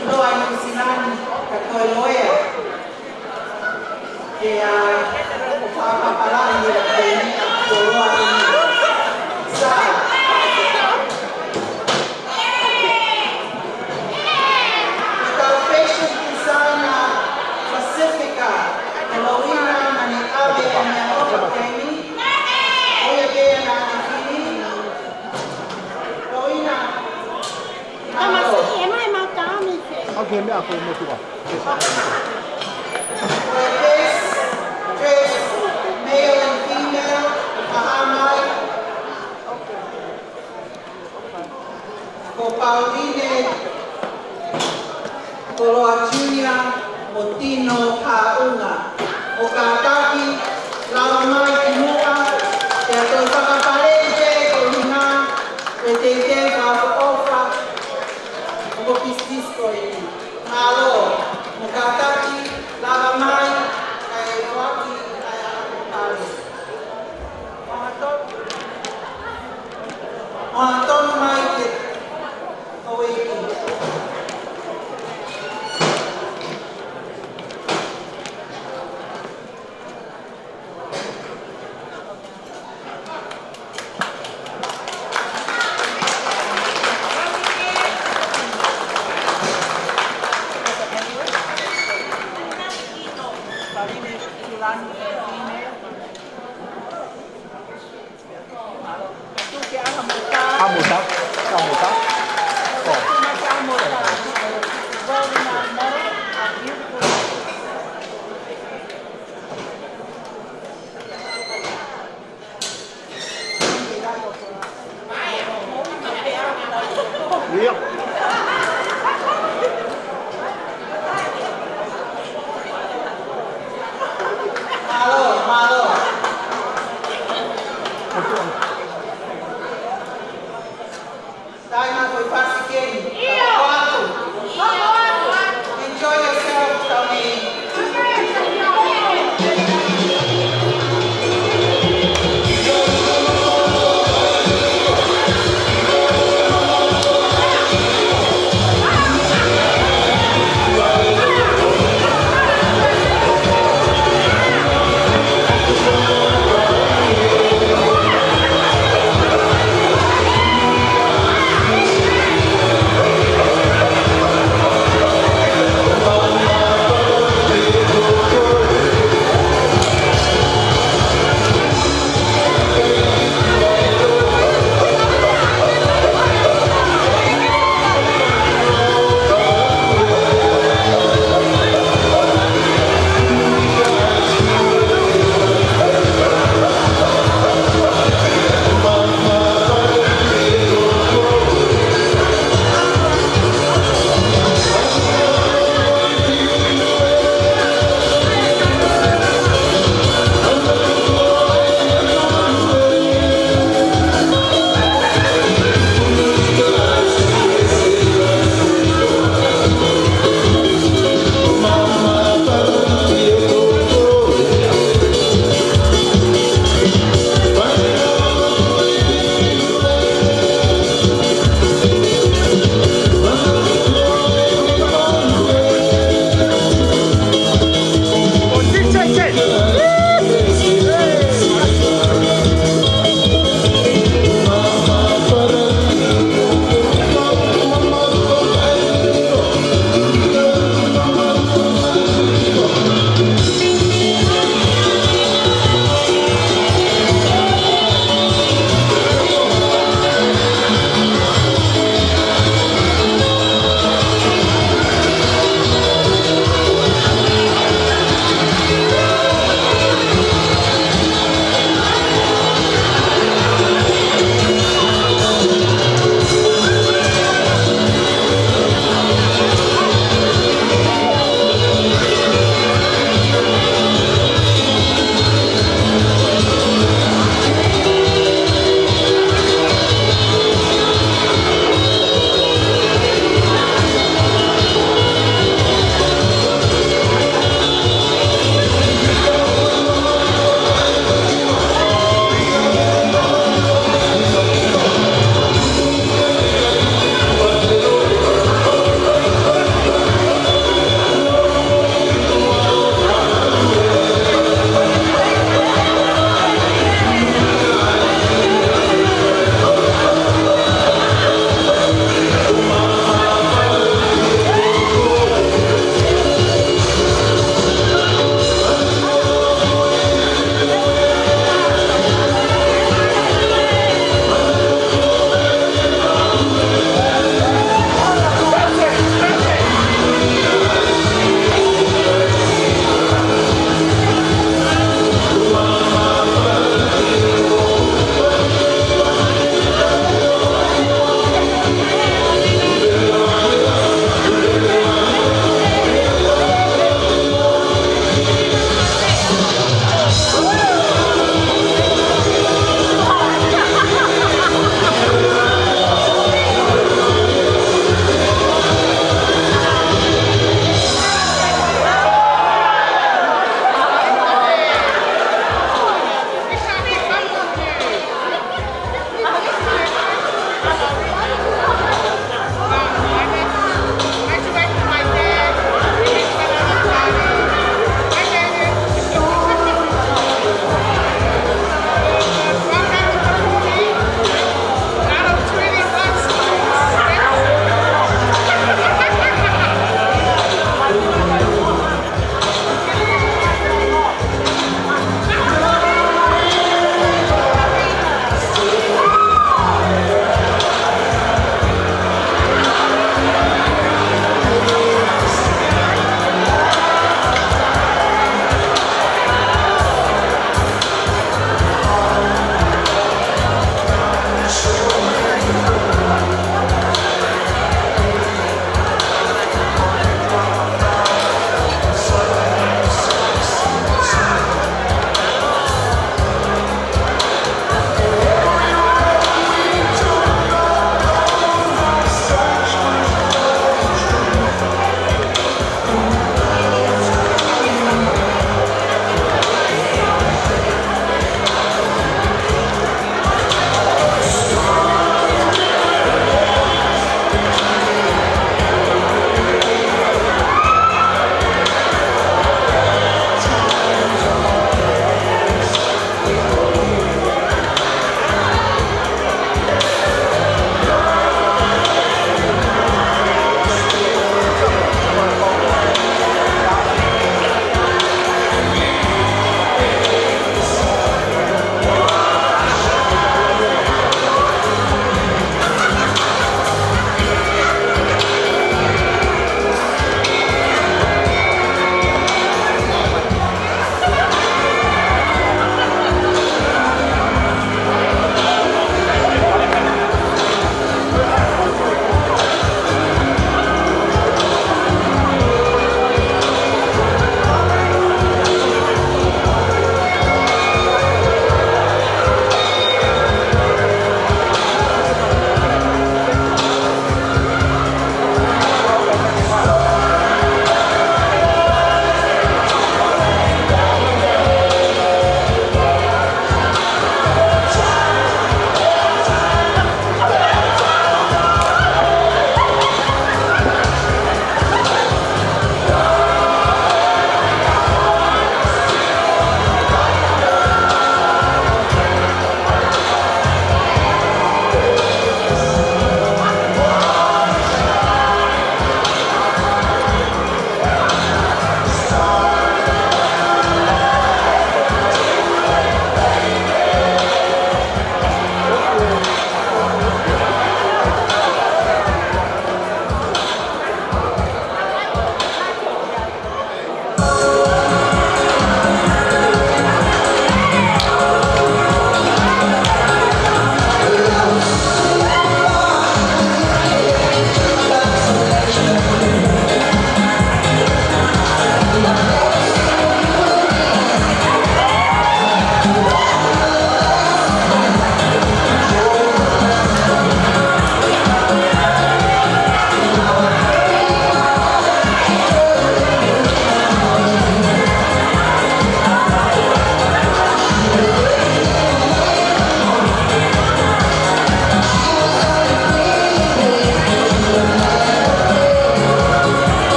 S2: Iloa New Zealand, Katoa Loea, que a Papalani de la Peña, Toloa Sa. Patient Designer Pacifica, Eloina, Mani Ave, and Opa Kemi, Oyage, and Anakini, Eloina.
S6: Okay, me ako mo tuwa.
S2: Dress, male and female, Mahamai, for Pauline, Koloa Junior, Motino Kaunga, Okataki, Laramai Kinua, Teatro Sakaparente, Kolina, Retete, Ofa, Opistisco, Malo, Okataki, Laramai, Kaiwaki, Kayakari. Anton Mike, Oeki.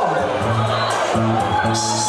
S14: Oh.